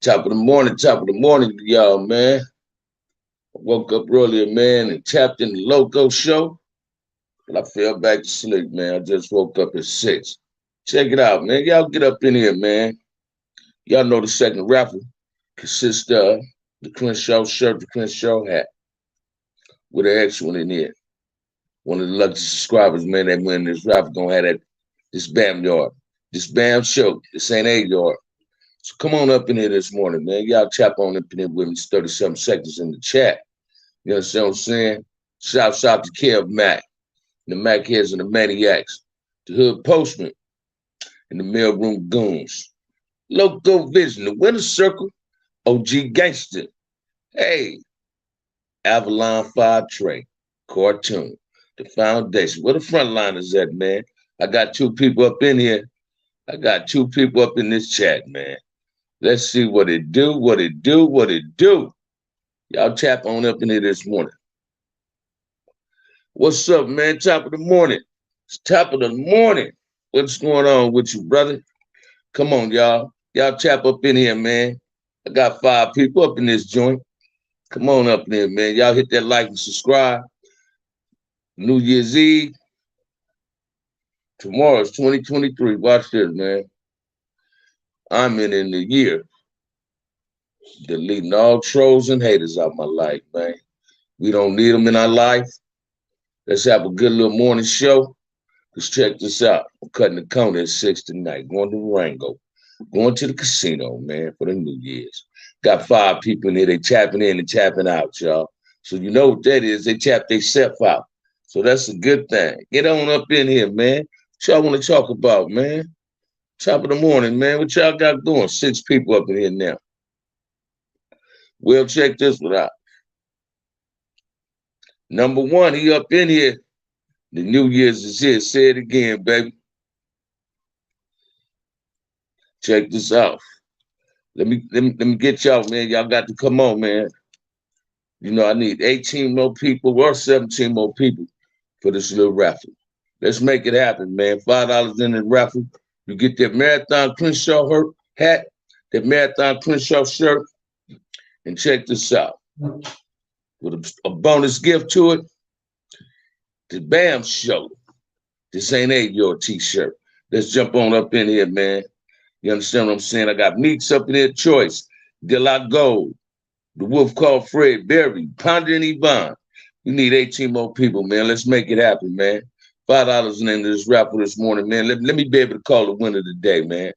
Top of the morning to y'all, man. I woke up earlier, man, and tapped in the Loco show, and I fell back to sleep, man. I just woke up at 6. Check it out, man. Y'all get up in here, man. Y'all know the second raffle consists of the Crenshaw shirt, the Crenshaw hat, with an extra one in here. One of the lucky subscribers, man, that win this raffle gonna have this Bam yard. This Bam show. This ain't a yard. So come on up in here this morning, man. Y'all tap on up in here with me. It's 37 seconds in the chat. You understand what I'm saying? Shouts out to Kev Mac, the Mac heads and the Maniacs, the Hood Postman, and the Mailroom Goons. Loco Vision, the Winner Circle, OG Gangster. Hey, Avalon 5 Trey, Cartoon, the Foundation. Where the frontliners at, man? I got two people up in here. I got two people up in this chat, man. Let's see what it do, what it do, what it do. Y'all tap on up in here this morning. What's up, man? Top of the morning. It's top of the morning. What's going on with you, brother? Come on, y'all. Y'all tap up in here, man. I got 5 people up in this joint. Come on up in here, man. Y'all hit that like and subscribe. New Year's Eve. Tomorrow's 2023. Watch this, man. I'm in the year deleting all trolls and haters out of my life, man. We don't need them in our life. Let's have a good little morning show. Let's check this out. I'm cutting the corner at 6 tonight, going to Rango, going to the casino, man, for the New Year's. Got 5 people in here. They tapping in and tapping out, y'all. So you know what that is. They tap their self out. So that's a good thing. Get on up in here, man. What y'all want to talk about, man? Top of the morning, man. What y'all got going? 6 people up in here now. We'll check this one out. Number 1, he up in here. The New Year's is here. Say it again, baby. Check this out. Let me get y'all, man. Y'all got to come on, man. You know, I need 18 more people or 17 more people for this little raffle. Let's make it happen, man. $5 in the raffle. You get that Marathon Crenshaw hat, that Marathon Crenshaw shirt, and check this out. With a bonus gift to it, the Bam Show. This ain't your t-shirt. Let's jump on up in here, man. You understand what I'm saying? I got Meeks up in there, Choice, De La Gold, The Wolf Called Fred, Berry, Ponder and Yvonne. We need 18 more people, man. Let's make it happen, man. $5 in this raffle this morning, man. Let me be able to call the winner today, man.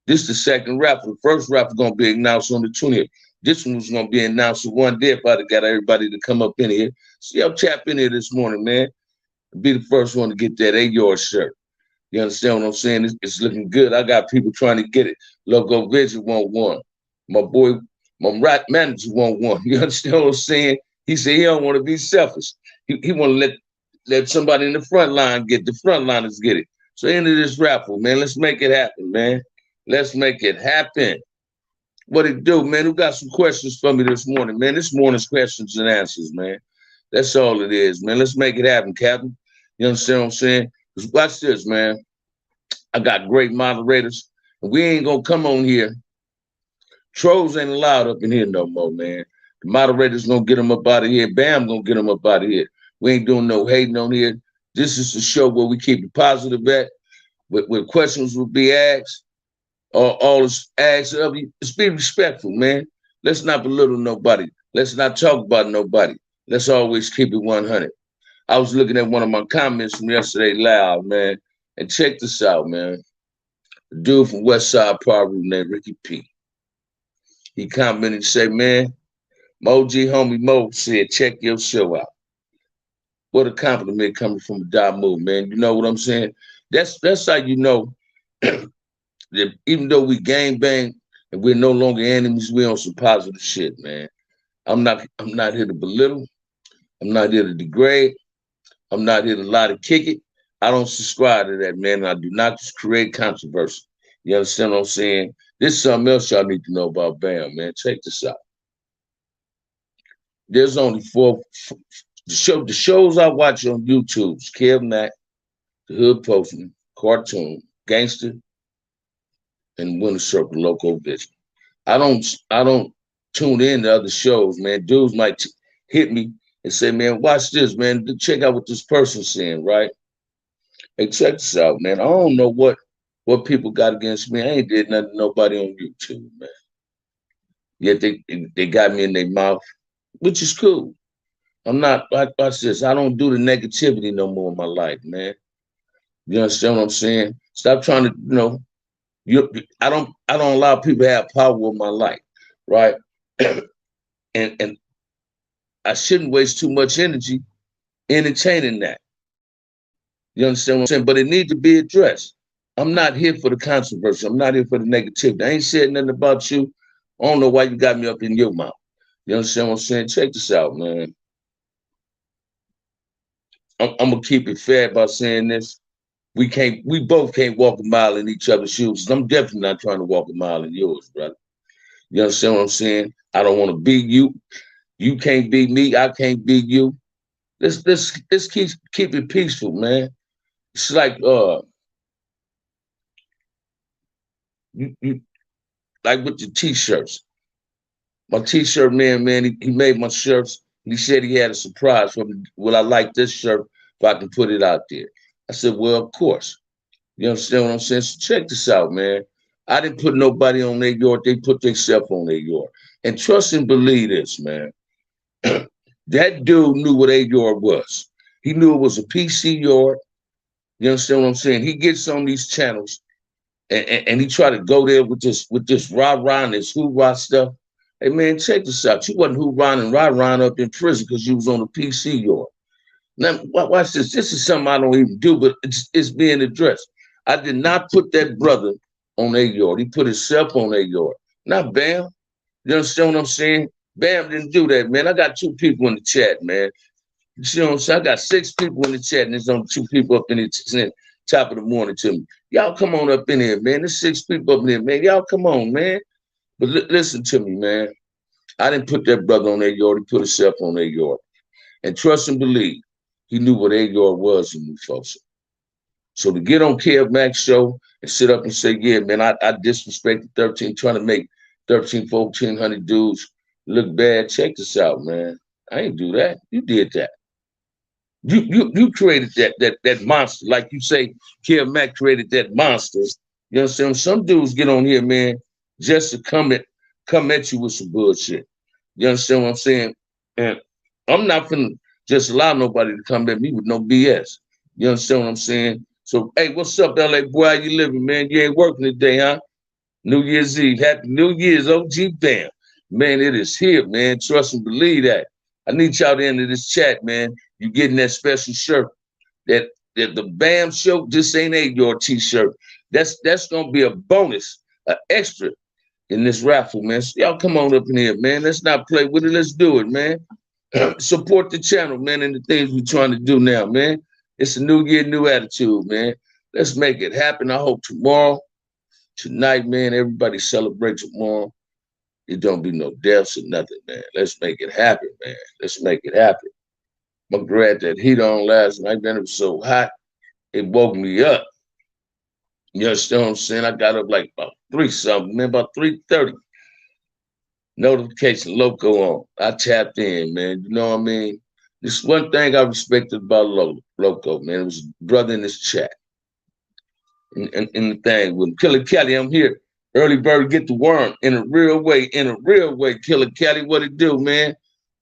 This is the second raffle. The first raffle going to be announced on the 20th. This one was going to be announced one day if I'd have got everybody to come up in here. So y'all tap in here this morning, man. Be the first one to get that A-Yard shirt. You understand what I'm saying? It's looking good. I got people trying to get it. Loco Vision want one. My boy, my right manager want one. You understand what I'm saying? He said he don't want to be selfish. He want to let somebody in the front line get the front liners get it. So into this raffle, man. Let's make it happen, man. Let's make it happen. What it do, man? Who got some questions for me this morning, man? This morning's questions and answers, man. That's all it is, man. Let's make it happen, Captain. You understand what I'm saying? Because watch this, man. I got great moderators, and we ain't gonna come on here. Trolls ain't allowed up in here no more, man. The moderators gonna get them up out of here. Bam gonna get them up out of here. We ain't doing no hating on here. This is the show where we keep it positive at, where questions will be asked. All this asked of you. Just be respectful, man. Let's not belittle nobody. Let's not talk about nobody. Let's always keep it 100. I was looking at one of my comments from yesterday loud, man. And check this out, man. A dude from West Side Peru named Ricky P. He commented and said, man, Mo G homie Mo said, check your show out. What a compliment coming from a Damu, man. You know what I'm saying? That's how you know that even though we gang bang and we're no longer enemies, we're on some positive shit, man. I'm not here to belittle. I'm not here to degrade. I'm not here to lie to kick it. I don't subscribe to that, man. I do not create controversy. You understand what I'm saying? This is something else y'all need to know about Bam, man. Check this out. There's only 4. The shows I watch on YouTube is Kev Mac, The Hood Postman, Cartoon, Gangster, and Winter Circle, Loco Vision. I don't tune in to other shows, man. Dudes might hit me and say, man, watch this, man. Check out what this person's saying, right? Hey, check this out, man. I don't know what people got against me. I ain't did nothing to nobody on YouTube, man. Yet they got me in their mouth, which is cool. I'm not like watch this. I don't do the negativity no more in my life, man. You understand what I'm saying? Stop trying to, you I don't allow people to have power over my life, right? and I shouldn't waste too much energy entertaining that. You understand what I'm saying? But it needs to be addressed. I'm not here for the controversy. I'm not here for the negativity. I ain't said nothing about you. I don't know why you got me up in your mouth. You understand what I'm saying? Check this out, man. I'm gonna keep it fair by saying this. We both can't walk a mile in each other's shoes. I'm definitely not trying to walk a mile in yours, brother. You understand what I'm saying? I don't want to beat you. You can't beat me. I can't beat you. Let's keep it peaceful, man. It's like you like with the t-shirts. My t-shirt man, he made my shirts. He said he had a surprise for me. Will I like this shirt if I can put it out there? I said, well, of course. You understand what I'm saying? So check this out, man. I didn't put nobody on their yard. They put themselves on their yard. And trust and believe this, man. That dude knew what a yard was. He knew it was a PC yard. You understand what I'm saying? He gets on these channels and he tried to go there with this rah-rah and this hoorah stuff. Hey, man, check this out. You wasn't hoorah and rah-rah up in prison because you was on a PC yard. Now, watch this. This is something I don't even do, but it's being addressed. I did not put that brother on a yard. He put himself on a yard. Not Bam. You understand what I'm saying? Bam didn't do that, man. I got 2 people in the chat, man. You see what I'm saying? I got 6 people in the chat, and there's only 2 people up in the top of the morning to me. Y'all come on up in here, man. There's 6 people up in here, man. Y'all come on, man. But listen to me, man. I didn't put that brother on their yard. He put himself on their yard. And trust and believe, he knew what a yard was in New Folsom. So to get on Kev Max show and sit up and say, yeah, man, I disrespected 13, trying to make 13, 1,400 dudes look bad. Check this out, man. I ain't do that. You did that. You created that monster. Like you say, Kev Mack created that monster. You know what I'm saying? Some dudes get on here, man, just to come at you with some bullshit. You understand what I'm saying? And I'm not gonna just allow nobody to come at me with no BS. You understand what I'm saying? So, hey, what's up, LA boy? How you living, man? You ain't working today, huh? New Year's Eve. Happy New Year's, OG Bam. Man, it is here, man. Trust and believe that. I need y'all to enter this chat, man. You getting that special shirt. That the Bam show just ain't your t-shirt. That's gonna be a bonus, an extra in this raffle, man. So y'all come on up in here, man. Let's not play with it. Let's do it, man. Support the channel, man, and the things we're trying to do now, man. It's a new year, new attitude, man. Let's make it happen. I hope tomorrow, tonight, man, everybody celebrate tomorrow. It don't be no deaths or nothing, man. Let's make it happen, man. Let's make it happen. I'm glad that heat on last night, man. It was so hot. It woke me up. You understand what I'm saying? I got up like about 3 something, man, about 3:30. Notification loco on. I tapped in, man. You know what I mean? This one thing I respected about Loco, man. It was brother in this chat. And the thing with Killer Kelly, I'm here. Early bird get the worm in a real way. Killer Kelly, what it do, man?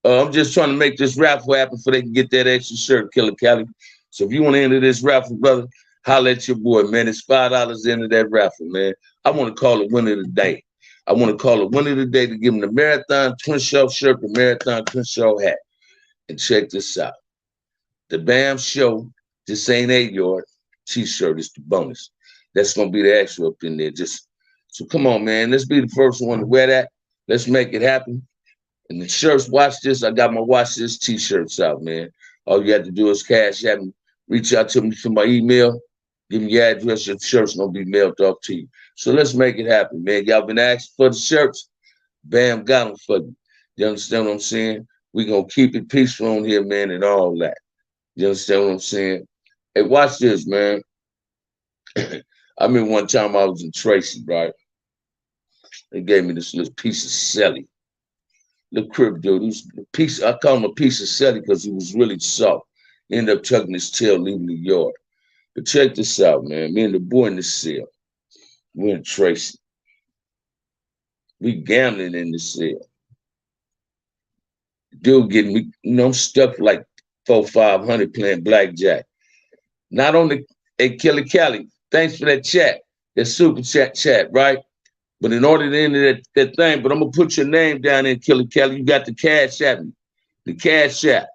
I'm just trying to make this raffle happen so they can get that extra shirt, Killer Kelly. So if you want to enter this raffle, brother, holler at your boy, man. It's $5 into that raffle, man. I want to call it winner of the day. I want to call it winner of the day to give him the Marathon Twin Show shirt, the Marathon Twin Show hat. And check this out. The Bam Show, this ain't a yard t-shirt, it's the bonus. That's gonna be the extra up in there. So come on, man. Let's be the first one to wear that. Let's make it happen. And the shirts, watch this. I got my watch this t-shirts out, man. All you have to do is cash at me, reach out to me through my email, give me your address, your shirt's gonna be mailed off to you. So let's make it happen, man. Y'all been asking for the shirts. Bam got them for you. You understand what I'm saying? We gonna keep it peaceful on here, man, and all that. You understand what I'm saying? Hey, watch this, man. I mean, one time I was in Tracy, right? They gave me this little piece of celly. Little crib dude. He was a piece, I call him a piece of celly because he was really soft. Ended up tucking his tail, leaving the yard. But check this out, man. Me and the boy in the cell. We and Tracy. We gambling in the cell. Dude getting me, I'm stuck for like 400-500 playing blackjack. Not only a Killer Cali, thanks for that chat, that super chat, right? But in order to end that thing, but I'm gonna put your name down there, Killer Cali. You got the cash at me. The cash app.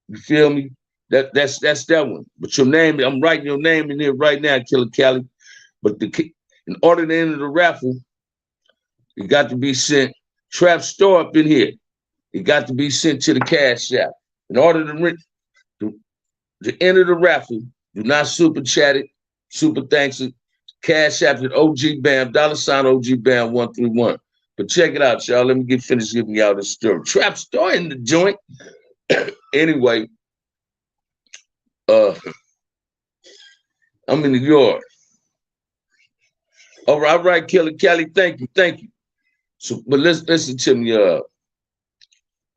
You feel me? That's that one. But your name, I'm writing your name in there right now, Killer Cali. But in order to enter the raffle, it got to be sent. Trap store up in here. It got to be sent to the cash app. In order to enter the raffle, do not super chat it, super thanks it. Cash app at OG Bam, $ OG Bam 131. But check it out, y'all. Let me get finished giving y'all the story. Trap store in the joint. Anyway, I'm in the yard. All right, Killer Cali, thank you. So, but listen to me.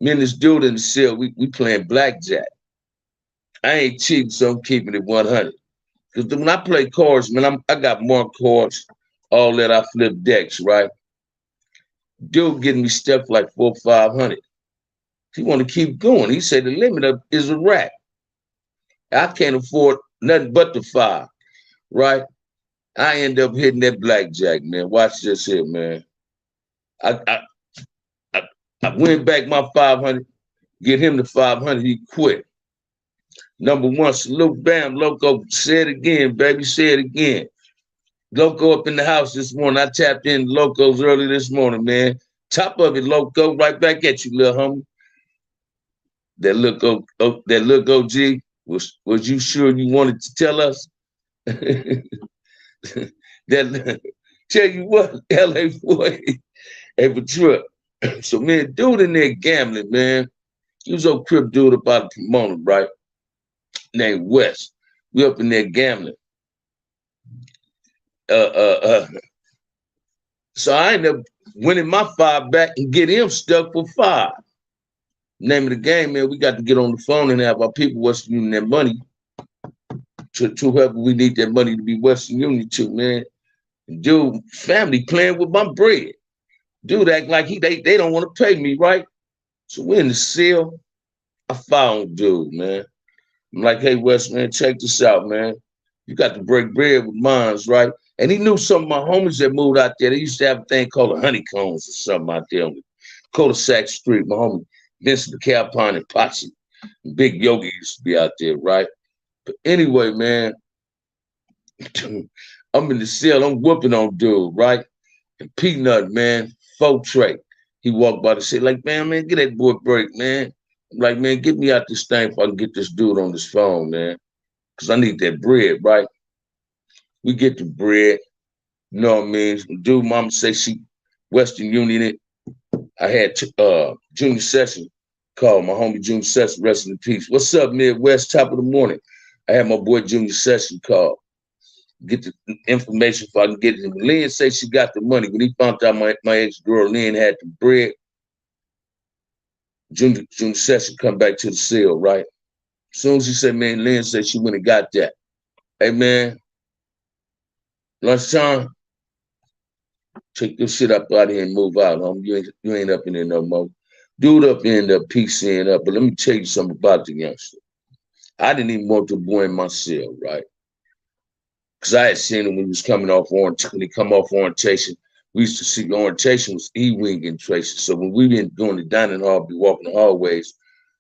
Me and this dude in the cell, we playing blackjack. I ain't cheating, so I'm keeping it 100. Because when I play cards, man, I got more cards, all that. I flip decks, right? Dude getting me stuff like 400-500. He want to keep going. He said the limit is a rack. I can't afford nothing but the 5, right? I end up hitting that blackjack, man. Watch this here, man. I win back my 500, get him the 500, he quit. Number one, salute, Bam, Loco. Say it again, baby, say it again. Loco up in the house this morning. I tapped in Locos early this morning, man. Top of it, Loco, right back at you, little homie. That look OG, was you sure you wanted to tell us? That tell you what, LA boy, hey, but trip. So man, dude in there gambling, man. He was old crib dude about a promoter, right? Named West. We up in there gambling. So I ended up winning my 5 back and get him stuck for 5. Name of the game, man, we got to get on the phone and have our people Western Union that money to whoever we need that money to be Western Union to, man. Dude, family playing with my bread. Dude act like they don't want to pay me, right? So we're in the cell. I found dude, man. I'm like, hey, West, man, check this out, man. You got to break bread with mines, right? And he knew some of my homies that moved out there. They used to have a thing called the honeycombs or something out there on Cul-de-sac Street. My homie Vincent Calpine and Potsy. Big Yogi used to be out there, right? But anyway, man, I'm in the cell. I'm whooping on dude, right? And Peanut, man, 4 tray. He walked by the cell like, man, get that boy break, man. I'm like, man, get me out this thing if I can get this dude on this phone, man. Because I need that bread, right? We get the bread. You know what I mean? Dude, mama say she Western Union it. I had Junior Session call, my homie Junior Session, rest in peace. What's up, Midwest, top of the morning? I had my boy Junior Session call. Get the information if I can get it. Lynn say she got the money. When he found out my ex-girl, Lynn, had the bread, Junior Session come back to the cell, right? As soon as he said, man, Lynn said she went and got that. Hey, man, lunchtime, take this shit up out of here and move out, homie. You ain't up in there no more. Dude up in there PCing up, but let me tell you something about the youngster. I didn't even want the boy in my cell, right? Because I had seen him when he was coming off orientation. When he come off orientation, we used to see orientation was E-Wing and Tracy. So when we been doing the dining hall, be walking the hallways,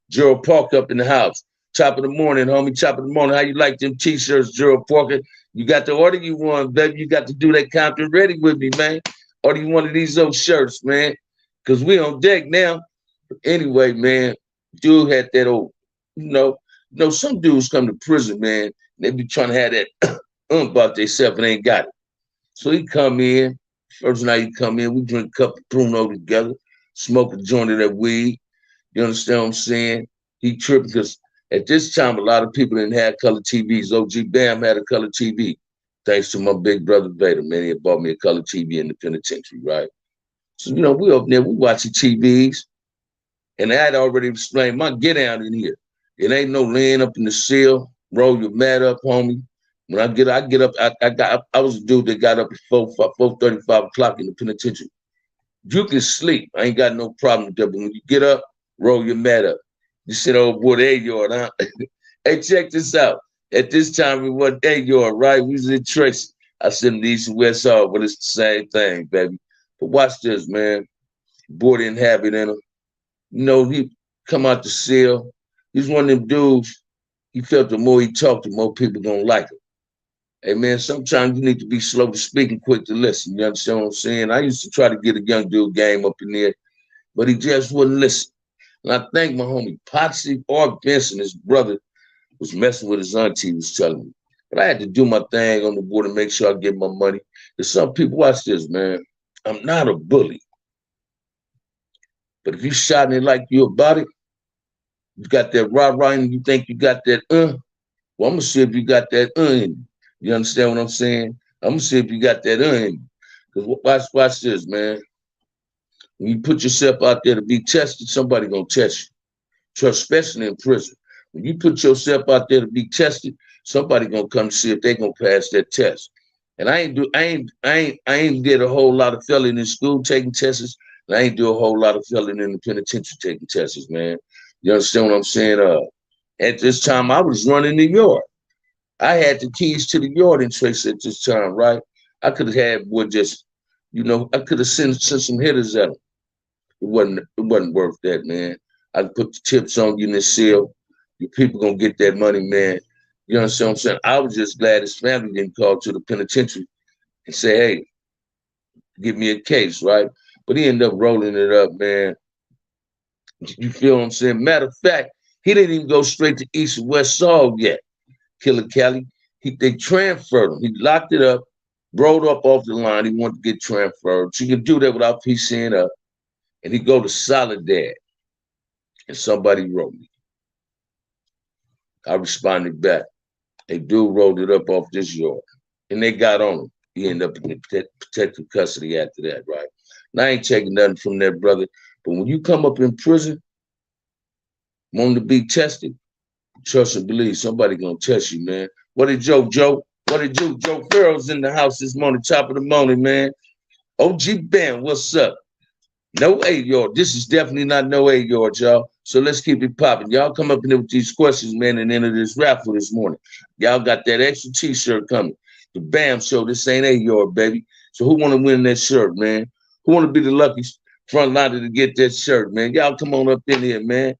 Gerald Park up in the house. Top of the morning, homie, top of the morning. How you like them T-shirts, Gerald Parker? You got the order you want, baby. You got to do that Compton ready with me, man. Order you one of these old shirts, man. Because we on deck now. But anyway, man, dude had that old, some dudes come to prison, man. They be trying to have that about themselves and ain't got it. So he come in. First night he come in, we drink a cup of Pruno together, smoke a joint of that weed. You understand what I'm saying? He tripping because at this time, a lot of people didn't have color TVs. OG Bam had a color TV. Thanks to my big brother Vader, man. He had bought me a color TV in the penitentiary, right? So, we up there, we watching TVs, and I had already explained my get down in here. It ain't no laying up in the cell, roll your mat up, homie. When I get up, I was a dude that got up at 4:35 o'clock in the penitentiary. You can sleep. I ain't got no problem with that. But when you get up, roll your mat up. You said, oh boy, there you are, huh? Hey, check this out. At this time, we wasn't there you are, right? We was in Tracy. I said in the East and West Hall, but it's the same thing, baby. But watch this, man. Boy didn't have it in him. He come out the cell. He's one of them dudes. He felt the more he talked, the more people gonna like him. Hey man, sometimes you need to be slow to speak and quick to listen. You understand what I'm saying? I used to try to get a young dude game up in there, but he just wouldn't listen. And I think my homie Potsy or Benson, his brother, was messing with his auntie, was telling me. But I had to do my thing on the board and make sure I get my money. There's some people, watch this, man. I'm not a bully. But if you shot it like you about it, you got that rah-rah and you think you got that well, I'm gonna see if you got that in you. You understand what I'm saying? I'm gonna see if you got that in you. Because watch this, man. When you put yourself out there to be tested, somebody gonna test you. Especially in prison. When you put yourself out there to be tested, somebody gonna come see if they gonna pass that test. And I ain't did a whole lot of felony in school taking tests. And I ain't do a whole lot of felony in the penitentiary taking tests, man. You understand what I'm saying? At this time, I was running the yard. I had the keys to the yard in Trace at this time, right? I could have had I could have sent some hitters at them. It wasn't worth that, man. I put the tips on you in the seal. Your people gonna get that money, man. You understand what I'm saying? I was just glad his family didn't call to the penitentiary and say, hey, give me a case, right? But he ended up rolling it up, man. You feel what I'm saying? Matter of fact, he didn't even go straight to East and West Saul yet. Killer Cali. They transferred him. He locked it up, rolled up off the line. He wanted to get transferred. So you can do that without PCing up. And he go to Soledad. And somebody wrote me. I responded back. A dude rolled it up off this yard. And they got on him. He ended up in protective custody after that, right? And I ain't taking nothing from that, brother. But when you come up in prison, wanting to be tested, trust and believe somebody gonna test you, man. What did Joe? What did you? Joe Farrell's in the house this morning, top of the morning, man. OG Bam, what's up? No 8-yard. This is definitely not no 8-yard, y'all. So let's keep it popping. Y'all come up in there with these questions, man, and enter this raffle this morning. Y'all got that extra t-shirt coming. The Bam Show, this ain't 8-yard, baby. So who want to win that shirt, man? Who want to be the lucky frontliner to get that shirt, man? Y'all come on up in here, man.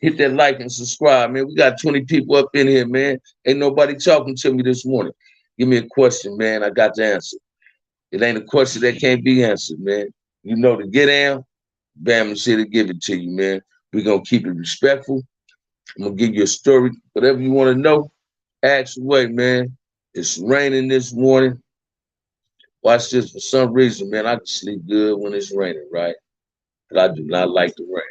Hit that like and subscribe, man. We got 20 people up in here, man. Ain't nobody talking to me this morning. Give me a question, man. I got the answer. It ain't a question that can't be answered, man. You know to get down, Bam and shit to give it to you, man. We're going to keep it respectful. I'm going to give you a story. Whatever you want to know, ask away, man. It's raining this morning. Watch this. For some reason, man, I can sleep good when it's raining, right? But I do not like the rain.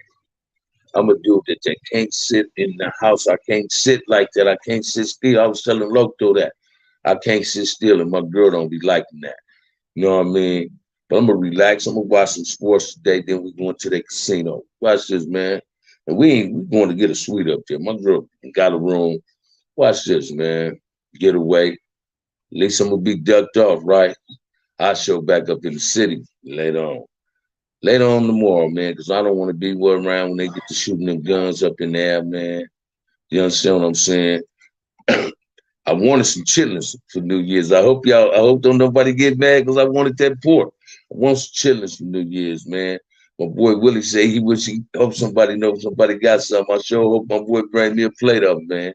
I'm a dude that can't sit in the house. I can't sit like that. I can't sit still. I was telling Loco that. I can't sit still, and my girl don't be liking that. You know what I mean? But I'm going to relax. I'm going to watch some sports today. Then we're going to the casino. Watch this, man. And we going to get a suite up there. My girl got a room. Watch this, man. Get away. At least I'm going to be ducked off, right? I'll show back up in the city later on. Later on tomorrow, man, because I don't want to be around when they get to shooting them guns up in the air, man. You understand what I'm saying? I wanted some chitlins for New Year's. I hope don't nobody get mad because I wanted that pork. I want some chitlins for New Year's, man. My boy Willie said he hope somebody knows somebody got something. I sure hope my boy bring me a plate of them, man.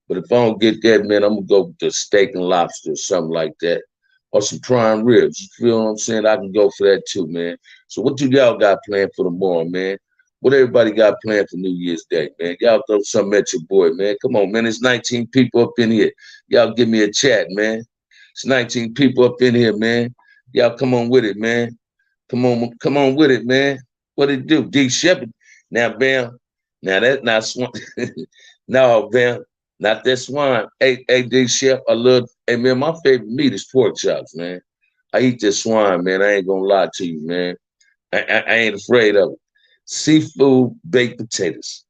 But if I don't get that, man, I'm going to go with the steak and lobster or something like that. Or some prime ribs. You feel what I'm saying? I can go for that too, man. So what do y'all got planned for tomorrow, man? What everybody got planned for New Year's Day, man? Y'all throw something at your boy, man. Come on, man. There's 19 people up in here. Y'all give me a chat, man. It's 19 people up in here, man. Y'all come on with it, man. Come on with it, man. What it do? D Shepherd. Now, Bam. Now that's not swine. No, Bam. Not that swine. Hey, D Shep. I Hey man, my favorite meat is pork chops, man. I eat this swine, man. I ain't gonna lie to you, man. I ain't afraid of it. Seafood, baked potatoes.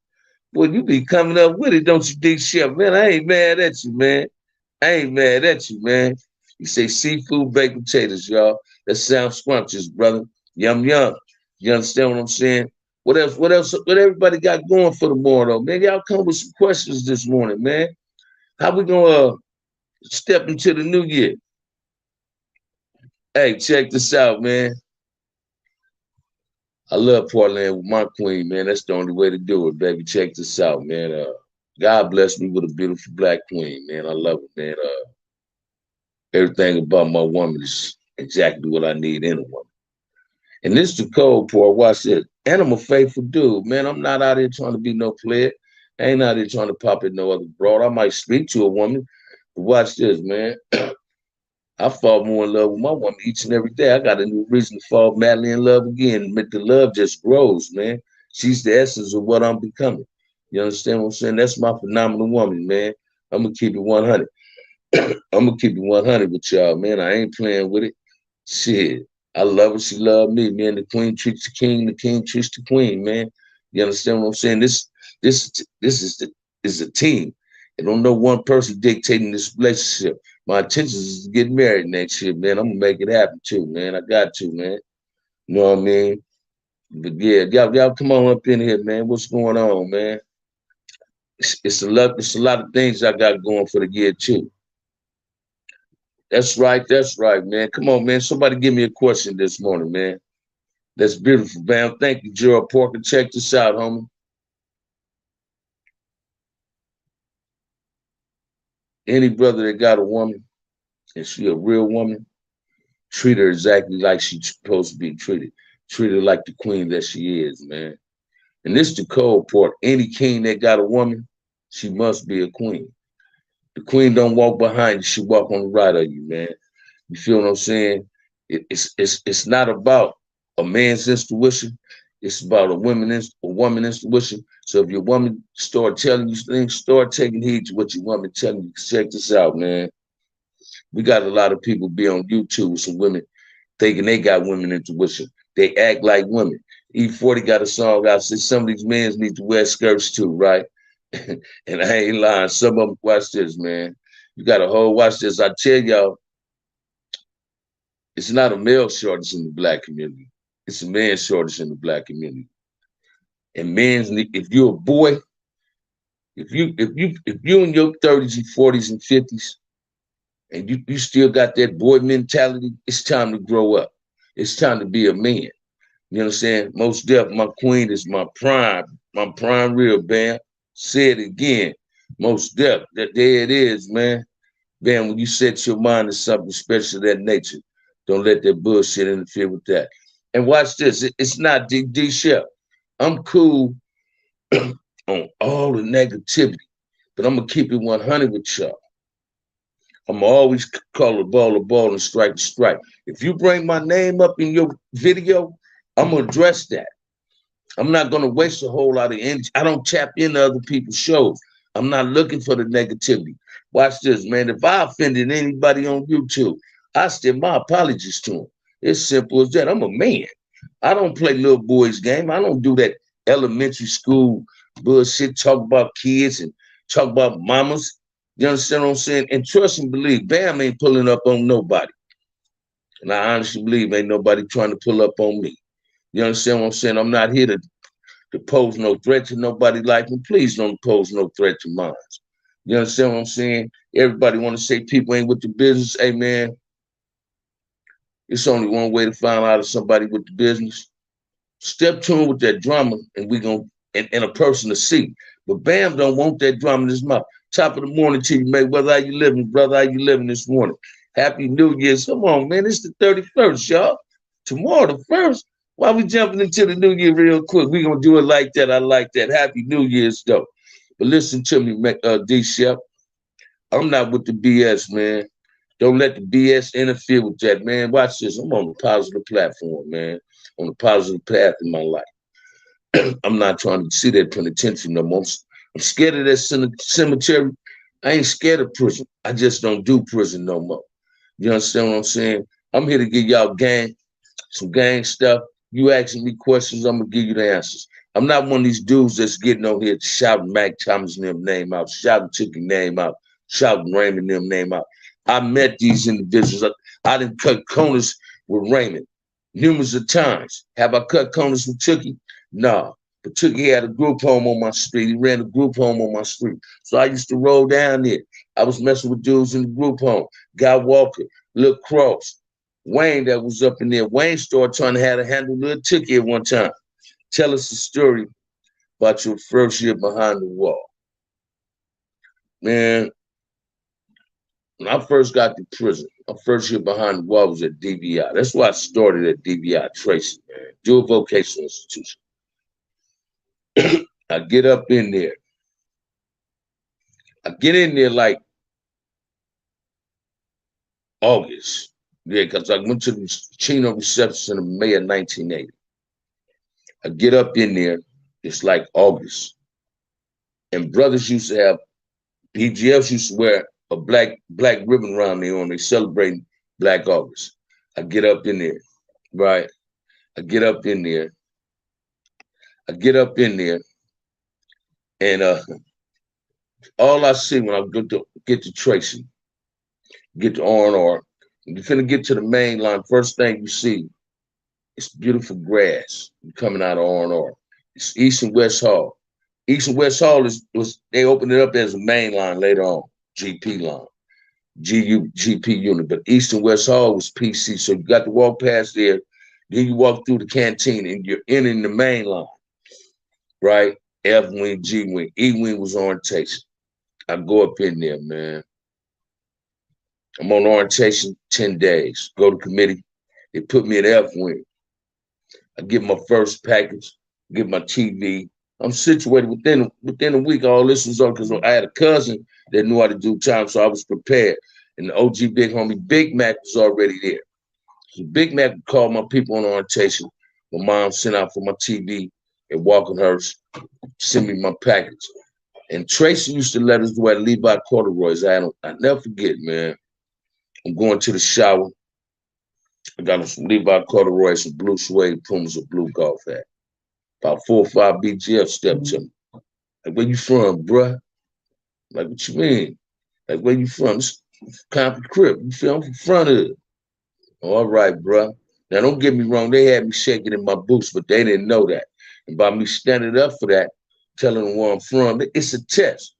Well, you be coming up with it, don't you, D Chef? Man, I ain't mad at you, man. I ain't mad at you, man. You say seafood, baked potatoes, y'all. That sounds scrumptious, brother. Yum yum. You understand what I'm saying? What else? What else? What everybody got going for the morning, though, man? Y'all come with some questions this morning, man. How we gonna step into the new year? Hey, check this out, man. I love parlaying with my queen, man. That's the only way to do it, baby. Check this out, man. God bless me with a beautiful black queen, man. I love it, man. Everything about my woman is exactly what I need in a woman. And this the cold part. Watch this. And I'm a faithful dude, man. I'm not out here trying to be no player. I ain't out here trying to pop in no other broad. I might speak to a woman, but watch this, man. I fall more in love with my woman each and every day. I got a new reason to fall madly in love again. The love just grows, man. She's the essence of what I'm becoming. You understand what I'm saying? That's my phenomenal woman, man. I'm gonna keep it 100. I'm gonna keep it 100 with y'all, man. I ain't playing with it. Shit, I love her. She love me, man. The queen treats the king treats the queen, man. You understand what I'm saying? This is a team. And don't know one person dictating this relationship. My intentions is to get married next year, man. I'm gonna make it happen too, man. I got to, man. You know what I mean? But yeah, y'all come on up in here, man. What's going on, man? It's a lot. It's a lot of things I got going for the year too. That's right. That's right, man. Come on, man. Somebody give me a question this morning, man. That's beautiful, man. Thank you, Gerald Parker. Check this out, homie. Any brother that got a woman, and she a real woman, treat her exactly like she's supposed to be treated. Treat her like the queen that she is, man. And this the cold part. Any king that got a woman, she must be a queen. The queen don't walk behind you, she walk on the right of you, man. You feel what I'm saying? It's not about a man's intuition. It's about a woman intuition. So if your woman start telling you things, start taking heed to what your woman telling you. Check this out, man. We got a lot of people be on YouTube with some women thinking they got women intuition. They act like women. E40 got a song out says some of these men need to wear skirts too, right? And I ain't lying. Some of them, watch this, man. You got a whole watch this. I tell y'all, it's not a male shortage in the black community. It's a man shortage in the black community. And men's if you're a boy, if you in your 30s and 40s and 50s and you still got that boy mentality, it's time to grow up. It's time to be a man. You understand? Most deaf, my queen is my prime real bam. Say it again. Most deaf. That there it is, man. Bam, when you set your mind to something special of that nature, don't let that bullshit interfere with that. And watch this. It's not D Chef. I'm cool on all the negativity, but I'm gonna keep it 100 with y'all. I'm always call a ball and strike a strike. If you bring my name up in your video, I'm gonna address that. I'm not gonna waste a whole lot of energy. I don't tap into other people's shows. I'm not looking for the negativity. Watch this, man. If I offended anybody on YouTube, I send my apologies to them. It's simple as that. I'm a man. I don't play little boys game. I don't do that elementary school bullshit. Talk about kids and talk about mamas. You understand what I'm saying? And trust and believe, Bam ain't pulling up on nobody. And I honestly believe ain't nobody trying to pull up on me. You understand what I'm saying? I'm not here to pose no threat to nobody like me. Please don't pose no threat to mine. You understand what I'm saying? Everybody want to say people ain't with the business. Hey, man, it's only one way to find out if somebody with the business. Step to him with that drama, and we gonna and a person to see. But Bam don't want that drama in his mouth. Top of the morning to you, mate. Whether how you living, brother, how you living this morning? Happy New Year's. Come on, man. It's the 31st, y'all. Tomorrow, the first. Why we jumping into the new year real quick? We gonna do it like that. I like that. Happy New Year's, though. But listen to me, D Chef. I'm not with the BS, man. Don't let the BS interfere with that, man. Watch this. I'm on a positive platform, man. On a positive path in my life. I'm not trying to see that penitentiary no more. I'm scared of that cemetery, I ain't scared of prison. I just don't do prison no more. You understand what I'm saying? I'm here to give y'all some gang stuff. You asking me questions, I'm gonna give you the answers. I'm not one of these dudes that's getting on here shouting Mac Thomas and them name out, shouting Chicken name out, shouting Raymond them name out. I met these individuals. I didn't cut corners with Raymond numerous of times. Have I cut corners with Chucky? Nah. But Chucky had a group home on my street. He ran a group home on my street. So I used to roll down there. I was messing with dudes in the group home. Guy Walker, Lil Cross, Wayne that was up in there. Wayne started trying to have to handle Lil Chucky at one time. Tell us the story about your first year behind the wall. Man, when I first got to prison, my first year behind the wall was at DVI. That's why I started at DVI Tracy, man. Dual Vocational Institution. I get up in there. I get in there like August. Yeah, because I went to the Chino reception in May of 1980. I get up in there, it's like August. And brothers used to have, BGFs used to wear a black ribbon around their arm. They celebrating Black August. I get up in there, right? I get up in there. I get up in there, and all I see when I get to Tracy, get to R&R, you're finna get to the main line. First thing you see is beautiful grass coming out of R&R. It's East and West Hall. East and West Hall they opened it up as a main line later on, GP line, GP unit. But East and West Hall was PC. So you got to walk past there, then you walk through the canteen and you're entering the main line, right? F wing, G wing, E wing was orientation. I go up in there, man. I'm on orientation 10 days. Go to committee. They put me at F wing. I get my first package, get my TV. I'm situated within a week. All this was on because I had a cousin that knew how to do time, so I was prepared. And the OG big homie Big Mac was already there. So Big Mac would call my people on orientation. My mom sent out for my TV at Walkenhurst, send me my package. And Tracy used to let us do at Levi Corduroys. I never forget, man. I'm going to the shower. I got some Levi Corduroys, some blue suede Pumas, a blue golf hat. About 4 or 5 BGF stepped to me. Like, where you from, bruh? Like, what you mean? Like, where you from? This Compton Crip. You feel I'm from front of it. All right, bruh. Now, don't get me wrong. They had me shaking in my boots, but they didn't know that. And by me standing up for that, telling them where I'm from, it's a test.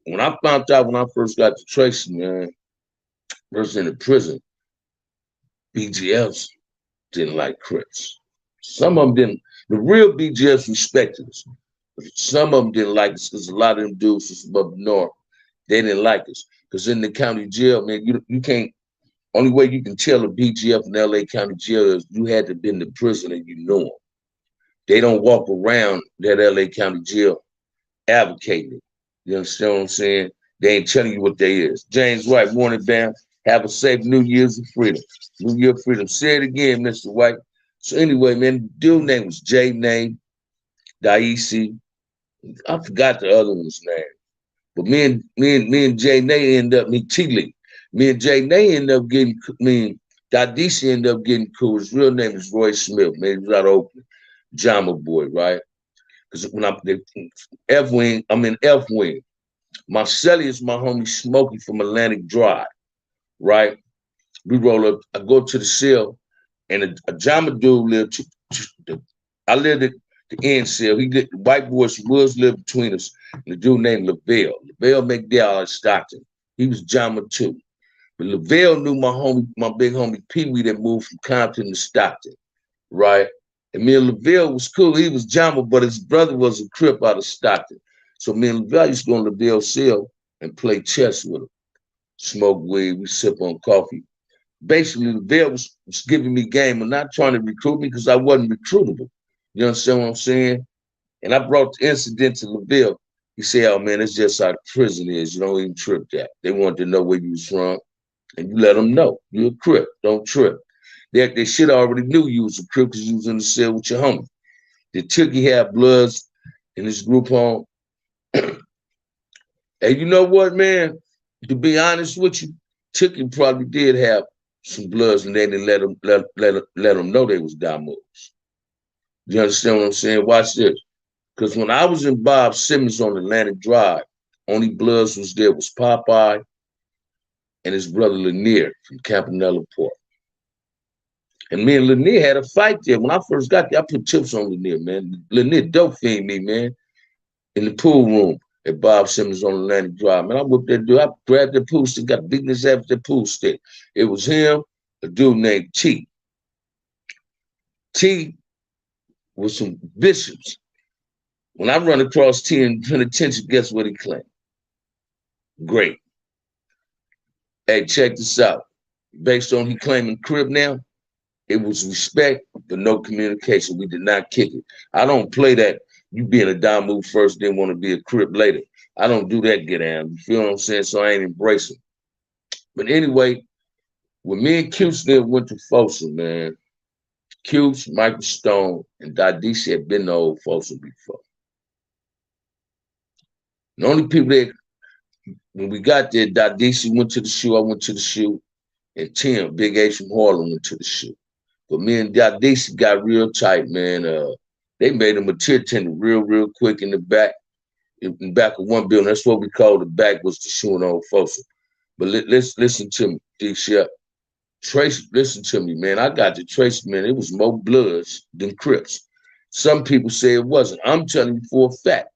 When I found out when I first got to Tracy, man, first in the prison, BGFs didn't like Crips. Some of them didn't. The real BGFs respected us. Some of them didn't like us because a lot of them dudes from up north, they didn't like us. Because in the county jail, man, you can't, only way you can tell a BGF in LA County Jail is you had to be in the prison and you know them. They don't walk around that LA County Jail advocating it. You understand what I'm saying? They ain't telling you what they is. James White, morning, Bam. Have a safe New Year's of freedom. New Year of freedom. Say it again, Mr. White. So anyway, man, the dude's name was Jay Name, Daisy. I forgot the other one's name. But me and Jay Nay end up, T-Lee. Me and Jay Nay end up getting, Daisy ended up getting cool. His real name is Roy Smith, man. He was out of Oakland. Jama boy, right? Because when I'm in F wing. My celly is my homie Smokey from Atlantic Drive, right? We roll up, I go to the cell, and a Jama dude lived, I lived at the end cell. The white boys was lived between us, and the dude named Lavelle. Lavelle McDowell out of Stockton. He was Jama too. But Lavelle knew my big homie Pee Wee that moved from Compton to Stockton, right? And me and Lavelle was cool. He was Jama, but his brother was a Crip out of Stockton. So me and Lavelle used to go in Lavelle's cell and play chess with him. Smoke weed, we sip on coffee. Basically, Lavelle was giving me game and not trying to recruit me because I wasn't recruitable. You understand what I'm saying? And I brought the incident to Lavelle. He said, oh man, it's just how the prison is. You don't even trip that. They want to know where you was from. And you let them know. You're a Crip. Don't trip. They should already knew you was a Crip because you was in the cell with your homie. The Tookie had Bloods in his group home. And you know what, man? To be honest with you, Chicken probably did have some bloods, and they didn't let them know they was Damoos. You understand what I'm saying? Watch this. Because when I was in Bob Simmons on Atlantic Drive, only bloods was there was Popeye and his brother Lanier from Campanella Port. And me and Lanier had a fight there. When I first got there, I put chips on Lanier, man. Lanier dope fiend me, man, in the pool room at Bob Simmons on Atlantic Drive. Man, I whipped that dude. I grabbed the pool stick, got beating his ass with the pool stick. It was him, a dude named T. T was some bishops. When I run across T in penitentiary, guess what he claimed? Great. Hey, check this out. Based on he claiming crib now, it was respect, but no communication. We did not kick it. I don't play that. You being a down move first, then want to be a crib later. I don't do that get down. You feel what I'm saying? So I ain't embracing. But anyway, when me and Q still went to Folsom, man, Q, Michael Stone, and Dadisi had been to old Folsom before. The only people that, when we got there, Dadisi went to the shoe, I went to the shoe, and Tim, Big H from Harlem, went to the shoe. But me and Dadisi got real tight, man. They made him a tier attendant real quick in the back of one building. That's what we called the back was the shoe in old Folsom. But let's listen to me, D-Shep. Tracy, listen to me, man. I got to Tracy, man. It was more Bloods than Crips. Some people say it wasn't. I'm telling you for a fact.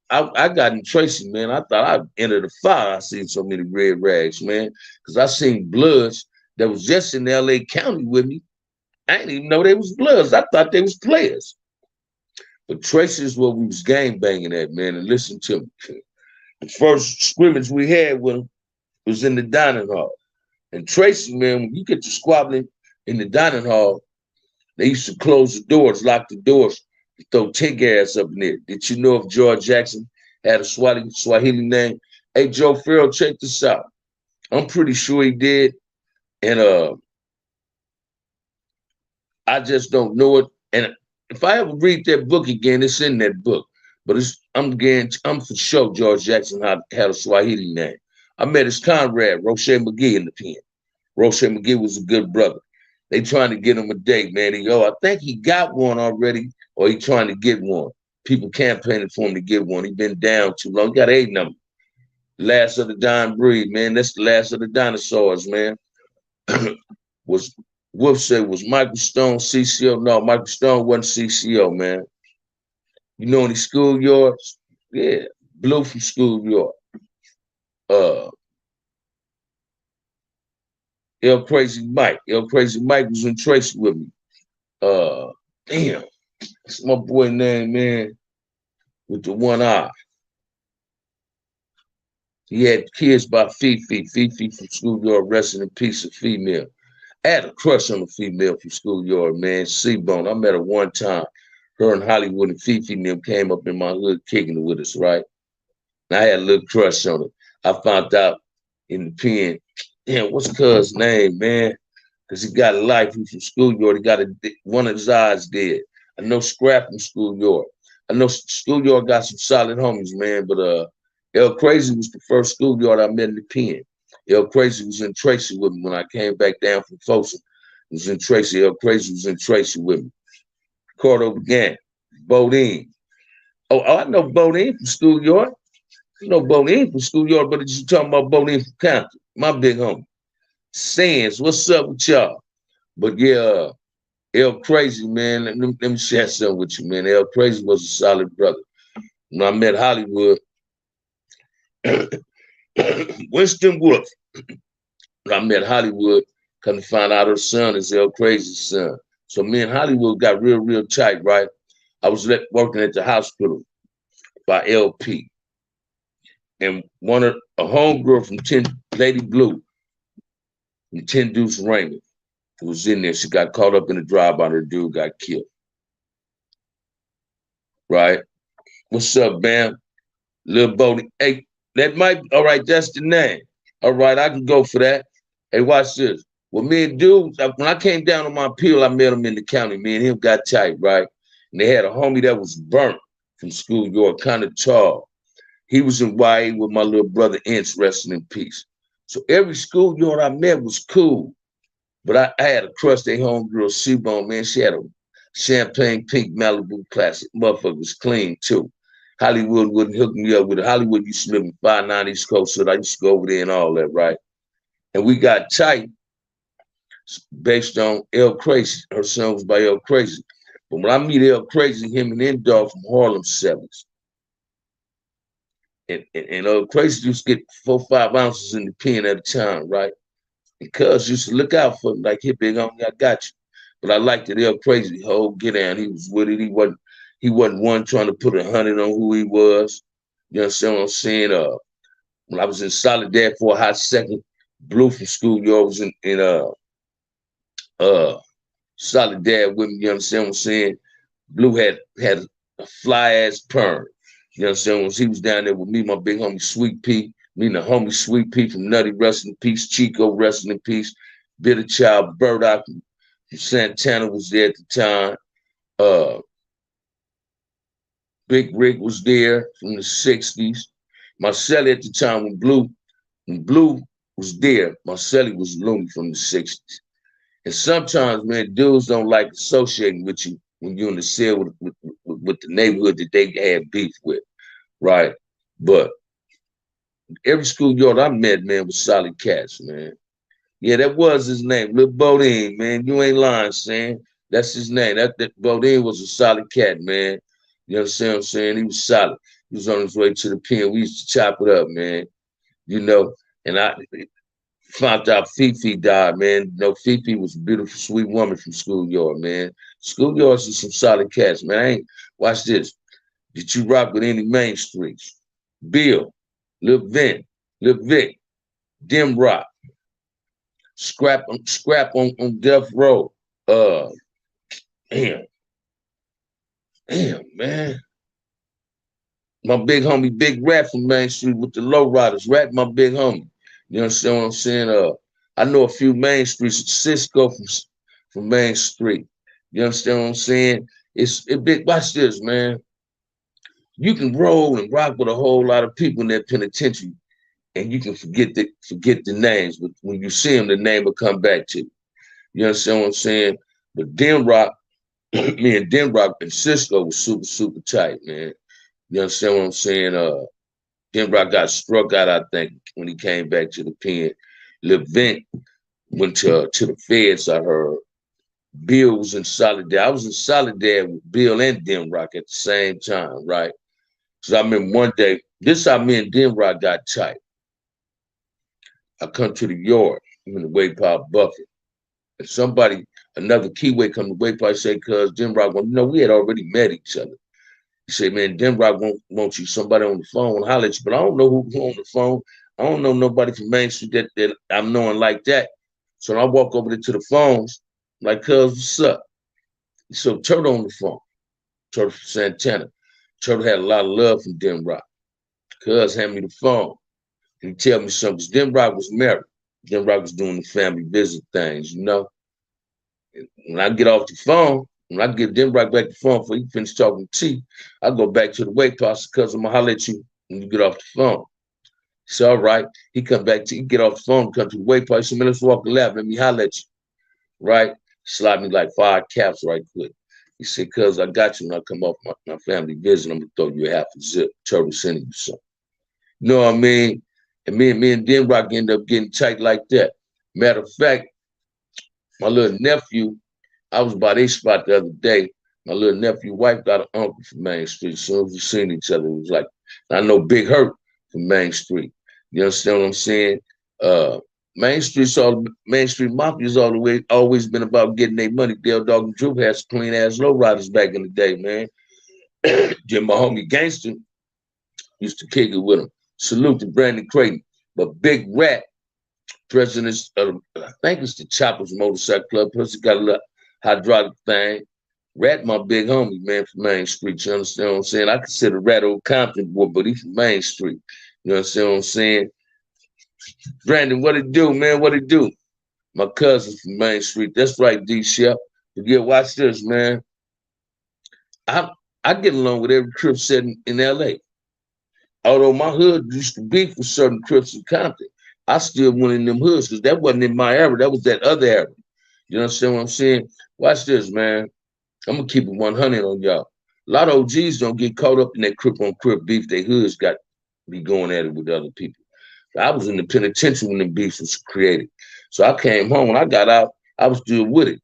I got in Tracy, man. I thought I'd enter the fire. I seen so many red rags, man. Because I seen Bloods that was just in LA County with me. I didn't even know they was Bloods. I thought they was players. But Tracy is where we was gang banging at, man. And listen to me. The first scrimmage we had with them was in the dining hall. And Tracy, man, when you get to squabbling in the dining hall, they used to close the doors, lock the doors, and throw tear gas up in there. Did you know if George Jackson had a Swahili name? Hey, Joe Farrell, check this out. I'm pretty sure he did. And I just don't know it. And if I ever read that book again, it's in that book. But I'm for sure George Jackson had a Swahili name. I met his comrade, Roche McGee, in the pen. Roche McGee was a good brother. They trying to get him a date, man. I think he got one already, or he trying to get one. People campaigning for him to get one. He been down too long. He got a number. Last of the dying breed, man. That's the last of the dinosaurs, man. Wolf said, was Michael Stone CCO? No, Michael Stone wasn't CCO, man. You know any schoolyards? Yeah, Blue from schoolyard. El Crazy Mike. El Crazy Mike was in Tracy with me. Damn. That's my boy name, man, with the one eye. He had kids by Fifi. Fifi from schoolyard, resting in peace, a female. I had a crush on a female from schoolyard, man. C-Bone. I met her one time. Her and Hollywood and Fifi and them came up in my hood kicking it with us, right? And I had a little crush on her. I found out in the pen, damn, what's cuz name, man? Because he got a life. He's from schoolyard. He got one of his eyes dead. I know Scrap from schoolyard. I know schoolyard got some solid homies, man. But El Crazy was the first schoolyard I met in the pen. El Crazy was in Tracy with me when I came back down from Folsom. He was in Tracy. El Crazy was in Tracy with me. Cordo began. Bodine. Oh, I know Bodine from schoolyard. You know Bodine from schoolyard, but you talking about Bodine from Compton, my big homie. Sands, what's up with y'all? But yeah, El Crazy, man, let me share something with you, man. El Crazy was a solid brother. When I met Hollywood, Winston Wolf, when I met Hollywood, come to find out her son is El Crazy's son. So me and Hollywood got real tight, right? I was working at the hospital by LP. And a homegirl from 10, Lady Blue, from 10 Deuce Raymond, who was in there. She got caught up in a drive-by. Her dude got killed. Right? What's up, Bam? Lil Bodie. Hey, that might, all right, that's the name. All right, I can go for that. Hey, watch this. Well, me and dude, when I came down on my appeal, I met him in the county. Me and him got tight, right? And they had a homie that was burnt from schoolyard, kind of tall. He was in YA with my little brother Inch, resting in peace. So every schoolyard I met was cool. But I had a crush, they homegirl C-Bone, man. She had a champagne pink Malibu classic. Motherfucker was clean too. Hollywood wouldn't hook me up with it. Hollywood used to live in 590 East Coast, so I used to go over there and all that, right? And we got tight based on El Crazy. Her son was by El Crazy. But when I meet El Crazy, him and Endor from Harlem Sevens. And El Crazy used to get 4-5 ounces in the pen at a time, right? Because used to look out for him, like, hey, big homie, I got you. But I liked it, El Crazy, whole get down. He was with it. He wasn't one trying to put 100 on who he was. You understand what I'm saying? When I was in Solidad for a hot second, Blue from schoolyard was in Solidad with me. You understand what I'm saying? Blue had a fly ass perm. You understand? When he was down there with me, my big homie Sweet Pea, me and the homie Sweet Pea from Nutty, rest in peace, Chico, rest in peace, Bitter Child, Burdock from Santana was there at the time. Big Rick was there from the 60s. Marcelli at the time when Blue was there, Marcelli was Looney from the 60s. And sometimes, man, dudes don't like associating with you when you're in the cell with the neighborhood that they had beef with, right? But every schoolyard I met, man, was solid cats, man. Yeah, that was his name, Lil Bodine, man. You ain't lying, saying that's his name. That Bodine was a solid cat, man. You understand what I'm saying? He was solid. He was on his way to the pen. We used to chop it up, man. You know, and I found out Fifi died, man. You know, Fifi was a beautiful, sweet woman from schoolyard, man. Schoolyards is some solid cats, man. Watch this. Did you rock with any main streets? Bill, Lil Vin, Lil Vic, Dim Rock, Scrap on Death Row. Damn, man. My big homie, Big Rat from Main Street with the Low Riders. Rat, my big homie. You understand what I'm saying? I know a few Main Streets. Cisco from Main Street. You understand what I'm saying? It's big. Watch this, man. You can roll and rock with a whole lot of people in that penitentiary, and you can forget the names. But when you see them, the name will come back to you. You understand what I'm saying? But Den Rock, me and Den Rock and Cisco was super, super tight, man. You understand what I'm saying? Den Rock got struck out, I think, when he came back to the pen. Levent went to the feds, I heard. Bill was in Solidad. I was in Solidad with Bill and Den Rock at the same time, right? Because I remember one day, this how me and Den Rock got tight. I come to the yard, I'm in the Wake Pile Buffet. And somebody, another Keyway come to Wake Pile, say, cuz Den Rock, well, we had already met each other. He said, man, Den Rock want you, somebody on the phone, holler at you, but I don't know who's on the phone. I don't know nobody from Main Street that I'm knowing like that. So I walk over there to the phones, like, cuz, what's up? So Turtle on the phone, Turtle from Santana. Turtle had a lot of love from Den Rock. Cuz hand me the phone. He tell me something, because Den Rock was married. Den Rock was doing the family visit things, you know. And when I get off the phone, when I get Den Rock back the phone before he finish talking to T, I go back to the Wake House because I'm going to holler at you when you get off the phone. He said, all right. He come back to, he get off the phone, come to the Wake House. He said, man, let's walk the lap. Let me holler at you. Right? Slide me like 5 caps right quick. He said, cuz I got you when I come off my family visit. I'm going to throw you a half a zip. Turtle sending you something. You know what I mean? And me and Den Rock end up getting tight like that. Matter of fact, my little nephew, I was by their spot the other day. My little nephew wife got an uncle from Main Street. As soon as we seen each other, it was like, I know Big Hurt from Main Street. You understand what I'm saying? Main Street Mafia's always been about getting their money. Dale Dog and Drew had some clean ass lowriders back in the day, man. Then my homie Gangster used to kick it with him. Salute to Brandon Creighton. But Big Rat, president of, I think it's the Choppers Motorcycle Club, plus he got a little hydraulic thing. Rat, my big homie, man, from Main Street. You understand what I'm saying? I consider Rat old Compton boy, but he's from Main Street. You understand what I'm saying? Brandon, what it do, man? What it do? My cousin's from Main Street. That's right, D Shep. But yeah, watch this, man. I get along with every crip set in LA. although my hood used to be for certain Crips in Compton, I still went in them hoods because that wasn't in my era. That was that other era. You understand what I'm saying? Watch this, man. I'm gonna keep it 100 on y'all. A lot of OGs don't get caught up in that Crip on Crip beef. They hoods got be going at it with other people. I was in the penitentiary when the beef was created. So I came home. When I got out, I was still with it.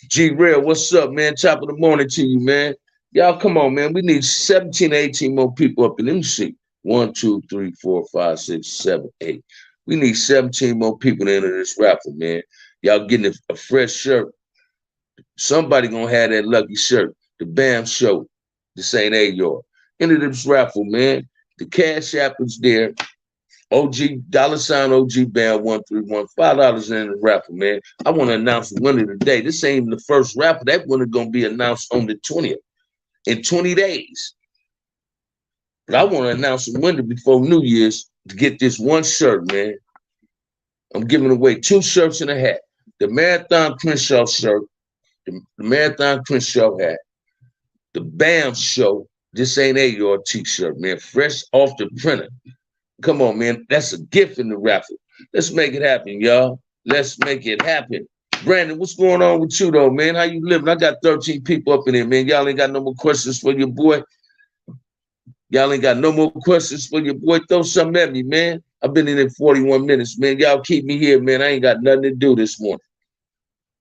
G-Rail, what's up, man? Top of the morning to you, man. Y'all, come on, man. We need 17 to 18 more people up in them seat. 1, 2, 3, 4, 5, 6, 7, 8. We need 17 more people to enter this raffle, man. Y'all getting a fresh shirt. Somebody gonna have that lucky shirt. The BAM show. This ain't A-Yard. Enter this raffle, man. The cash app is there. OG, $ OG BAM 131, $5 in the raffle, man. I want to announce the winner today. This ain't even the first raffle. That winner gonna be announced on the 20th in 20 days. But I want to announce the winner before New Year's to get this one shirt, man. I'm giving away 2 shirts and a hat. The Marathon Crenshaw shirt, the Marathon Crenshaw hat, the BAM show. This ain't A-Yard t-shirt, man. Fresh off the printer. Come on, man. That's a gift in the raffle. Let's make it happen, y'all. Let's make it happen. Brandon, what's going on with you, though, man? How you living? I got 13 people up in here, man. Y'all ain't got no more questions for your boy. Y'all ain't got no more questions for your boy. Throw something at me, man. I've been in it 41 minutes, man. Y'all keep me here, man. I ain't got nothing to do this morning.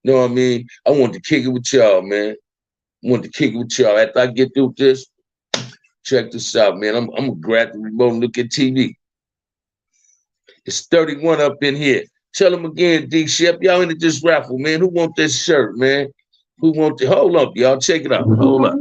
You know what I mean? I want to kick it with y'all, man. I want to kick it with y'all. After I get through this, check this out, man. I'm going to grab the remote and look at TV. It's 31 up in here. Tell them again, D-Shep, y'all into this raffle, man. Who want this shirt, man? Who want the, hold up, y'all. Check it out. Hold up.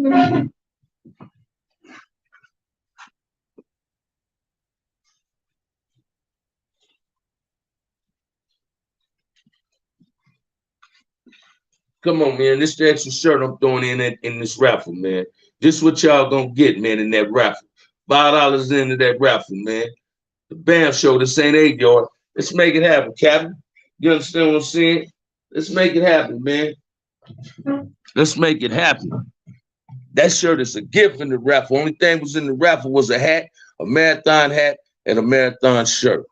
Come on, man. This is the extra shirt I'm throwing in this raffle, man. This is what y'all gonna get, man, in that raffle. $5 into that raffle, man. The BAM show, this ain't A-Yard. Let's make it happen, Captain. You understand what I'm saying? Let's make it happen, man. Let's make it happen. That shirt is a gift in the raffle. Only thing was in the raffle was a hat, a marathon hat, and a marathon shirt.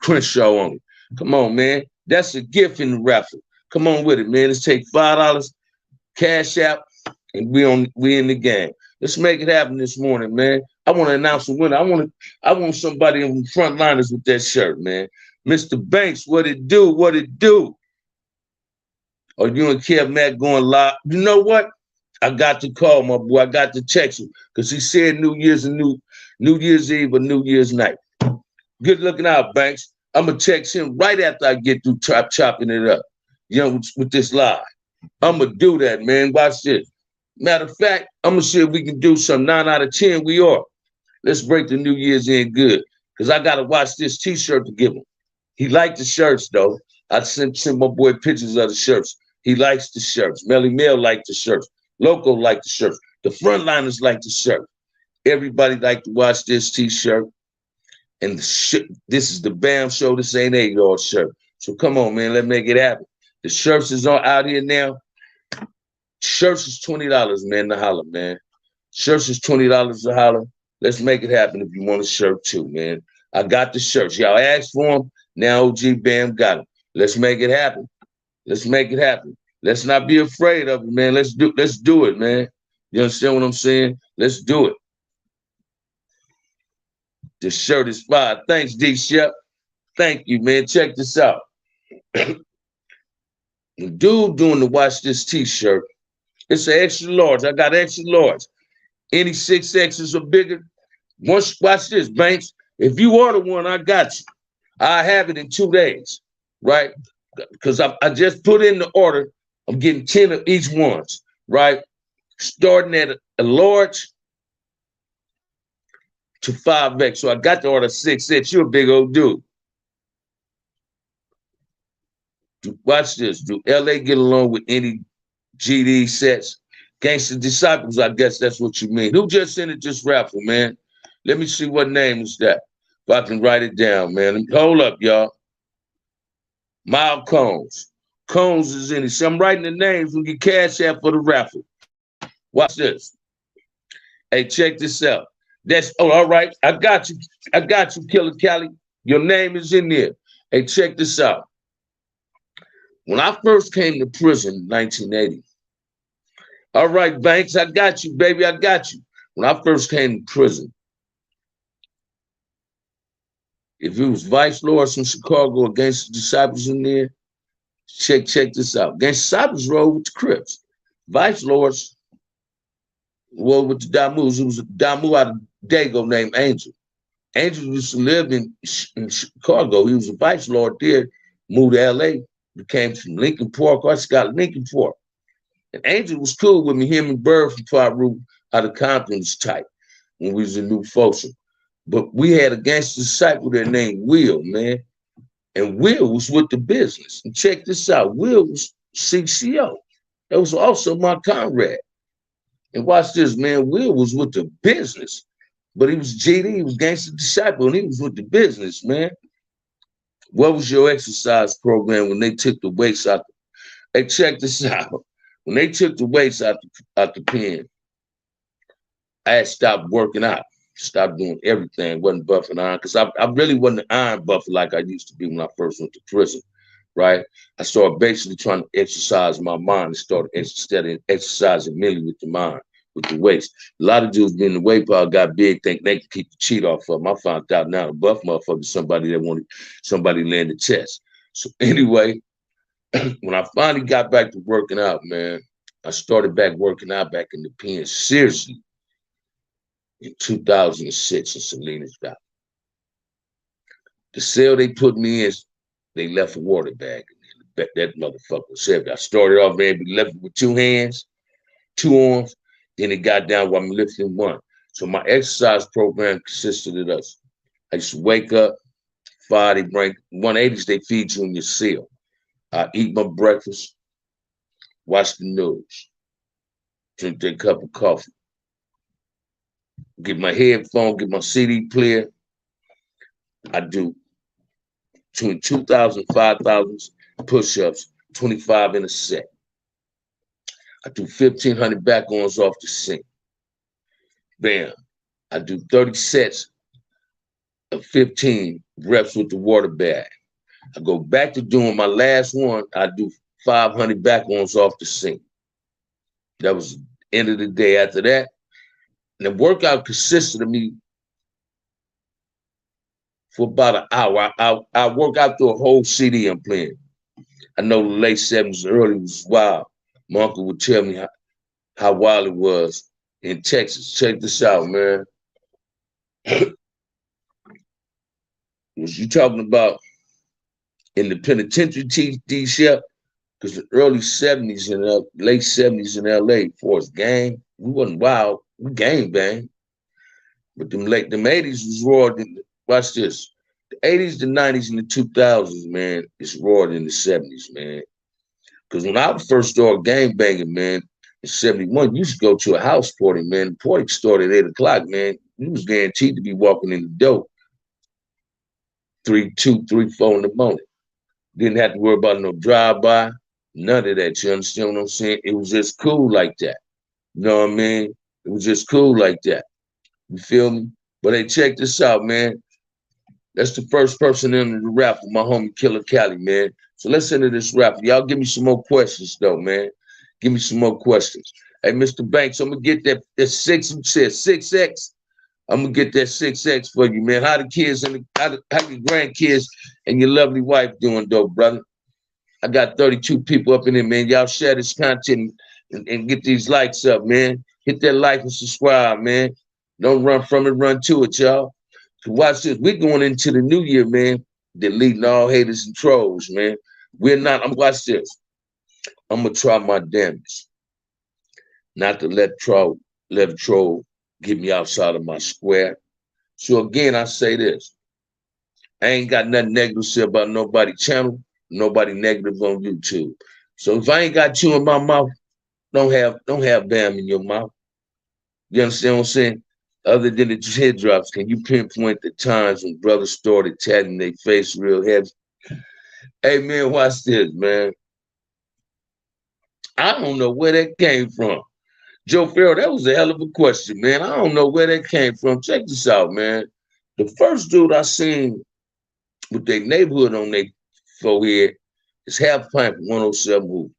Crenshaw on it. Come on, man. That's a gift in the raffle. Come on with it, man. Let's take $5, cash out, and we in the game. Let's make it happen this morning, man. I want to announce a winner. I want somebody in the front liners with that shirt, man. Mr. Banks, what it do? What it do? Or you and Kev Matt going live? You know what? I got to call my boy. I got to text him because he said New Year's Eve or New Year's night. Good looking out, Banks. I'm gonna text him right after I get through chopping it up. You know, with this live. I'm gonna do that, man. Watch this. Matter of fact, I'm gonna see if we can do some 9 out of 10. We are. Let's break the New Year's in good. Because I gotta watch this t-shirt to give him. He liked the shirts though. I sent my boy pictures of the shirts. He likes the shirts. Melly Mel liked the shirts. Loco liked the shirts. The frontliners like the shirt. Everybody like to watch this t-shirt. And this is the BAM show. This ain't A-Yard shirt. So come on, man. Let's make it happen. The shirts is out here now. Shirts is $20, man, to holler, man. Shirts is $20 to holler. Let's make it happen if you want a shirt too, man. I got the shirts. Y'all asked for them. Now OG BAM got them. Let's make it happen. Let's make it happen. Let's not be afraid of it, man. Let's do it, man. You understand what I'm saying? Let's do it. The shirt is fire. Thanks, D-Shep. Thank you, man. Check this out. The dude doing the watch this t-shirt, it's an extra large. I got extra large. Any 6X's or bigger. Watch this, Banks. If you order one, I got you. I have it in 2 days, right? Because I just put in the order. I'm getting 10 of each ones, right? Starting at a large to 5X. So I got the order 6X. You're a big old dude. Watch this. Do LA get along with any GD sets? Gangster Disciples, I guess that's what you mean. Who just sent it this raffle, man? Let me see what name is that. If I can write it down, man. Hold up, y'all. Mild Combs. Combs is in it. So I'm writing the names. We get cash out for the raffle. Watch this. Hey, check this out. That's all right. I got you. I got you, Killer Cali. Your name is in there. Hey, check this out. When I first came to prison in 1980, all right, Banks, I got you, baby. I got you. When I first came to prison, if it was Vice Lords from Chicago against the Disciples in there, check this out. Against Disciples rolled with the Crips. Vice Lords rolled with the Damus. It was a Damu out of Dago named Angel. Angel used to live in Chicago. He was a Vice Lord there, moved to LA, became from Lincoln Park. I got Lincoln Park. And Angel was cool with me. Him and Bird from Farouk out of Compton was tight when we was in New Folsom. But we had a gangster disciple there named Will, man. And Will was with the business. And check this out. Will was CCO. That was also my comrade. And watch this, man. Will was with the business. But he was GD, he was gangster disciple, and he was with the business, man. What was your exercise program when they took the weights out? Hey, check this out. When they took the weights out the pen, I had stopped working out, stopped doing everything, wasn't buffing iron, because I really wasn't an iron buffer like I used to be when I first went to prison, right? I started basically trying to exercise my mind and started instead of exercising merely with the mind, with the weights. A lot of dudes being the weight power got big, think they can keep the cheat off of them. I found out now a buff motherfucker is somebody that wanted somebody laying the chest. So anyway, when I finally got back to working out, man, I started back working out back in the pen seriously in 2006 in Salinas Valley. The cell they put me in, they left a water bag in there. That motherfucker was heavy. I started off, man, left with 2 hands, 2 arms. Then it got down while I'm lifting 1. So my exercise program consisted of this. I used to wake up, 5, they bring 180s, they feed you in your cell. I eat my breakfast, watch the news, drink that cup of coffee, get my headphone, get my CD player. I do between 2,000, 5,000 push-ups, 25 in a set. I do 1,500 back ons off the sink. Bam. I do 30 sets of 15 reps with the water bag. I go back to doing my last one. I do 500 back ons off the sink. That was the end of the day. After that, and the workout consisted of me for about an hour. I work out through a whole CD I'm playing. I know the late 70s and early was wild. My uncle would tell me how wild it was in Texas. Check this out, man. Was you talking about in the penitentiary TD Shep? Because the early 70s and late 70s in LA, for us gang, we wasn't wild. We gang bang. But them 80s was raw. Watch this. The 80s, the 90s, and the 2000s, man, it's raw in the 70s, man. Because when I first started gang banging, man, in 71, you used to go to a house party, man. The party started at 8 o'clock, man. You was guaranteed to be walking in the door 3, 2, 3, 4 in the morning. Didn't have to worry about no drive-by, none of that. You understand what I'm saying? It was just cool like that. You know what I mean? It was just cool like that. You feel me? But hey, check this out, man. That's the first person in the raffle, my homie Killer Cali, man. So let's enter this raffle. Y'all give me some more questions, though, man. Give me some more questions. Hey, Mr. Banks, I'm gonna get that 6X. I'm gonna get that 6X for you, man. How the kids and how your grandkids and your lovely wife doing, though, brother? I got 32 people up in there, man. Y'all share this content and get these likes up, man. Hit that like and subscribe, man. Don't run from it, run to it, y'all. Watch this. We're going into the new year, man. Deleting all haters and trolls, man. We're not. Watch this. I'm gonna try my damnedest not to let a troll get me outside of my square. So again, I say this. I ain't got nothing negative to say about nobody's channel, nobody negative on YouTube. So if I ain't got you in my mouth, don't have Bam in your mouth. You understand what I'm saying? Other than the head drops, can you pinpoint the times when brothers started tatting their face real heavy? Hey man, watch this, man. I don't know where that came from. Joe Farrell, that was a hell of a question, man. I don't know where that came from. Check this out, man. The first dude I seen with their neighborhood on their forehead is Half Pint 107 Who.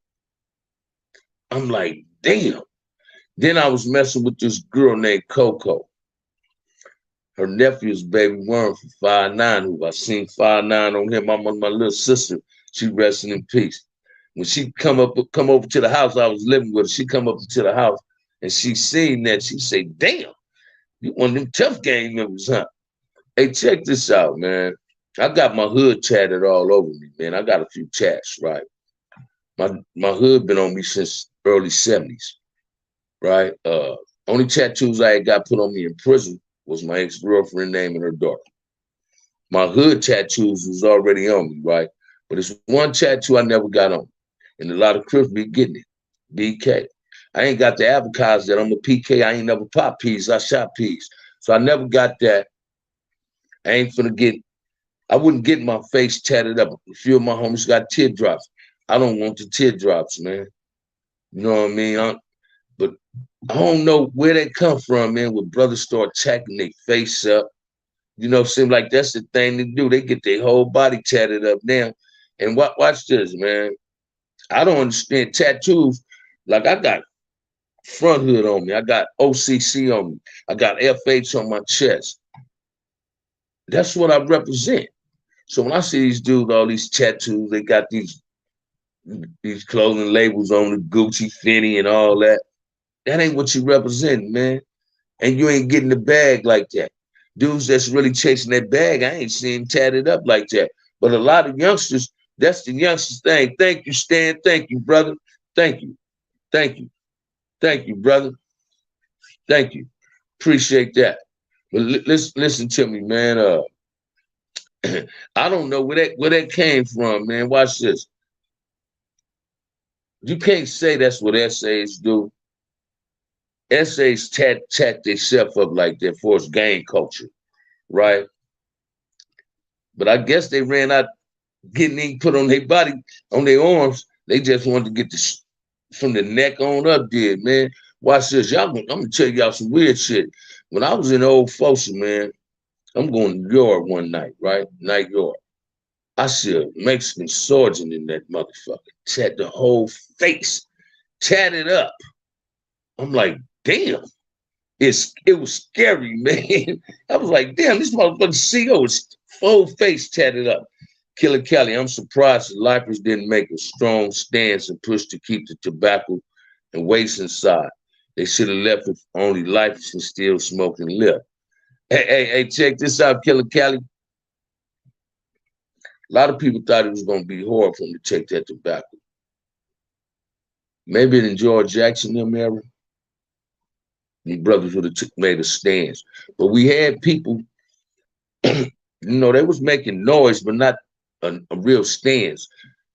I'm like, damn. Then I was messing with this girl named Coco. Her nephew's baby worm for 5'9", who I seen 5'9" on him. I'm on my little sister. She resting in peace. When she come over to the house, I was living with her. She come up to the house and she seen that. She say, damn, you one of them tough game members, huh? Hey, check this out, man. I got my hood tatted all over me, man. I got a few tats, right? My hood been on me since early 70s, right? Only tattoos I had got put on me in prison was my ex-girlfriend name and her daughter. My hood tattoos was already on me, right? But it's one tattoo I never got on. And a lot of Crips be getting it. BK. I ain't got the advertise that I'm a PK. I ain't never pop peas. I shot peas. So I never got that. I ain't finna get, I wouldn't get my face tatted up. A few of my homies got teardrops. I don't want the teardrops, man. You know what I mean? But I don't know where they come from, man, when brothers start tacking their face up. You know, seem like that's the thing to do. They get their whole body tatted up now. And watch this, man. I don't understand tattoos. Like I got front hood on me. I got OCC on me. I got FH on my chest. That's what I represent. So when I see these dudes, all these tattoos, they got these clothing labels on the Gucci, Fendi, and all that. That ain't what you represent, man. And you ain't getting the bag like that. Dudes that's really chasing that bag, I ain't seeing tatted up like that. But a lot of youngsters, that's the youngsters thing. Thank you, Stan. Thank you, brother. Thank you. Thank you. Thank you, brother. Thank you. Appreciate that. But listen to me, man. I don't know where that came from, man. Watch this. You can't say that's what essays do. Essays tat themselves up like that for its gang culture, right? But I guess they ran out getting ink put on their body, on their arms. They just wanted to get the from the neck on up, did, man. Watch this. I'm gonna tell y'all some weird shit. When I was in Old Folsom, man, I'm going to New York one night, right? Night York. I see a Mexican sergeant in that motherfucker. Tat the whole face, tatted up. I'm like, damn. It was scary, man. I was like, damn, this motherfucking CO is full face tatted up. Killer Kelly, I'm surprised the lifers didn't make a strong stance and push to keep the tobacco and waste inside. They should have left if only lifers can still smoke and live. Hey, check this out, Killer Kelly. A lot of people thought it was going to be horrible for them to take that tobacco. Maybe in George Jackson them era, these brothers would have made a stance. But we had people, you know, they was making noise, but not a real stance.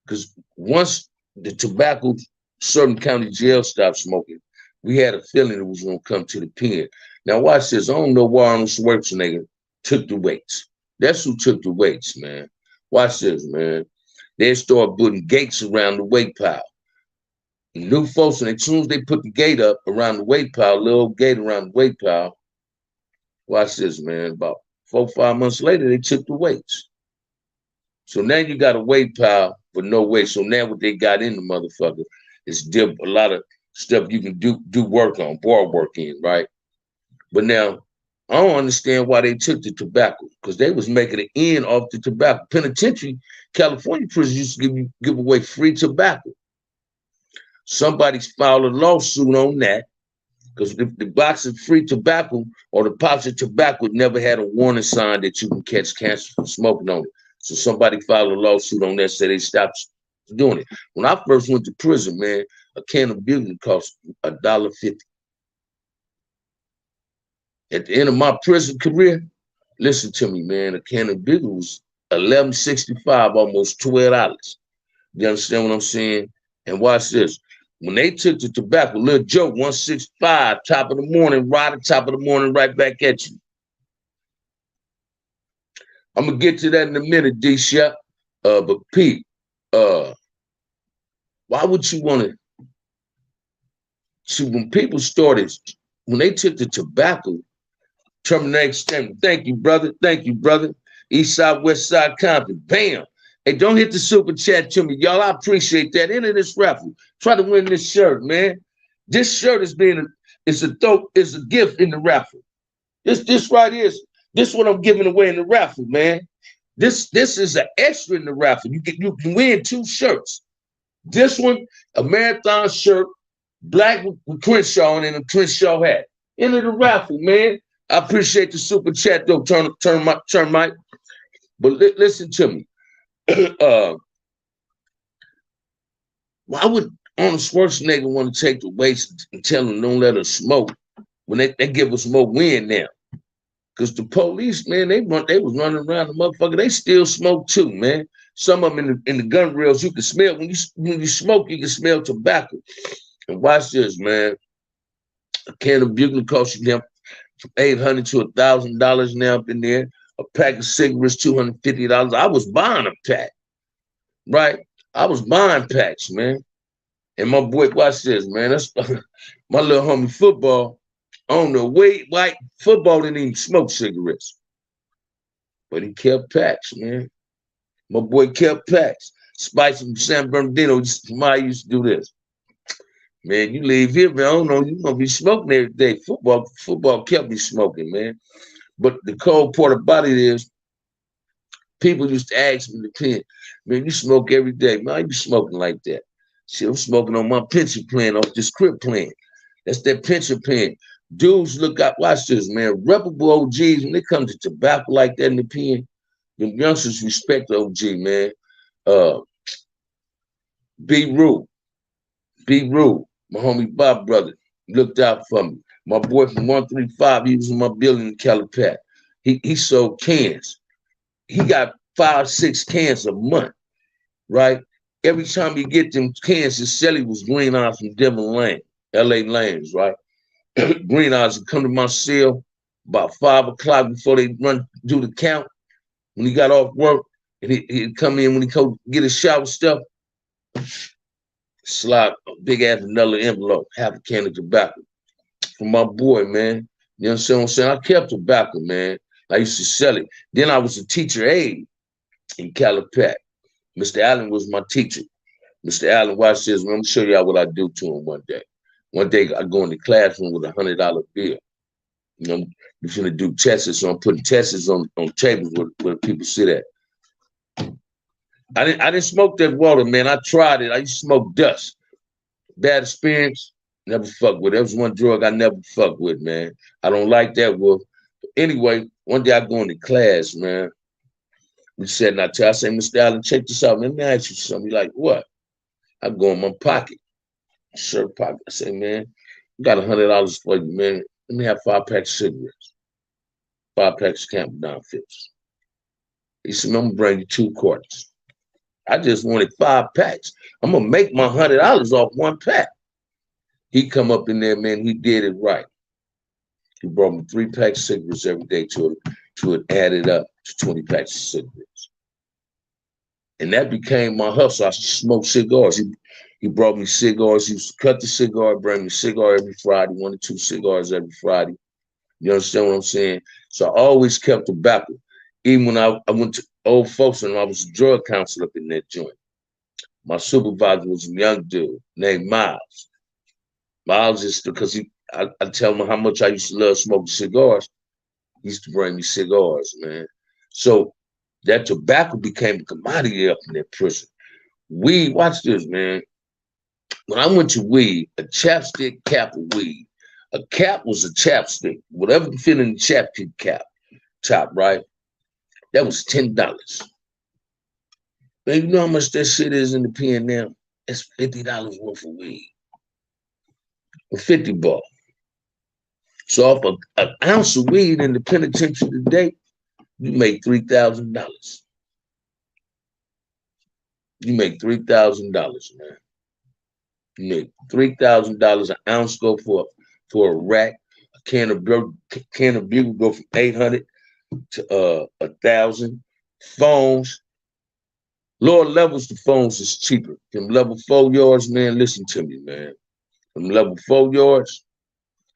Because once the tobacco, certain county jail stopped smoking, we had a feeling it was going to come to the pen. Now watch this. I don't know why Arnold Schwarzenegger took the weights. That's who took the weights, man. Watch this, man. They start putting gates around the weight pile. New folks, and as soon as they put the gate up around the weight pile, little gate around the weight pile, watch this, man. About 4 or 5 months later, they took the weights. So now you got a weight pile, but no weight. So now what they got in the motherfucker is a lot of stuff you can do work on, bar work in, right? But now I don't understand why they took the tobacco, because they was making an end off the tobacco. Penitentiary, California prison used to give away free tobacco. Somebody's filed a lawsuit on that, because the box of free tobacco or the pouch of tobacco never had a warning sign that you can catch cancer from smoking on it. So somebody filed a lawsuit on that, said they stopped doing it. When I first went to prison, man, a can of Bugler cost $1.50. At the end of my prison career, listen to me, man, a can of Bugler was $11.65, almost $12. You understand what I'm saying? And watch this. When they took the tobacco, little joke, 165, top of the morning, right at top of the morning, right back at you. I'm gonna get to that in a minute, D-Shep. But Pete, why would you want to See, when people started, when they took the tobacco, terminate statement. Thank you, brother. Thank you, brother. East side, west side, Compton. Bam. Hey, don't hit the super chat to me, y'all. I appreciate that. Enter this raffle. Try to win this shirt, man. This shirt is a gift in the raffle. This right here is this what I'm giving away in the raffle, man. This is an extra in the raffle. You can win 2 shirts. This one, a marathon shirt, black with Crenshaw and a Crenshaw hat. Enter the raffle, man. I appreciate the super chat though, turn Mike. But listen to me. Why would Arnold Schwarzenegger want to take the weights and tell them don't let us smoke when they give us more wind now? Because the police, man, they was running around the motherfucker. They still smoke too, man. Some of them in the gun rails, you can smell when you smoke, you can smell tobacco. And watch this, man. A can of bugler costs you them from $800 to $1,000 now up in there. A pack of cigarettes, $250. I was buying a pack, right? I was buying packs, man. And my boy, watch this, man. That's my little homie Football. On the way, white Football didn't even smoke cigarettes. But he kept packs, man. My boy kept packs. Spice from San Bernardino, somebody used to do this. Man, you leave here, man. I don't know, you're gonna be smoking every day. Football kept me smoking, man. But the cold part about it is, people used to ask me in the pen, man, you smoke every day. Man, you smoking like that? See, I'm smoking on my pension plan, off this crib plan. That's that pension plan. Dudes look up, watch this, man. Reputable OGs, when it comes to tobacco like that in the pen, the youngsters respect the OG, man. Be rude. My homie Bob brother looked out for me. My boy from 135, he was in my building in Calipat. He sold cans. He got 5-6 cans a month, right? Every time he get them cans, his celly was green eyes from Devon Lane, LA Lanes, right? Green eyes would come to my cell about 5 o'clock before they do the count. When he got off work, and he'd come in when he go get his shower stuff, slide a big ass vanilla envelope, half a can of tobacco from my boy, man. You understand what I'm saying? I kept tobacco, man. I used to sell it. Then I was a teacher aide in Calipat. Mr. Allen was my teacher. Mr. Allen, watch this. I'm going to show y'all what I do to him one day. One day I go in the classroom with a $100 bill. You know, we're going to do tests, so I'm putting tests on tables where people sit at. I didn't smoke that water, man. I tried it. I used to smoke dust. Bad experience. Never fuck with it. That was one drug I never fuck with, man. I don't like that, Wolf. But anyway, one day I go into class, man. We said, I say, Mr. Allen, check this out, man. Let me ask you something. He like, what? I go in my pocket, shirt pocket. I say, man, I got $100 for you, man. Let me have 5 packs of cigarettes, 5 packs of Camp Down Fifths. He said, I'm gonna bring you 2 quarters. I just wanted 5 packs. I'm gonna make my $100 off 1 pack. He come up in there, man. He did it right. He brought me 3 packs of cigarettes every day to it added up to 20 packs of cigarettes. And that became my hustle. I smoked cigars. He brought me cigars. He used to cut the cigar, bring me a cigar every Friday, 1 or 2 cigars every Friday. You understand what I'm saying? So I always kept tobacco. Even when I went to old folks and I was a drug counselor up in that joint. My supervisor was a young dude named Miles. Miles is because I tell him how much I used to love smoking cigars. He used to bring me cigars, man. So that tobacco became a commodity up in that prison. Weed, watch this, man. When I went to weed, a chapstick cap of weed. A cap was a chapstick. Whatever could fit in the chapstick cap, top, right? That was $10. Man, you know how much that shit is in the pen now? That's $50 worth of weed. A 50 ball. So off an ounce of weed in the penitentiary today, you make $3,000. You make $3,000, man. You make $3,000 an ounce go for a rack. A can of bugle go from 800 to 1,000. Phones, lower levels, the phones is cheaper. Them level 4 yards, man. Listen to me, man. From level 4 yards,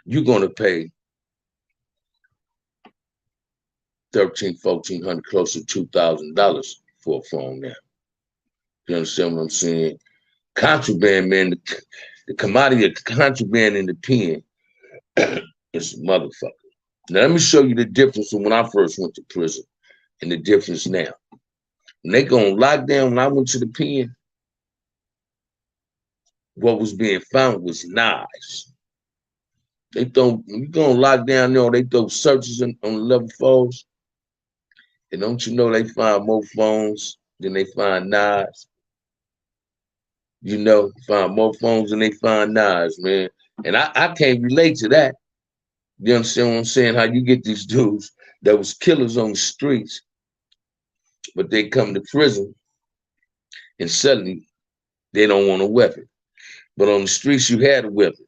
you're gonna pay 13, 1400, close to $2,000 for a phone now. You understand what I'm saying? Contraband, man, the commodity of contraband in the pen is a motherfucker. Now let me show you the difference from when I first went to prison and the difference now. When they go on lockdown, when I went to the pen, what was being found was knives. They throw, when you go on lockdown there, they throw searches on level 4s. And don't you know they find more phones than they find knives? You know, find more phones than they find knives, man. And I can't relate to that. You understand what I'm saying? How you get these dudes that was killers on the streets, but they come to prison and suddenly they don't want a weapon. But on the streets, you had a weapon.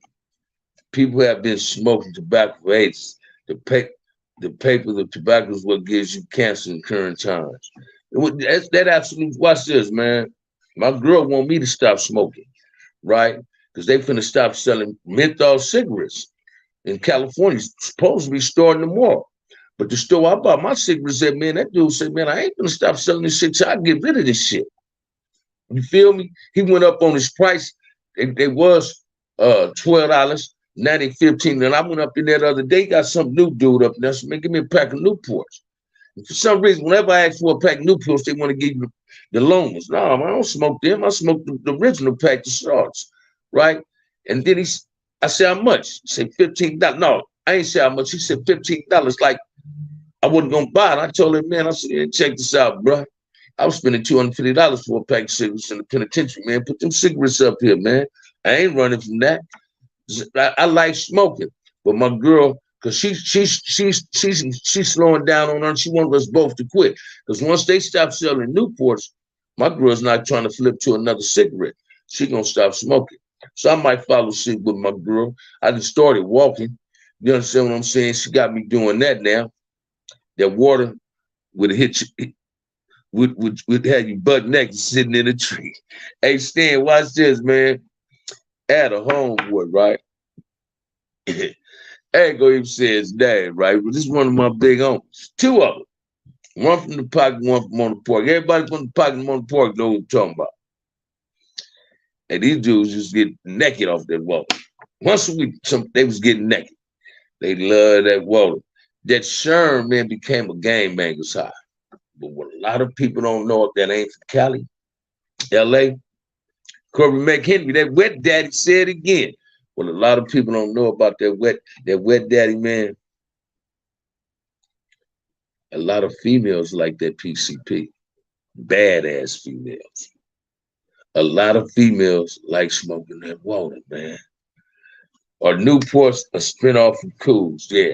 People have been smoking tobacco for ages. The paper, the tobacco is what gives you cancer in current times. That absolute, watch this, man. My girl want me to stop smoking, right? Because they finna stop selling menthol cigarettes in California. It's supposed to be starting tomorrow. But the store I bought my cigarettes at, man, that dude said, man, I ain't gonna stop selling this shit till I get rid of this shit. You feel me? He went up on his price. They was $12. Now they 15. And I went up in there the other day, got some new dude up there. So, man, give me a pack of Newports. And for some reason, whenever I ask for a pack of Newports, they want to give you the long ones. No, I don't smoke them. I smoke the original pack of starts, right? And then I said, how much? He said, $15. No, I ain't say how much. He said, $15. Like, I wasn't going to buy it. I told him, man, I said, yeah, check this out, bro. I was spending $250 for a pack of cigarettes in the penitentiary, man. Put them cigarettes up here, man. I ain't running from that. I like smoking, but my girl, because she's slowing down on her, and she wants us both to quit. Because once they stop selling Newports, my girl's not trying to flip to another cigarette. She gonna stop smoking. So I might follow suit with my girl. I just started walking. You understand what I'm saying? She got me doing that now. That water would hit you, would have you butt naked sitting in a tree. Hey, Stan, watch this, man. I had a homeboy, right? I ain't gonna even say his name, right? But this is one of my big homies. Two of them. One from the pocket, one from on the park. Everybody from the pocket and on the park know what I'm talking about. And these dudes just get naked off that water. Once a week, they was getting naked. They love that water. That Sherm, man, became a game banger's high. But what a lot of people don't know, if that ain't from Cali, LA, Corey McHenry, that wet daddy said again. What a lot of people don't know about that wet daddy, man. A lot of females like that PCP. Badass females. A lot of females like smoking that water, man. Or Newport's a spinoff from Cools, yeah.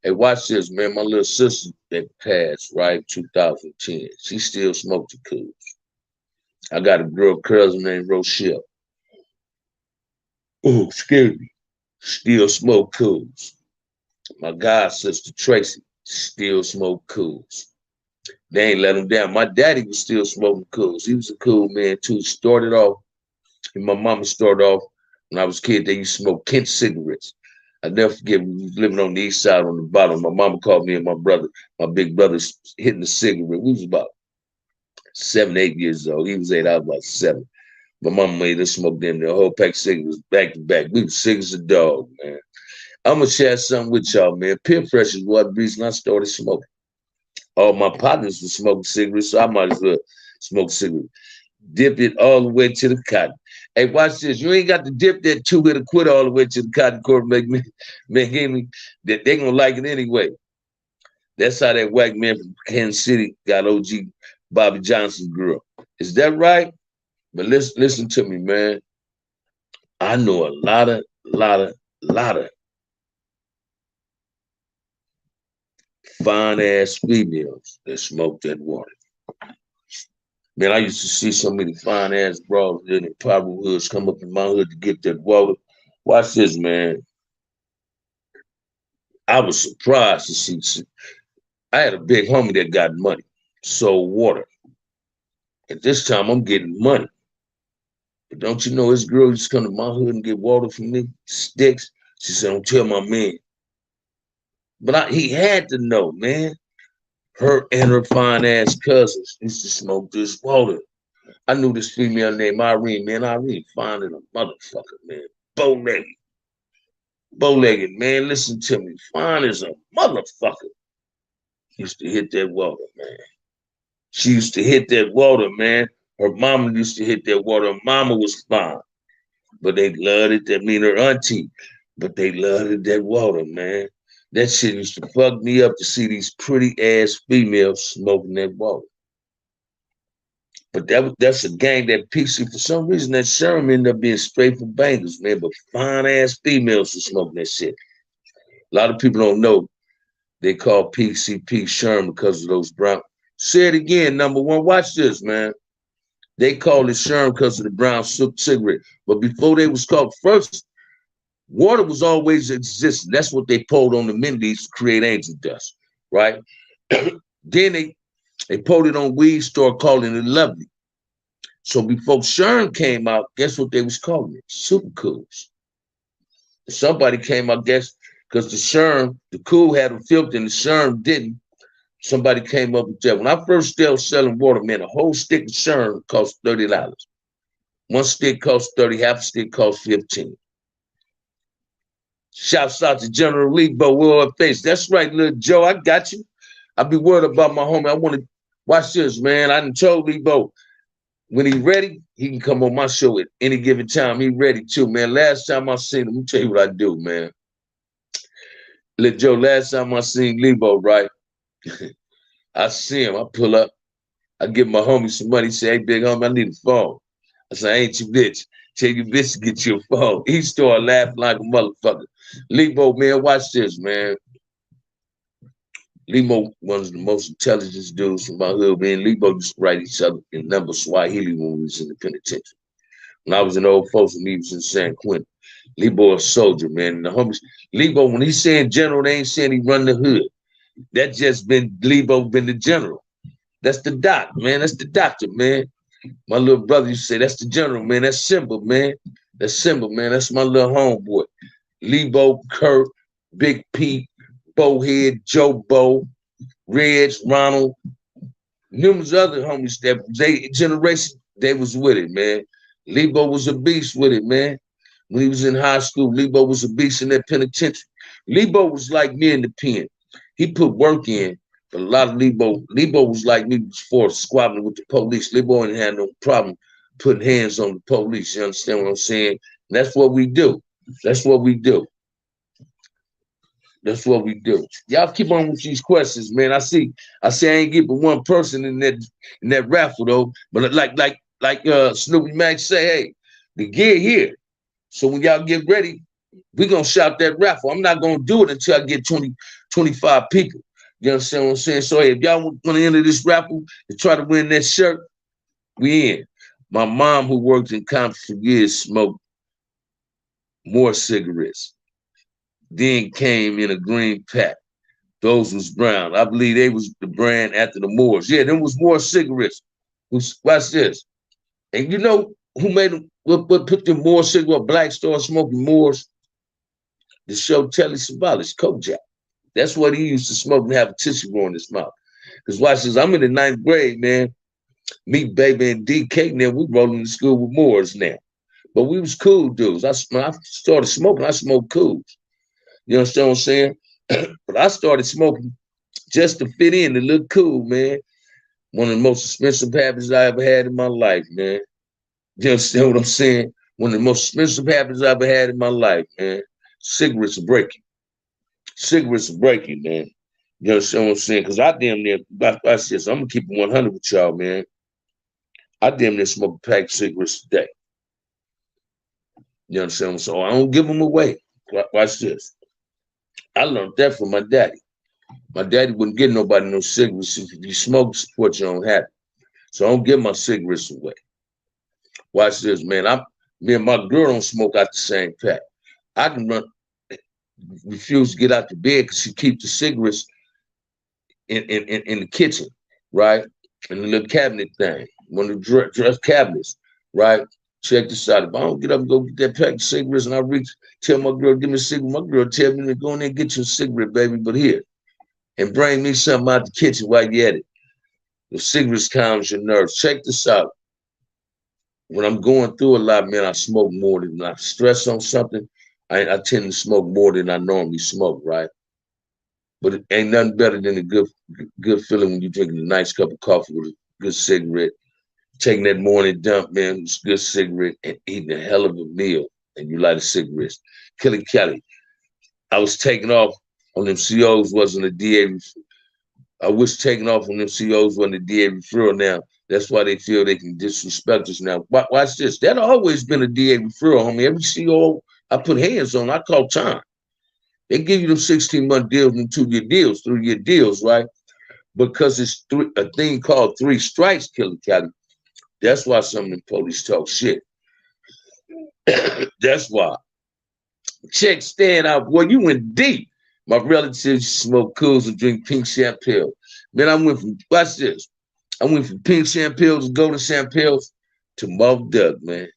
Hey, watch this, man. My little sister that passed, right, 2010. She still smoked the Cools. I got a girl cousin named Rochelle. Oh, excuse me. Still smoke Cools. My god sister Tracy still smoke Cools. They ain't let him down. My daddy was still smoking Cools. He was a cool man too. Started off, and my mama started off when I was a kid. They used to smoke Kent cigarettes. I never forget, we was living on the east side on the bottom. My mama called me and my brother, my big brother, hitting the cigarette. We was about 7, 8 years old. He was 8, I was about 7. My mama made us smoke them. The whole pack of cigarettes back to back. We was sick as a dog, man. I'm gonna share something with y'all, man. Peer pressure is what reason I started smoking. All my partners were smoking cigarettes, so I might as well smoke cigarettes. Dip it all the way to the cotton. Hey, watch this. You ain't got to dip that 2-hitter quit all the way to the cotton core make me that they gonna like it anyway. That's how that white man from Kansas City got OG Bobby Johnson's girl. Is that right? But listen to me, man. I know a lot of fine ass females that smoke that water. Man, I used to see so many fine ass bras in the power hoods come up in my hood to get that water. Watch this, man. I was surprised to see. I had a big homie that got money, sold water. At this time, I'm getting money. But don't you know his girl used to come to my hood and get water from me? Sticks. She said, don't tell my man. But he had to know, man. Her and her fine ass cousins used to smoke this water. I knew this female named Irene, man. Irene fine in a motherfucker, man. Bow-legged. Bow-legged, man. Listen to me. Fine as a motherfucker. Used to hit that water, man. She used to hit that water, man. Her mama used to hit that water. Her mama was fine. But they loved it. That mean her auntie. But they loved it, that water, man. That shit used to fuck me up to see these pretty ass females smoking that water. But that's a gang that PC. For some reason, that Sherm ended up being straight for bangers, man. But fine ass females were smoking that shit. A lot of people don't know they call PCP Sherm because of those brown. Say it again, number one. Watch this, man. They call it Sherm because of the brown cigarette. But before they was called, first, water was always existing. That's what they poured on the Mendes to create angel dust, right? Then they poured it on weed, started calling it lovely. So before Sherm came out, guess what they was calling it? Super Cools. Somebody came out, guess, because the Cool had a filter and the Sherm didn't. Somebody came up with that. When I first started selling water, man, a whole stick of Sherm cost $30. One stick cost 30, half a stick cost 15. Shouts out to General Lebo, Will Face. That's right, little Joe. I got you. I be worried about my homie. I want to watch this, man. I done told Lebo when he ready, he can come on my show at any given time. He ready too, man. Last time I seen him, let me tell you what I do, man. Little Joe, last time I seen Lebo, right? I see him. I pull up. I give my homie some money. He say, hey, big homie, I need a phone. I say, I ain't your bitch. Tell your bitch to get you a phone. He started laughing like a motherfucker. Lebo, man, watch this, man. Lebo, one of the most intelligent dudes from my hood, man. Lebo used to write each other in number Swahili when we was in the penitentiary. When I was in Old Folks and he was in San Quentin. Lebo a soldier, man. And the homies, Lebo, when he's saying general, they ain't saying he run the hood. That just been Lebo been the general. That's the doc, man. That's the doctor, man. My little brother used to say, that's the general, man. That's Simba, man. That's Simba, man. That's my little homeboy. Lebo, Kurt, Big Pete, Bowhead, Joe Bo, Reg, Ronald, numerous other homies that they generation, they was with it, man. Lebo was a beast with it, man. When he was in high school, Lebo was a beast in that penitentiary. Lebo was like me in the pen. He put work in, but a lot of Lebo was like me before squabbling with the police. Lebo ain't had no problem putting hands on the police. You understand what I'm saying? And that's what we do. That's what we do. That's what we do. Y'all keep on with these questions, man. I see I ain't get but one person in that raffle though. But like Snoopy Max say, hey, the gear here. So when y'all get ready, we gonna shout that raffle. I'm not gonna do it until I get 20, 25 people. You understand what I'm saying? So hey, if y'all want to enter this raffle and try to win that shirt, we in. My mom, who worked in Compton for years, smoked more cigarettes. Then came in a green pack. Those was brown. I believe they was the brand after the Moors. Yeah, them was more cigarettes. Watch this. And you know who made them, what put them more cigarettes, Black started smoking Moors? The show Telly Savalas, Kojak. That's what he used to smoke and have a tissue roll in his mouth. Because watch this, I'm in the 9th grade, man. Me, baby, and DK, now we rolling to school with Moors now. But we was cool dudes. When I started smoking, I smoked cools. You understand what I'm saying? But I started smoking just to fit in, to look cool, man. One of the most expensive habits I ever had in my life, man. You understand what I'm saying? One of the most expensive habits I ever had in my life, man. Cigarettes are breaking. Cigarettes are breaking, man. You understand what I'm saying? Because I damn near, I said, so I'm going to keep it 100 with y'all, man. I damn near smoke a pack of cigarettes a day. You understand what I'm saying? So I don't give them away. Watch this. I learned that from my daddy. My daddy wouldn't give nobody no cigarettes. If you smoke, support your own habit. So I don't give my cigarettes away. Watch this, man. Me and my girl don't smoke out the same pack. I can refuse to get out the bed because she keeps the cigarettes in the kitchen, right? In the little cabinet thing, one of the dress cabinets, right? Check this out. If I don't get up and go get that pack of cigarettes and I reach, tell my girl, give me a cigarette, my girl tell me to go in there and get you a cigarette, baby, but here. And bring me something out the kitchen while you at it. The cigarettes calms your nerves. Check this out. When I'm going through a lot, man, I smoke more than I stress on something. I tend to smoke more than I normally smoke, right? But it ain't nothing better than a good feeling when you're drinking a nice cup of coffee with a good cigarette, taking that morning dump, man, with a good cigarette, and eating a hell of a meal, and you light a cigarette. Kelly, I was taking off on them COs wasn't a DA. I wish taking off on them COs wasn't a DA referral now. That's why they feel they can disrespect us now. Watch this. That always been a DA referral, homie. Every CO I put hands on, I call time. They give you them 16-month deals and 2-year deals, 3-year deals, right? Because it's a thing called 3 strikes, Killer Cali. That's why some of them police talk shit. That's why. Check stand out, boy. You went deep. My relatives smoke cools and drink pink champagne. Man, I went from, watch this. I went from pink champagne to golden champagne to Muff Duck, man.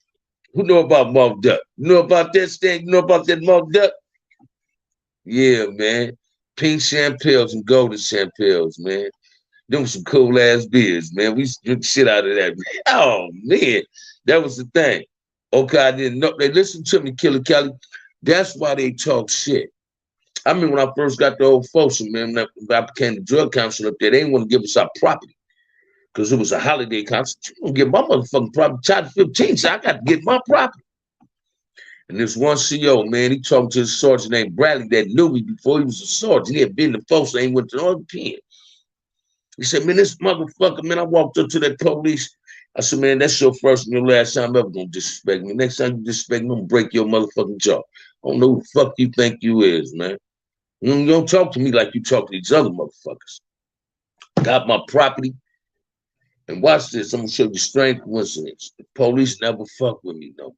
Who know about Muff Duck? You know about that stand? You know about that Muff Duck? Yeah, man. Pink champagnes and golden champagnes, man. Them some cool ass beers, man. We drink shit out of that, man. Oh man, that was the thing. Okay, I didn't know. They listened to me, Killer Kelly. That's why they talk shit. I mean, when I first got the old Folsom, man, when I became the drug counselor up there, they didn't want to give us our property because it was a holiday concert. You don't get my motherfucking property. Child 15, so I got to get my property. And this one CO, man, he talked to his sergeant named Bradley that knew me before he was a sergeant. He had been to Folsom and he went to the other pen. He said, man, this motherfucker, man, I walked up to that police. I said, man, that's your first and your last time ever gonna disrespect me. Next time you disrespect me, I'm gonna break your motherfucking jaw. I don't know who the fuck you think you is, man. You don't talk to me like you talk to these other motherfuckers. Got my property. And watch this. I'm gonna show you a strange coincidence. The police never fuck with me no more.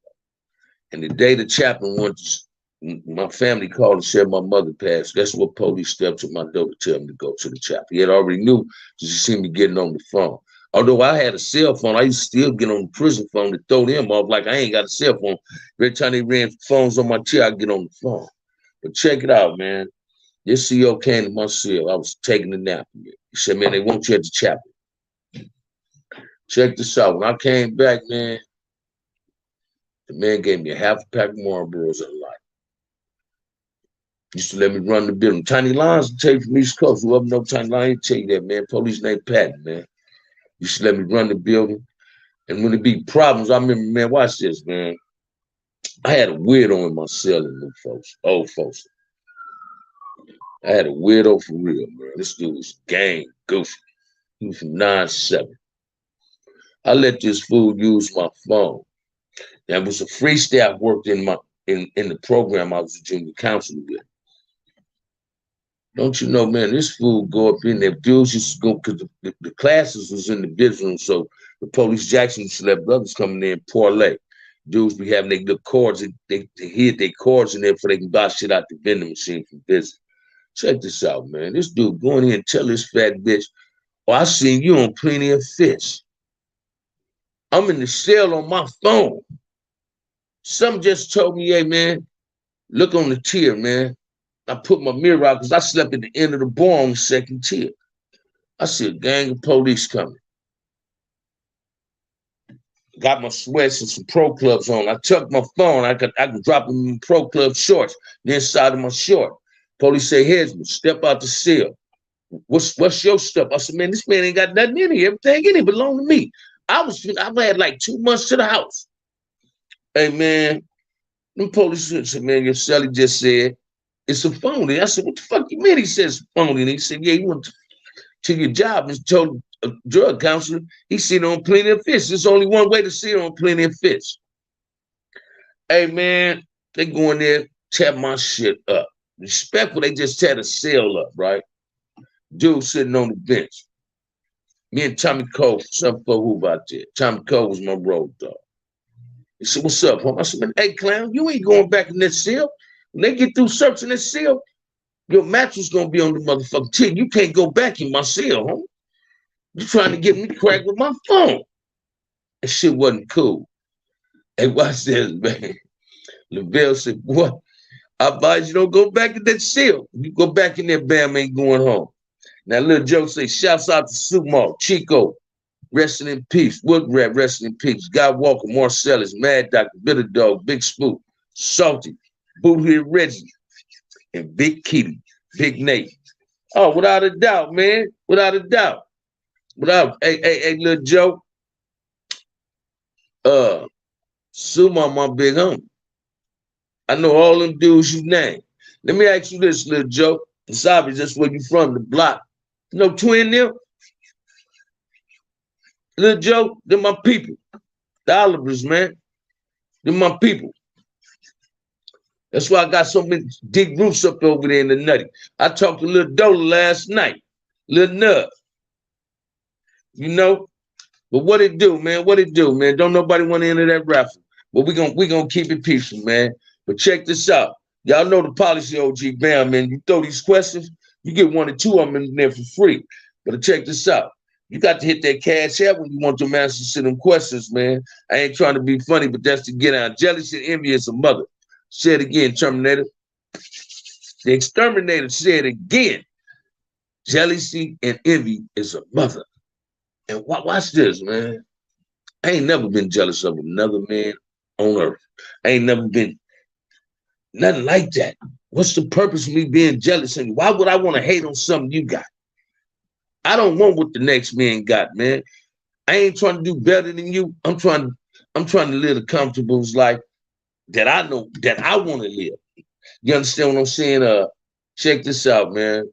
And the day the chaplain went to, my family called and said my mother passed. That's what police stepped to my door to tell me to go to the chaplain. He had already knew because he seen me getting on the phone. Although I had a cell phone, I used to still get on the prison phone to throw them off like I ain't got a cell phone. Every time they ran phones on my chair, I get on the phone. But check it out, man. This CO came to my cell. I was taking a nap. He said, man, they want you at the chaplain. Check this out. When I came back, man, the man gave me a half a pack of Marlboros and a light. Used to let me run the building. Tiny Lines will tell you from East Coast. Whoever know Tiny Lines, tell you that, man. Police named Patton, man. Used to let me run the building. And when it be problems, I remember, man, watch this, man. I had a weirdo in my cell in them folks, old folks. I had a weirdo for real, man. This dude was gang goofy. He was from 9-7. I let this fool use my phone. There was a free staff worked in the program I was a junior counselor with. Don't you know, man, this fool go up in there. Dudes used to go, because the classes was in the bedroom, so the police Jackson used to let brothers come in there and parlay. Dudes be having their little cords, they hid their cords in there before they can buy shit out the vending machine from business. Check this out, man. This dude going in and tell this fat bitch, oh, I seen you on Plenty of Fish. I'm in the cell on my phone. Some just told me, hey, man, look on the tier, man. I put my mirror out because I slept at the end of the bar on the second tier. I see a gang of police coming. Got my sweats and some pro clubs on. I tucked my phone. I could drop them in pro club shorts, the inside of my short. Police say, headsman, step out the cell. What's your stuff? I said, man, this man ain't got nothing in here. Everything in here belong to me. I've had like 2 months to the house. Hey, man, the police said, man, your celly just said, it's a phony. I said, what the fuck you mean? He says phony. And he said, yeah, you went to your job and told a drug counselor he seen it on Plenty of Fish. There's only one way to see it on Plenty of Fish. Hey, man, they go in there, tear my shit up. Respectful, they just tear the cell up, right? Dude sitting on the bench. Me and Tommy Cole, some for who out there. Tommy Cole was my road dog. He said, what's up, homie? I said, man, hey, clown, you ain't going back in that cell. When they get through searching that cell, your mattress gonna be on the motherfucking tin. You can't go back in my cell, homie. You trying to get me cracked with my phone. That shit wasn't cool. Hey, watch this, man. LaVelle said, boy, I advise you don't go back in that cell. You go back in there, Bam ain't going home. Now, Lil Joe say, shouts out to Sumo, Chico, resting in peace. Wood Rat, resting in peace. Guy Walker, Marcellus, Mad Doctor, Bitter Dog, Big Spook, Salty, Booty Reggie, and Big Kitty, Big Nate. Oh, without a doubt, man. Without a doubt. Hey, Lil Joe, Sumo, my big homie. I know all them dudes you name. Let me ask you this, Lil Joe. It's obvious that's where you from, the block. You know Twin them? Lil Joe, they're my people. The Olivers, man. They're my people. That's why I got so many deep roots up over there in the nutty. I talked to Lil Dola last night. Lil Nub. You know? But what it do, man? What it do, man? Don't nobody want to enter that raffle. But we gonna keep it peaceful, man. But check this out. Y'all know the policy, OG Bam, man. You throw these questions, you get 1 or 2 of them in there for free. But check this out. You got to hit that cash out when you want your answers to them questions, man. I ain't trying to be funny, but that's to get out. Jealousy and envy is a mother. Say it again, Terminator. The exterminator said again. Jealousy and envy is a mother. And watch this, man. I ain't never been jealous of another man on earth. I ain't never been nothing like that. What's the purpose of me being jealous? And why would I want to hate on something you got? I don't want what the next man got, man. I ain't trying to do better than you. I'm trying to live a comfortable life that I know that I want to live. You understand what I'm saying? Check this out, man.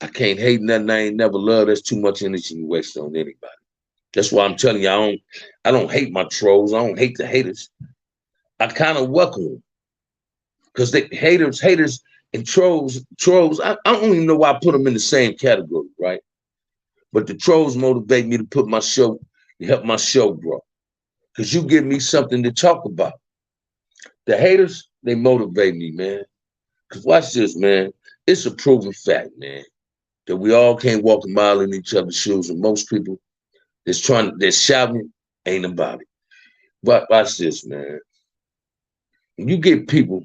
I can't hate nothing I ain't never loved. That's too much energy you waste on anybody. That's why I'm telling you, I don't hate my trolls. I don't hate the haters. I kind of welcome them. Because they haters and trolls, I don't even know why I put them in the same category, right? But the trolls motivate me to put my show, to help my show grow. Because you give me something to talk about. The haters, they motivate me, man. Because watch this, man. It's a proven fact, man, that we all can't walk a mile in each other's shoes. And most people that's shouting ain't about it. But watch this, man. When you get people,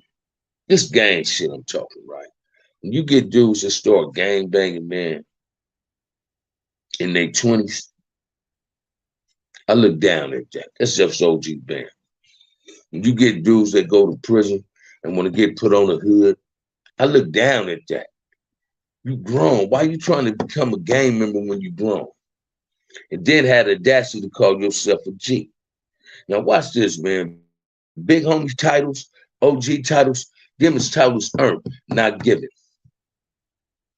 this gang shit I'm talking, right? When you get dudes that start gang banging, man, in their 20s, I look down at that. That's just OG Bam. When you get dudes that go to prison and want to get put on the hood, I look down at that. You grown. Why you trying to become a gang member when you grown? And then had the audacity to call yourself a G. Now watch this, man. Big homie titles, OG titles, them is titles earned, not given.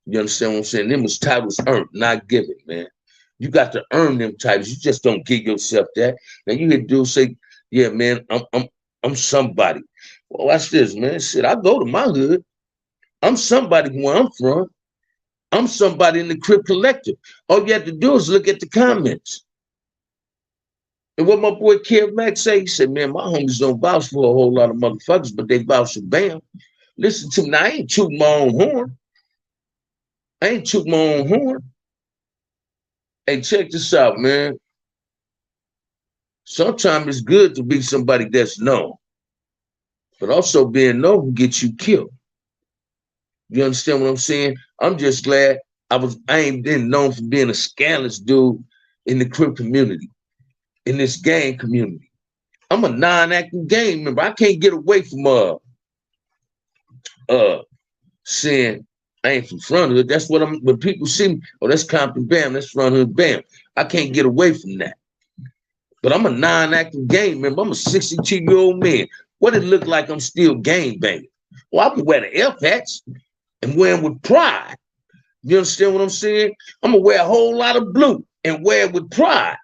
You understand what I'm saying? Them is titles earned, not given, man. You got to earn them titles. You just don't give yourself that. Now you hear dudes say, yeah, man, I'm somebody. Well, watch this, man. Shit, I go to my hood. I'm somebody where I'm from. I'm somebody in the Crip Collective. All you have to do is look at the comments. And what my boy Kev Max say, he said, man, my homies don't vouch for a whole lot of motherfuckers, but they vouch for Bam. Listen to me, now, I ain't tooting my own horn. Hey, check this out, man. Sometimes it's good to be somebody that's known, but also being known will get you killed. You understand what I'm saying? I'm just glad I ain't been known for being a scandalous dude in the Crip community, in this gang community. I'm a non-acting gang member. I can't get away from saying I ain't from Front Hood. That's what when people see me, oh, that's Compton Bam, that's Front Hood Bam. I can't get away from that. But I'm a non-acting gang member. I'm a 62-year-old man. What it look like I'm still gang banging? Well, I can wear the F hats and wear them with pride. You understand what I'm saying? I'm gonna wear a whole lot of blue and wear it with pride.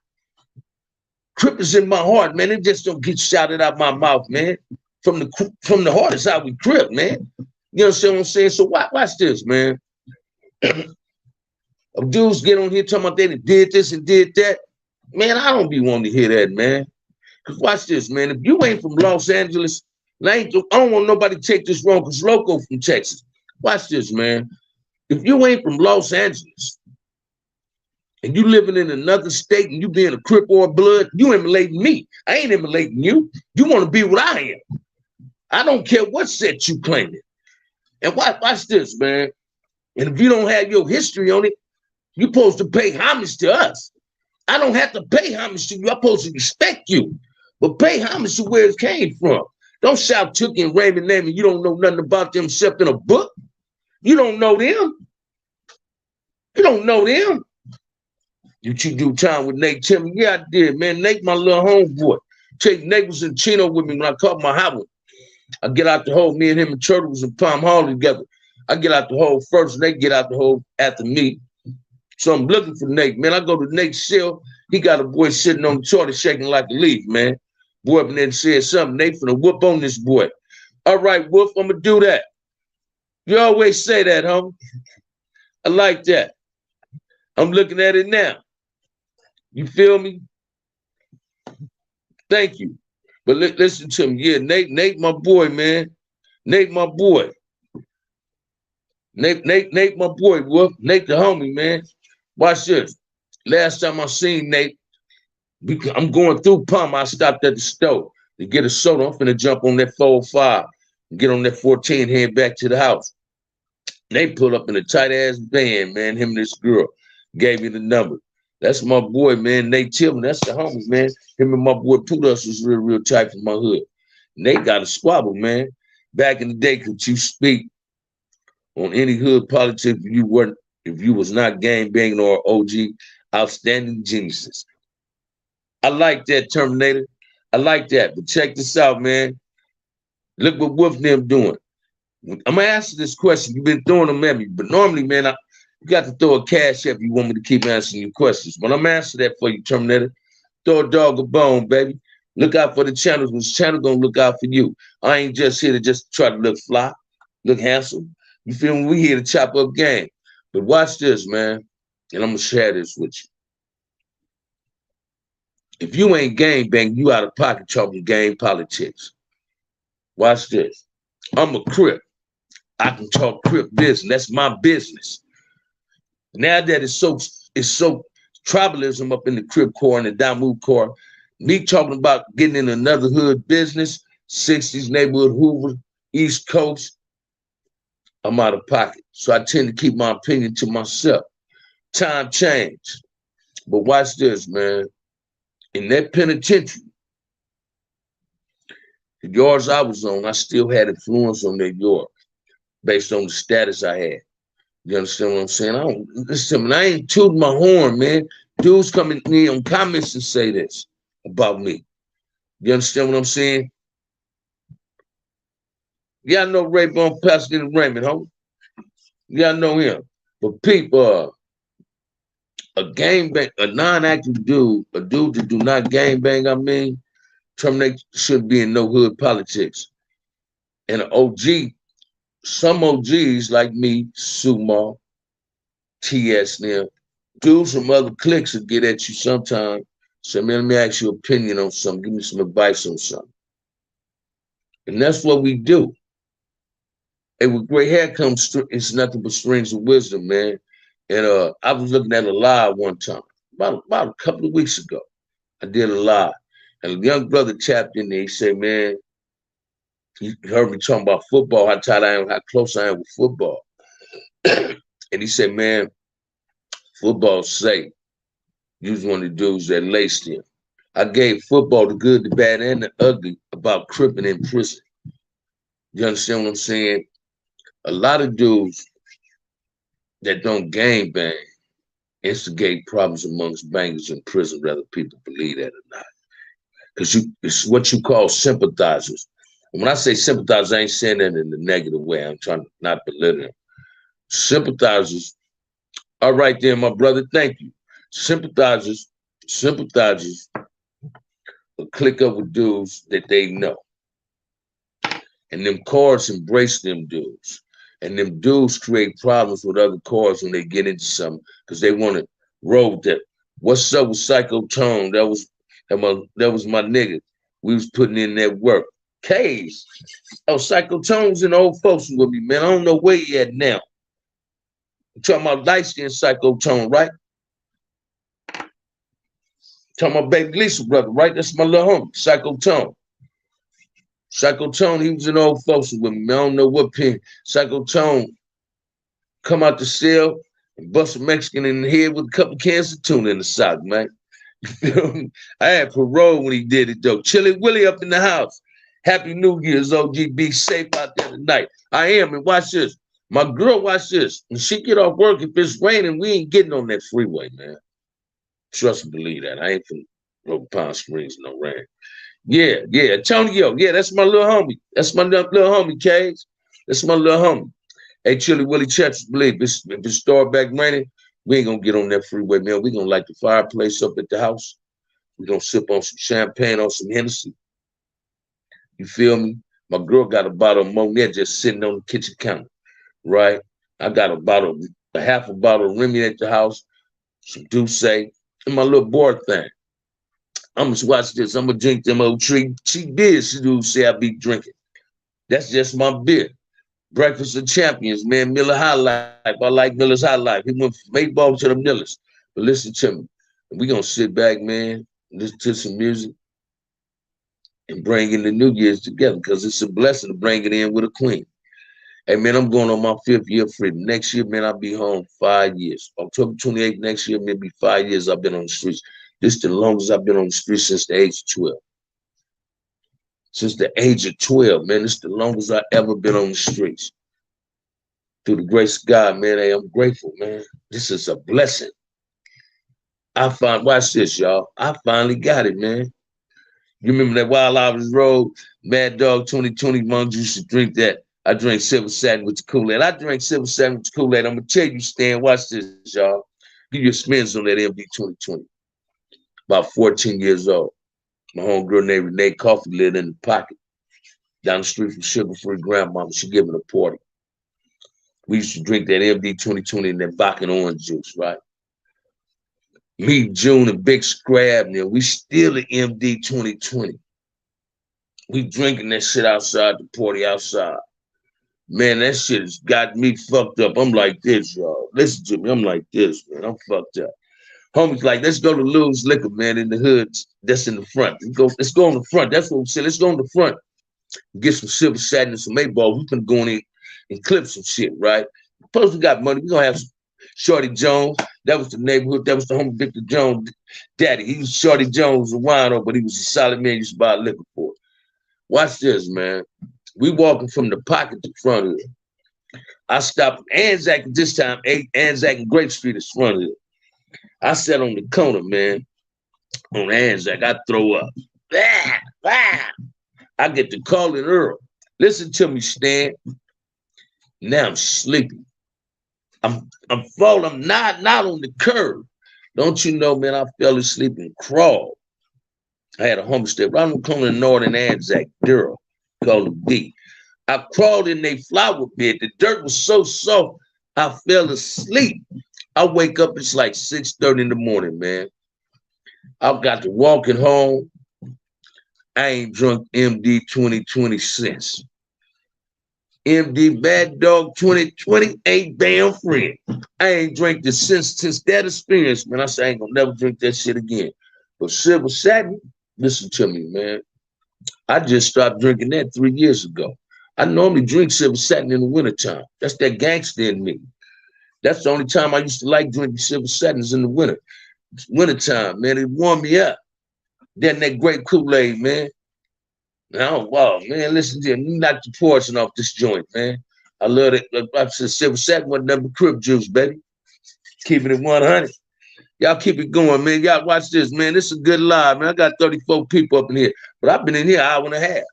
Crip is in my heart, man. It just don't get shouted out my mouth, man. From the heart is how we Crip, man. You understand what I'm saying? So watch this, man. Dudes get on here talking about they did this and did that. Man, I don't be wanting to hear that, man. Because watch this, man. If you ain't from Los Angeles, I don't want nobody to take this wrong because Loco from Texas. Watch this, man. If you ain't from Los Angeles, and you living in another state and you being a Crip or a Blood, you emulating me. I ain't emulating you. You want to be what I am. I don't care what set you claiming. And watch this, man. And if you don't have your history on it, you're supposed to pay homage to us. I don't have to pay homage to you. I'm supposed to respect you. But pay homage to where it came from. Don't shout Tookie and Raymond name and you don't know nothing about them except in a book. You don't know them. You don't know them. Did you do time with Nate Timmy? Yeah, I did, man. Nate, my little homeboy. Nate was in Chino with me when I caught my house. I get out the hole. Me and him and Turtle was in Palm Hall together. I get out the hole first, and they get out the hole after me. So I'm looking for Nate, man. I go to Nate's cell. He got a boy sitting on the toilet shaking like a leaf, man. Boy up in there and said something. Nate finna whoop on this boy. All right, Wolf, I'm gonna do that. You always say that, homie. I like that. I'm looking at it now. You feel me? Thank you. But listen to me. Yeah, Nate, my boy, man. Nate, my boy. Nate, my boy, Wolf. Nate, the homie, man. Watch this. Last time I seen Nate, I'm going through Palm. I stopped at the store to get a soda. I'm finna jump on that 405 and get on that 14, head back to the house. Nate pulled up in a tight ass van, man. Him and this girl gave me the number. That's my boy, man. Nate Tillman. That's the homie, man. Him and my boy Pudos was real tight from my hood. Nate got a squabble, man. Back in the day, could you speak on any hood politics if you was not gang banging or OG outstanding geniuses? I like that, Terminator. I like that. But check this out, man. Look what Wolf them doing. I'm gonna ask you this question. You've been throwing them at me, but normally, man, you got to throw a cash up if you want me to keep answering your questions. But I'm answering that for you, Terminator. Throw a dog a bone, baby. Look out for the channel. This channel gonna look out for you. I ain't just here to just try to look fly, look handsome. You feel me? We here to chop up game. But watch this, man. And I'm gonna share this with you. If you ain't gang bang, you out of pocket talking gang politics. Watch this. I'm a Crip. I can talk Crip business. That's my business. Now that it's so tribalism up in the Crip core and the Damu core, me talking about getting in another hood business, 60s neighborhood Hoover, East Coast, I'm out of pocket. So I tend to keep my opinion to myself. Time changed. But watch this, man. In that penitentiary, the yards I was on, I still had influence on that yard based on the status I had. You understand what I'm saying? I ain't tooting my horn, man. Dudes coming to me on comments and say this about me. You understand what I'm saying? Yeah, I know Ray Bone, Pastor and Raymond, homie. Yeah, I know him. But people, a gangbang, a non-active dude, a dude that do not gangbang, I mean, terminate should be in no hood politics. And an OG, some OGs like me, Sumo, TS now, dudes from other cliques will get at you sometime. So, man, let me ask you opinion on something. Give me some advice on something. And that's what we do. And with gray hair comes, it's nothing but strings of wisdom, man. And I was looking at a live one time, about a couple of weeks ago. I did a live. And a young brother tapped in there. He said, man, he heard me talking about football, how tight I am, how close I am with football. And he said, man, football's safe. You was one of the dudes that laced him. I gave football the good, the bad, and the ugly about cripping in prison. You understand what I'm saying? A lot of dudes that don't gang bang instigate problems amongst bangers in prison, whether people believe that or not. Because it's what you call sympathizers. And when I say sympathizers, I ain't saying that in a negative way. I'm trying to not belittle them. Sympathizers, all right there, my brother, thank you. Sympathizers will click up with dudes that they know. And them cars embrace them dudes. And them dudes create problems with other cars when they get into something because they want to roll with that. What's up with Psycho Tone? That was my nigga. We was putting in that work. K's. Oh, Psycho Tone's in the old folks with me, man. I don't know where he at now. I'm talking about light-skinned Psycho Tone, right? Tell my baby Lisa brother, right? That's my little homie, Psycho Tone. Psycho Tone, he was an old folks with me. I don't know what pin. Psycho Tone come out the cell and bust a Mexican in the head with a couple cans of tuna in the sock, man. You feel me? I had parole when he did it, though. Chili Willie up in the house. Happy New Year's, OG. Be safe out there tonight. I am, and watch this. My girl, watch this. When she get off work, if it's raining, we ain't getting on that freeway, man. Trust and believe that. I ain't from Palm Springs, no rain. Yeah, Antonio. Yeah, that's my little homie. That's my little homie, Cage. That's my little homie. Hey, Chili Willie, trust believe if it start back raining, we ain't gonna get on that freeway, man. We gonna light the fireplace up at the house. We gonna sip on some champagne, on some Hennessy. You feel me? My girl got a bottle of Monet just sitting on the kitchen counter, right? I got a half a bottle of Remy at the house, some Douce, and my little board thing. I'm gonna watch this. I'm gonna drink them old tree. She did. She do say I be drinking. That's just my beer. Breakfast of Champions, man. Miller High Life. I like Miller's High Life. He went from 8 ball to the Millers. But listen to me. We gonna sit back, man, listen to some music, and bring in the New Year's together because it's a blessing to bring it in with a queen. Hey, man, I'm going on my 5th year of freedom. Next year, man, I'll be home 5 years. October 28th next year, maybe 5 years I've been on the streets. This is the longest I've been on the streets since the age of 12. Since the age of 12, man, it's the longest I've ever been on the streets. Through the grace of God, man, hey, I'm grateful, man. This is a blessing. Watch this, y'all. I finally got it, man. You remember that Wild Hours Road, Mad Dog 2020, Monks used to drink that. I drank Silver Satin with the Kool-Aid. I drank Silver Satin with the Kool-Aid. I'm going to tell you, Stan, watch this, y'all. Give you a spins on that MD 2020. About 14 years old. My homegirl named Renee Coffee lived in the pocket. Down the street from Sugar Free Grandmama. She giving a party. We used to drink that MD 2020 and that vodka and orange juice, right? Me, June, and Big Scrab, now we still the MD 2020. We drinking that shit outside the party outside. Man, that shit has got me fucked up. I'm like this, y'all. Listen to me. I'm like this, man. I'm fucked up. Homie's like, let's go to Lou's Liquor, man, in the hood. That's in the front. Let's go in the front. That's what we said. Let's go in the front. Get some Silver Satin and some 8 ball. We can go in and clip some shit, right? Plus, we got money. We're going to have some Shorty Jones. That was the neighborhood. That was the homie Victor Jones' daddy. He was Shorty Jones, a wino, but he was a solid man. Used to buy liquor for it. Watch this, man. We walking from the pocket to front of it. I stopped at Anzac at this time, Anzac and Grape Street is front of it. I sat on the corner, man, on Anzac. I throw up. I get to calling Earl. Listen to me, Stan. Now I'm sleepy. I'm falling. I'm not on the curb. Don't you know, man, I fell asleep and crawled. I had a homestead right on the corner of Northern Anzac, Durham, called the D. I crawled in their flower bed. The dirt was so soft, I fell asleep. I wake up, it's like 6:30 in the morning, man. I've got to walking home. I ain't drunk MD 2020 since. MD Bad Dog 2020 ain't damn friend. I ain't drank this since that experience, man. I said I ain't gonna never drink that shit again. But Silver Satin, listen to me, man. I just stopped drinking that 3 years ago. I normally drink Silver Satin in the wintertime. That's that gangster in me. That's the only time I used to like drinking Silver Satins in the winter. It's wintertime, man. It warmed me up. Then that great Kool-Aid, man. Now, wow, man, listen to you. Knock the portion off this joint, man. I love it. I said Silver Satin wasn't nothing but crib juice, baby. Keeping it 100. Y'all keep it going, man. Y'all watch this, man. This is a good live, man. I got 34 people up in here, but I've been in here an hour and a half.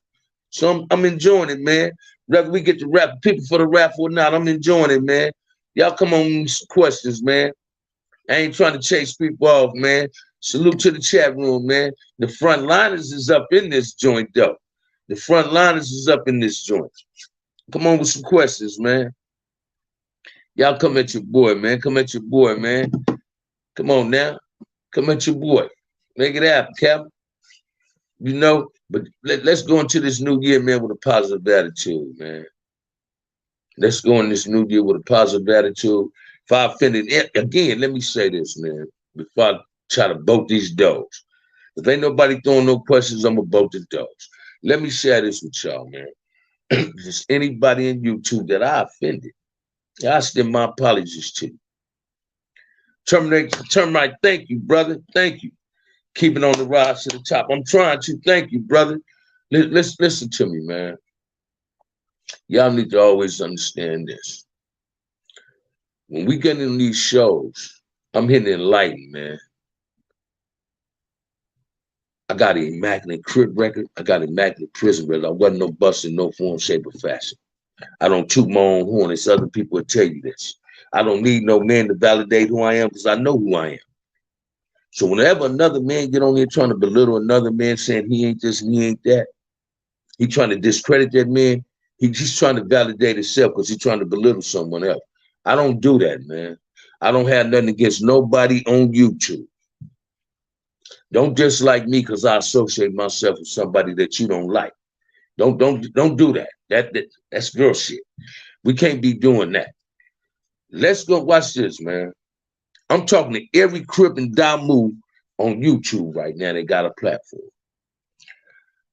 So I'm enjoying it, man. Whether we get to rap people for the raffle or not, I'm enjoying it, man. Y'all come on with some questions, man. I ain't trying to chase people off, man. Salute to the chat room, man. The frontliners is up in this joint, though. The frontliners is up in this joint. Come on with some questions, man. Y'all come at your boy, man. Come at your boy, man. Come on now. Come at your boy. Make it happen, Captain. You know, but let's go into this new year, man, with a positive attitude, man. Let's go in this new year with a positive attitude. If I offended, again, let me say this, man, before I try to boat these dogs. If ain't nobody throwing no questions, I'm gonna bolt the dogs. Let me share this with y'all, man. Just anybody in YouTube that I offended, I extend my apologies to you. Termite, thank you, brother. Thank you. Keep it on the rise to the top. I'm trying to. Thank you, brother. Let's listen to me, man. Y'all need to always understand this. When we get in these shows, I'm hitting enlightened, man. I got an immaculate crib record. I got an immaculate prison record. I wasn't no bust in no form, shape, or fashion. I don't toot my own horn. It's other people will tell you this. I don't need no man to validate who I am because I know who I am. So whenever another man get on here trying to belittle another man, saying he ain't this and he ain't that, he trying to discredit that man, he's trying to validate himself because he's trying to belittle someone else. I don't do that, man. I don't have nothing against nobody on YouTube. Don't dislike me because I associate myself with somebody that you don't like. Don't do that. That's girl shit. We can't be doing that. Let's go watch this, man. I'm talking to every Crip and Damu on YouTube right now. They got a platform.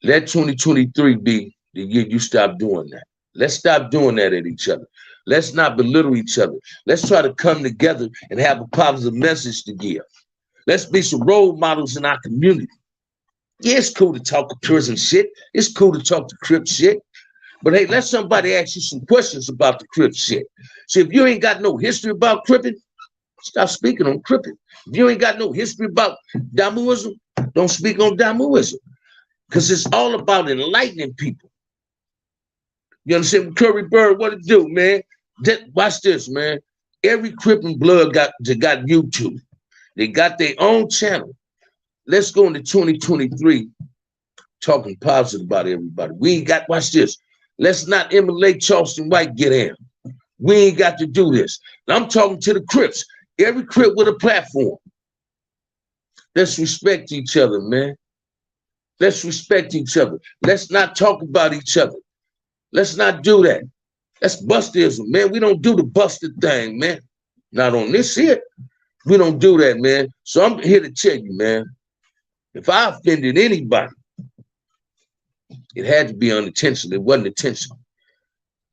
Let 2023 be the year you stop doing that. Let's stop doing that at each other. Let's not belittle each other. Let's try to come together and have a positive message to give. Let's be some role models in our community. Yeah, it's cool to talk to prison shit. It's cool to talk to Crip shit. But hey, let somebody ask you some questions about the Crip shit. See, if you ain't got no history about Cripping, stop speaking on Cripping. If you ain't got no history about Damuism, don't speak on Damuism. Because it's all about enlightening people. You understand? Curry Bird, what it do, man? Watch this, man. Every Crip and Blood got YouTube. They got their own channel. Let's go into 2023 talking positive about everybody. We ain't got, watch this. Let's not emulate Charleston White get in. We ain't got to do this. Now, I'm talking to the Crips. Every Crip with a platform. Let's respect each other, man. Let's respect each other. Let's not talk about each other. Let's not do that. That's bustism, man. We don't do the busted thing, man. Not on this here. We don't do that, man. So I'm here to tell you, man, if I offended anybody, it had to be unintentional. It wasn't intentional.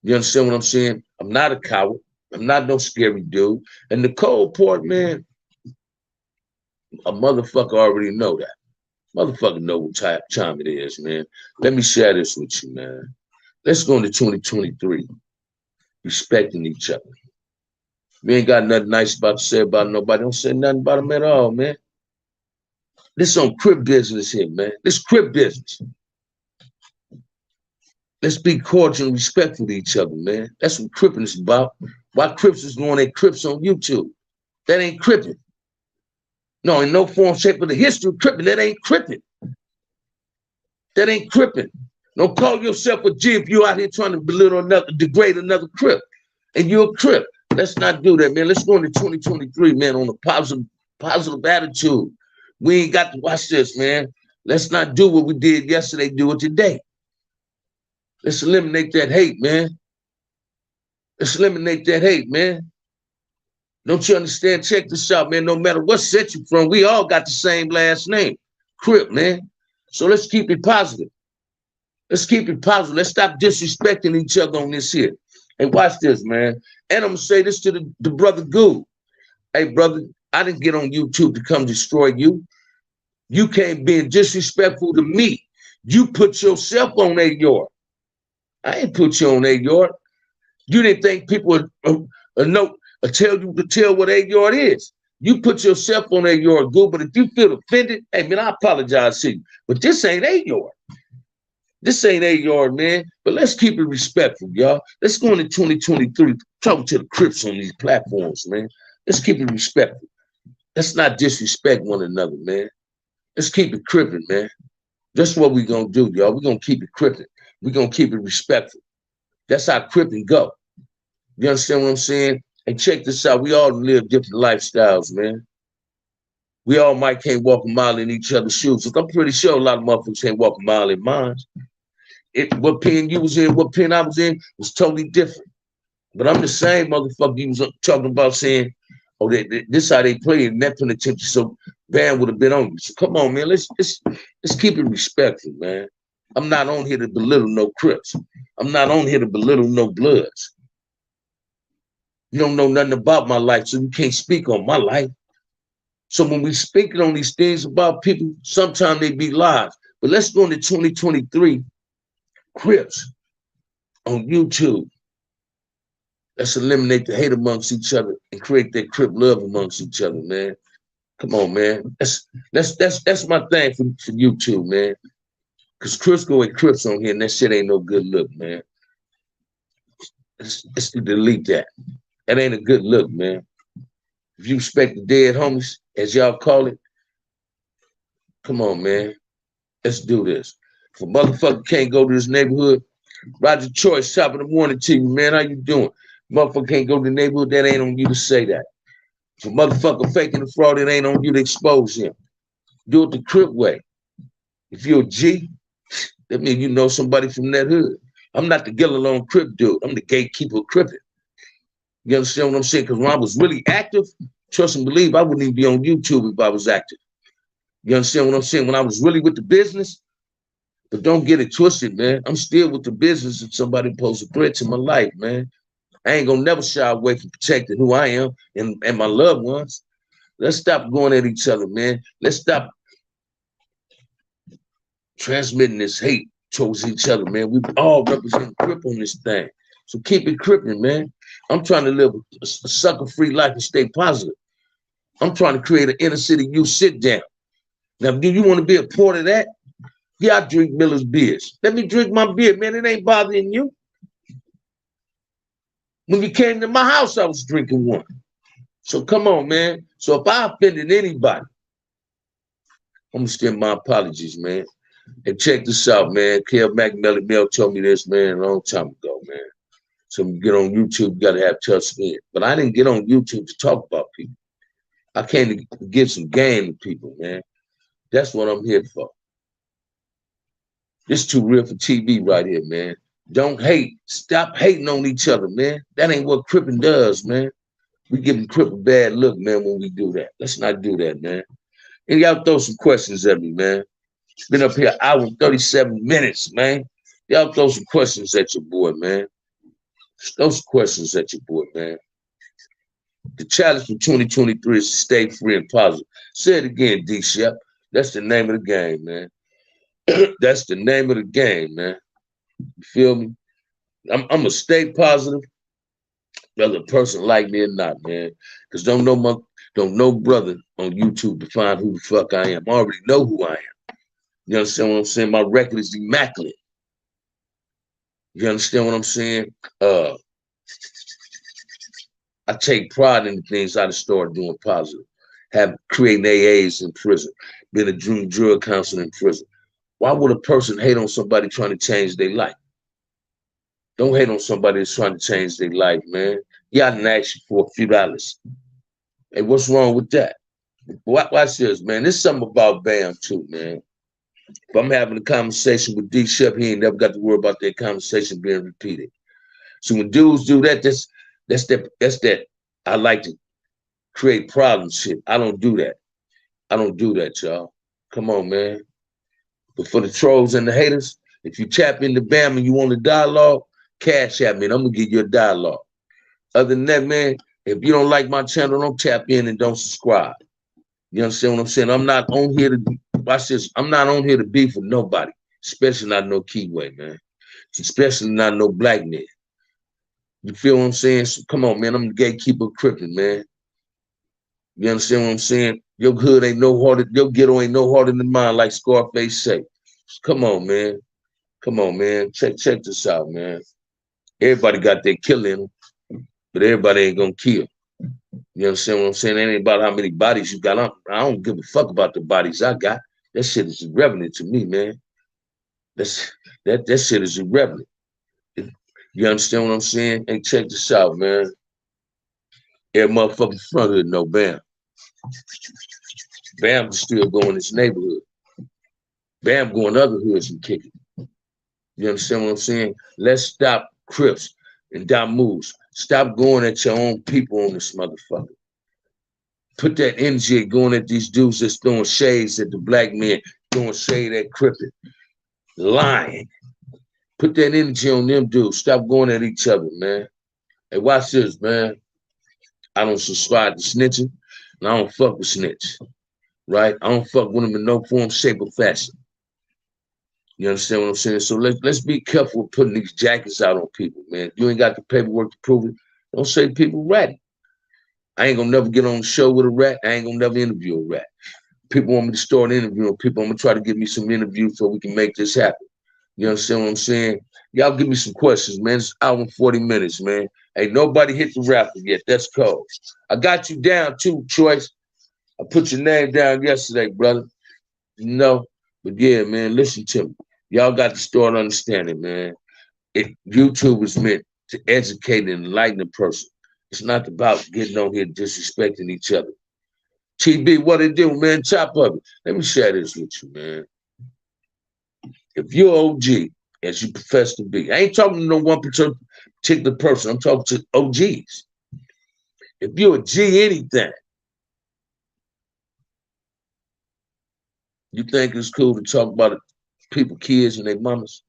You understand what I'm saying? I'm not a coward. I'm not no scary dude. And the cold part, man, a motherfucker already know that. Motherfucker know what time it is, man. Let me share this with you, man. Let's go into 2023, respecting each other. We ain't got nothing nice about to say about nobody. Don't say nothing about them at all, man. This on Crip business here, man. This Crip business. Let's be cordial and respectful to each other, man. That's what Cripping is about. Why Crips is going at Crips on YouTube? That ain't Cripping. No, in no form, shape, or the history of Cripping, that ain't Cripping. That ain't Cripping. Don't call yourself a G if you out here trying to belittle another, degrade another Crip. And you're a Crip. Let's not do that, man. Let's go into 2023, man, on a positive attitude. We ain't got to watch this, man. Let's not do what we did yesterday, do it today. Let's eliminate that hate, man. Let's eliminate that hate, man. Don't you understand? Check this out, man. No matter what set you from, we all got the same last name, Crip, man. So let's keep it positive. Let's keep it positive. Let's stop disrespecting each other on this here. Hey, watch this, man. And I'm going to say this to the brother Goo. Hey, brother, I didn't get on YouTube to come destroy you. You came being disrespectful to me. You put yourself on a yard. I ain't put you on a yard. You didn't think people would tell you to tell what a yard is. You put yourself on a yard, Goo. But if you feel offended, hey, man, I apologize to you. But this ain't a yard. This ain't a yard, man. But let's keep it respectful, y'all. Let's go into 2023. Talking to the Crips on these platforms, man. Let's keep it respectful. Let's not disrespect one another, man. Let's keep it cripping, man. That's what we're going to do, y'all. We're going to keep it cripping. We're going to keep it respectful. That's how cripping go. You understand what I'm saying? And check this out. We all live different lifestyles, man. We all might can't walk a mile in each other's shoes. I'm pretty sure a lot of motherfuckers can't walk a mile in mine. What pen you was in, what pen I was in was totally different. But I'm the same motherfucker you was talking about saying, oh, this how they play in that penitentiary. So Bam would have been on you. So come on, man. Let's keep it respectful, man. I'm not on here to belittle no Crips. I'm not on here to belittle no Bloods. You don't know nothing about my life, so you can't speak on my life. So when we speaking on these things about people, sometimes they be lies. But let's go into 2023 Crips on YouTube. Let's eliminate the hate amongst each other and create that Crip love amongst each other, man. Come on, man. That's my thing for YouTube, man. Cause Crips go with Crips on here, and that shit ain't no good look, man. Let's delete that. That ain't a good look, man. If you respect the dead homies, as y'all call it, come on, man. Let's do this. If a motherfucker can't go to this neighborhood, Roger Choice, top of the morning to you, man. How you doing? Motherfucker can't go to the neighborhood, that ain't on you to say that. If a motherfucker faking the fraud, it ain't on you to expose him. Do it the Crip way. If you're a G, that means you know somebody from that hood. I'm not the get along Crip dude. I'm the gatekeeper Crippin'. You understand what I'm saying? Because when I was really active, trust and believe, I wouldn't even be on YouTube if I was active. You understand what I'm saying? When I was really with the business, but don't get it twisted, man. I'm still with the business if somebody poses a threat to my life, man. I ain't gonna never shy away from protecting who I am and my loved ones. Let's stop going at each other, man. Let's stop transmitting this hate towards each other, man. We all represent Crip on this thing. So keep it cripping, man. I'm trying to live a sucker-free life and stay positive. I'm trying to create an inner city youth sit down. Now, do you want to be a part of that? Yeah, I drink Miller's beers. Let me drink my beer, man. It ain't bothering you. When you came to my house, I was drinking one. So come on, man. So if I offended anybody, I'm gonna extend my apologies, man. And check this out, man. Kel McMillan Mel told me this, man, a long time ago, man. So when you get on YouTube, you gotta have tough skin. But I didn't get on YouTube to talk about people. I came to give some game to people, man. That's what I'm here for. This too real for TV right here, man. Don't hate. Stop hating on each other, man. That ain't what Crippin' does, man. We giving Crip a bad look, man, when we do that. Let's not do that, man. And y'all throw some questions at me, man. Been up here an hour and 37 minutes, man. Y'all throw some questions at your boy, man. Throw some questions at your boy, man. The challenge for 2023 is to stay free and positive. Say it again, D. Shep. That's the name of the game, man. That's the name of the game, man. You feel me? I'm gonna stay positive, whether a person like me or not, man. Because don't know brother on YouTube to find who the fuck I am. I already know who I am. You understand what I'm saying? My record is immaculate. You understand what I'm saying? I take pride in the things I just started doing positive. Have creating AAs in prison, being a junior drug counselor in prison. Why would a person hate on somebody trying to change their life? Don't hate on somebody that's trying to change their life, man. Yeah, I didn't ask you for a few dollars. Hey, what's wrong with that? Watch this, man. There's something about Bam too, man. If I'm having a conversation with D. Shep, he ain't never got to worry about that conversation being repeated. So when dudes do that, that's that. I like to create problems shit. I don't do that. I don't do that, y'all. Come on, man. But for the trolls and the haters, if you tap into Bam and you want a dialogue, cash at me and I'm gonna give you a dialogue. Other than that, man, if you don't like my channel, don't tap in and don't subscribe. You understand what I'm saying? I'm not on here to watch this. I'm not on here to beef with nobody, especially not no Keyway, man. Especially not no black man. You feel what I'm saying? So come on, man. I'm the gatekeeper Crippin', man. You understand what I'm saying? Your hood ain't no harder, your ghetto ain't no harder than mine, like Scarface say. Come on, man. Come on, man. Check this out, man. Everybody got their kill in them, but everybody ain't gonna kill. You understand what I'm saying? It ain't about how many bodies you got. I don't give a fuck about the bodies I got. That shit is irrelevant to me, man. That shit is irrelevant. You understand what I'm saying? Hey, check this out, man. Every motherfucking front hood know Bam. Bam still going in this neighborhood. Bam going to other hoods and kicking. You understand what I'm saying? Let's stop Crips and Damus. Stop going at your own people on this motherfucker. Put that energy going at these dudes that's throwing shades at the black men, throwing shade at Crippin, lying. Put that energy on them dudes. Stop going at each other, man. Hey, watch this, man. I don't subscribe to snitching, and I don't fuck with snitch, right? I don't fuck with them in no form, shape, or fashion. You understand what I'm saying? So let's be careful with putting these jackets out on people, man. You ain't got the paperwork to prove it. Don't say people ratty. I ain't gonna never get on the show with a rat. I ain't gonna never interview a rat. People want me to start interviewing people. I'm gonna try to get me some interviews so we can make this happen. You understand what I'm saying? Y'all give me some questions, man. It's hour and 40 minutes, man. Ain't nobody hit the raffle yet. That's cold. I got you down too, Choice. I put your name down yesterday, brother. You know, but yeah, man, listen to me. Y'all got to start understanding, man. YouTube is meant to educate and enlighten a person. It's not about getting on here disrespecting each other. TB, what it do, man? Top of it. Let me share this with you, man. If you're OG, as you profess to be, I ain't talking to no one particular person. I'm talking to OGs. If you're a G anything, you think it's cool to talk about people, kids, and their mamas?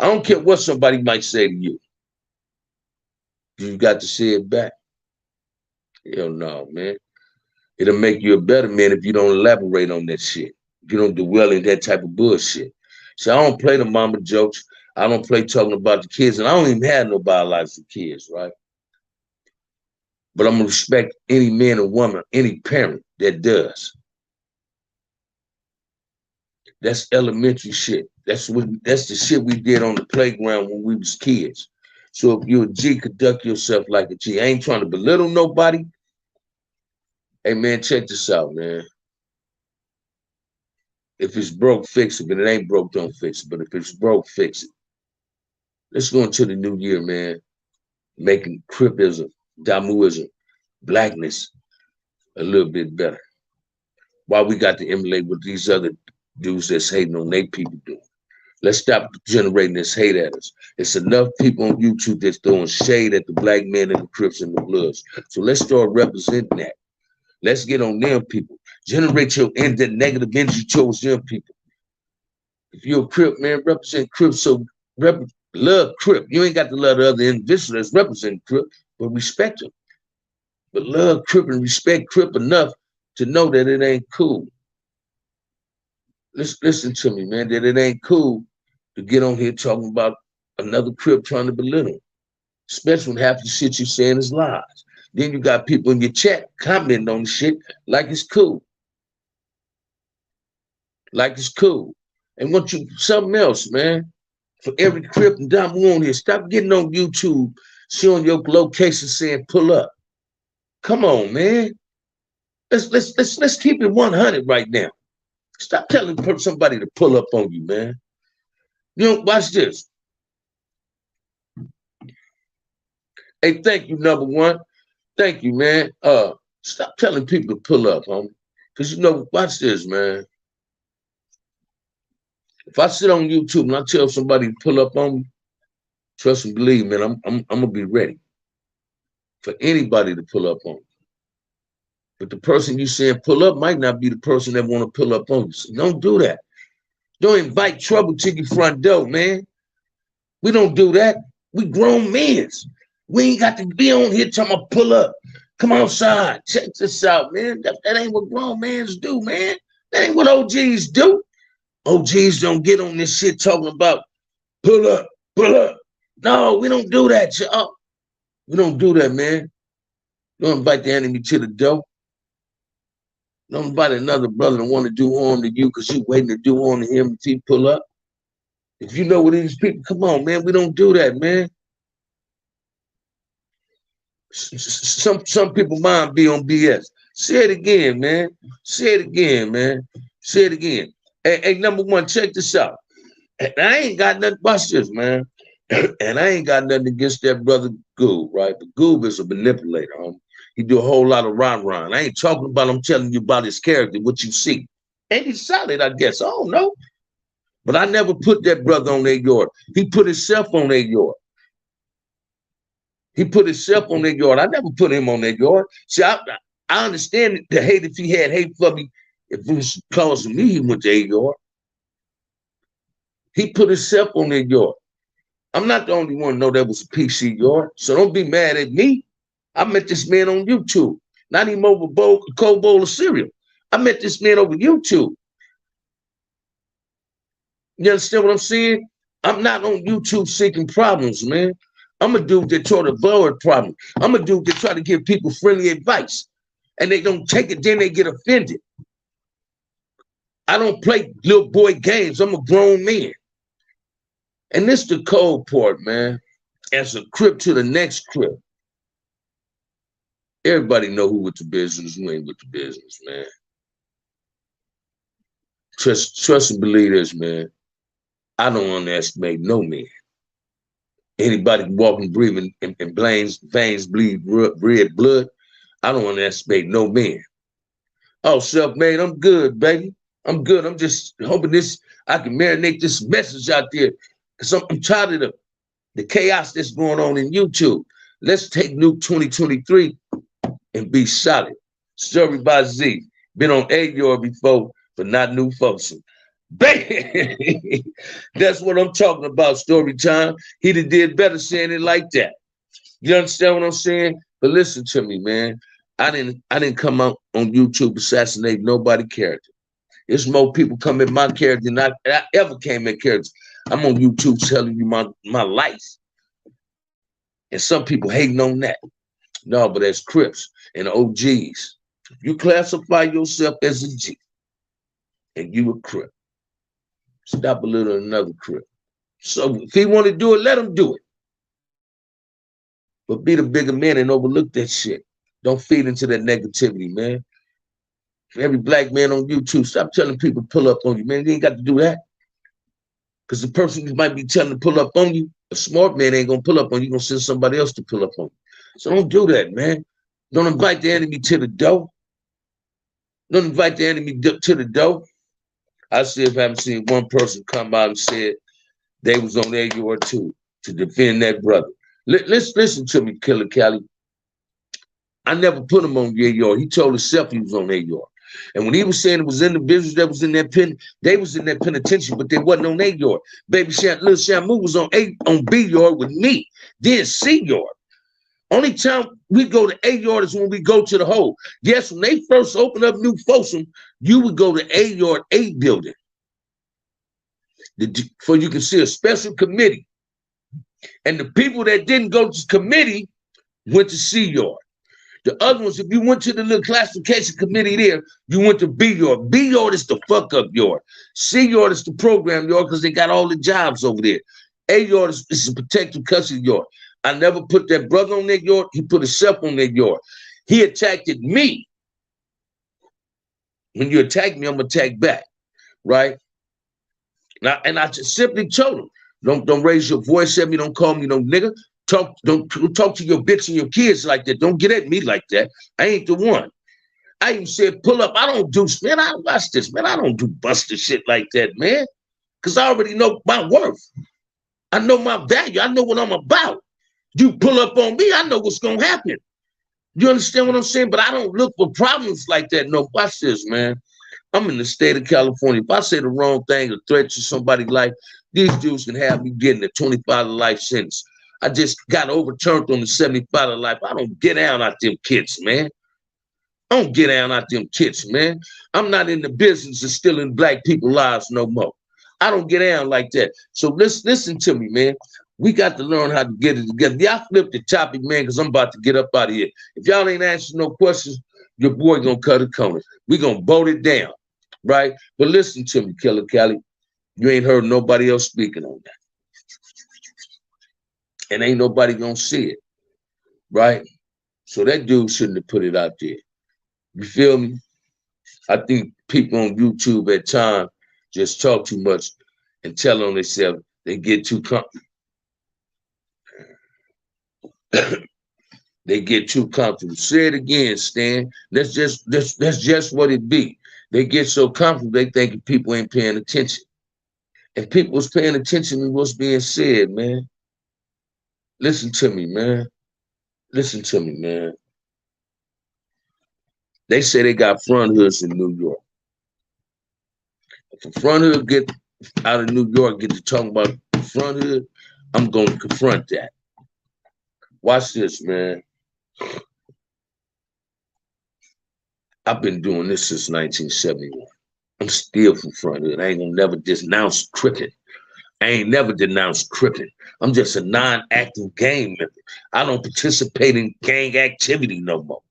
I don't care what somebody might say to you. You got to say it back. Hell no, man. It'll make you a better man if you don't elaborate on that shit. If you don't dwell in that type of bullshit. So I don't play the mama jokes. I don't play talking about the kids. And I don't even have no biological kids, right? But I'm going to respect any man or woman, any parent that does. That's elementary shit. That's the shit we did on the playground when we was kids. So if you're a G, conduct yourself like a G. I ain't trying to belittle nobody. Hey, man, check this out, man. If it's broke, fix it. But it ain't broke, don't fix it. But if it's broke, fix it. Let's go into the new year, man. Making Cripism, Damuism, blackness a little bit better. Why we got to emulate what these other dudes that's hating on their people doing. Let's stop generating this hate at us. It's enough people on YouTube that's throwing shade at the black men and the Crips and the Bloods. So let's start representing that. Let's get on them people. Generate your negative energy towards them people. If you're a Crip, man, represent Crip. So love Crip. You ain't got to love the other individuals that's representing Crip, but respect them. But love Crip and respect Crip enough to know that it ain't cool. Listen to me, man, that it ain't cool to get on here talking about another Crip trying to belittle, especially when half the shit you saying is lies. Then you got people in your chat commenting on the shit like it's cool. Like it's cool. And want you something else, man. For every Crip and Damu on here, stop getting on YouTube, showing your location saying pull up. Come on, man. Let's keep it 100 right now. Stop telling somebody to pull up on you, man. You know, watch this. Hey, thank you, number one. Thank you, man. Stop telling people to pull up, homie. Because, you know, watch this, man. If I sit on YouTube and I tell somebody to pull up on me, trust and believe, man, I'm going to be ready for anybody to pull up on me. But the person you saying pull up might not be the person that want to pull up on you. So don't do that. Don't invite trouble to your front door, man. We don't do that. We grown men. We ain't got to be on here talking about pull up. Come outside. Check this out, man. That ain't what grown men do, man. That ain't what OGs do. OGs don't get on this shit talking about pull up, pull up. No, we don't do that, y'all. We don't do that, man. Don't invite the enemy to the door. Don't invite another brother to want to do harm to you because you waiting to do harm to him until he pull up. If you know what these people, come on, man. We don't do that, man. Some people mind be on BS. Say it again, man. Say it again, man. Say it again. Hey, number one, check this out. And I ain't got nothing. Watch this, man. And I ain't got nothing against that brother Goob, right? But Goob is a manipulator, homie. He do a whole lot of rah-rah. I ain't talking about him telling you about his character, what you see. And he's solid, I guess. I don't know. But I never put that brother on their yard. He put himself on their yard. He put himself on their yard. I never put him on their yard. See, I understand the hate if he had hate for me. If it was causing me, he went to AR. He put himself on that yard. I'm not the only one to know that was a PC yard. So don't be mad at me. I met this man on YouTube. Not even over a cold bowl of cereal. I met this man over YouTube. You understand what I'm saying? I'm not on YouTube seeking problems, man. I'm a dude that try to avoid problems. I'm a dude that try to give people friendly advice. And they don't take it, then they get offended. I don't play little boy games. I'm a grown man. And this the cold part, man. As a crib to the next crib. Everybody know who with the business, who ain't with the business, man. Trust and believe this, man. I don't underestimate no man. Anybody walking, breathing, and veins bleed red blood, I don't underestimate no man. Oh, self-made, I'm good, baby. I'm good. I'm just hoping I can marinate this message out there. Because I'm tired of the chaos that's going on in YouTube. Let's take New 2023 and be solid. Story by Z. Been on AR before, but not new folks. Bam! That's what I'm talking about, story time. He did better saying it like that. You understand what I'm saying? But listen to me, man. I didn't come out on YouTube assassinate nobody character. There's more people come in my character than I ever came in characters. I'm on YouTube telling you my life. And some people hating on that. No, but as Crips and OGs, if you classify yourself as a G and you a Crip, stop a little another Crip. So if he want to do it, let him do it. But be the bigger man and overlook that shit. Don't feed into that negativity, man. For every black man on YouTube, stop telling people to pull up on you, man. You ain't got to do that. Because the person you might be telling to pull up on you, a smart man ain't gonna pull up on you, gonna send somebody else to pull up on you. So don't do that, man. Don't invite the enemy to the door. Don't invite the enemy to the door. I still haven't seen one person come out and said they was on their yard too to defend that brother. Let's listen to me, Killer Cali. I never put him on their yard. He told himself he was on their yard. And when he was saying it was individuals that was in that pen, they was in that penitentiary, but they wasn't on A yard. Baby Little Shamu was on B yard with me, then C yard. Only time we go to A yard is when we go to the hole. Yes, when they first opened up New Folsom, you would go to A yard A building. For you can see a special committee. And the people that didn't go to committee went to C yard. The other ones, if you went to the little classification committee there, you went to B yard. B yard is the fuck up yard. C yard is the program yard because they got all the jobs over there. A yard is a protective custody yard. I never put that brother on that yard. He put himself on that yard. He attacked me. When you attack me, I'm gonna attack back, right? Now, and I just simply told him, don't raise your voice at me. Don't call me no nigga. Don't talk to your bitch and your kids like that. Don't get at me like that. I ain't the one. I even said, pull up. I don't do, man, I watch this, man. I don't do buster shit like that, man. Because I already know my worth. I know my value. I know what I'm about. You pull up on me, I know what's going to happen. You understand what I'm saying? But I don't look for problems like that. No, watch this, man. I'm in the state of California. If I say the wrong thing or threat to somebody's life, these dudes can have me getting a 25 life sentence. I just got overturned on the 75 of life. I don't get down out them kids, man. I don't get down out them kids, man. I'm not in the business of stealing black people's lives no more. I don't get down like that. So listen to me, man. We got to learn how to get it together. Y'all flip the topic, man, because I'm about to get up out of here. If y'all ain't answering no questions, your boy gonna cut a corner. We gonna bolt it down, right? But listen to me, Killer Cali. You ain't heard nobody else speaking on that. And ain't nobody gonna see it, right? So that dude shouldn't have put it out there. You feel me? I think people on YouTube at times just talk too much and tell on themselves. They get too comfortable. They get too comfortable. Say it again, Stan. That's just what it be. They get so comfortable they think people ain't paying attention. If people was paying attention to what's being said, man. Listen to me, man. Listen to me, man. They say they got front hoods in New York. If a front hood get out of New York, get to talking about front hood, I'm going to confront that. Watch this, man. I've been doing this since 1971. I'm still from front hood. I ain't gonna never denounce Crippin'. I ain't never denounced Crippin'. I'm just a non-active gang member. I don't participate in gang activity no more.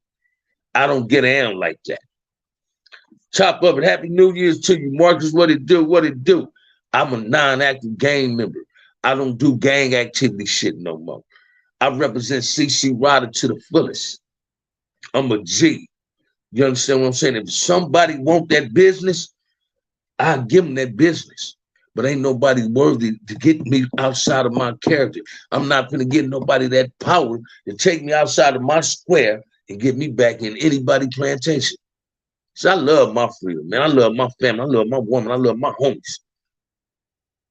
I don't get down like that. Chop up it. Happy New Year's to you, Marcus. What it do? What it do? I'm a non-active gang member. I don't do gang activity shit no more. I represent CC Ryder to the fullest. I'm a G. You understand what I'm saying? If somebody want that business, I'll give them that business. But ain't nobody worthy to get me outside of my character. I'm not going to get nobody that power to take me outside of my square and get me back in anybody's plantation. So I love my freedom, man. I love my family. I love my woman. I love my homies.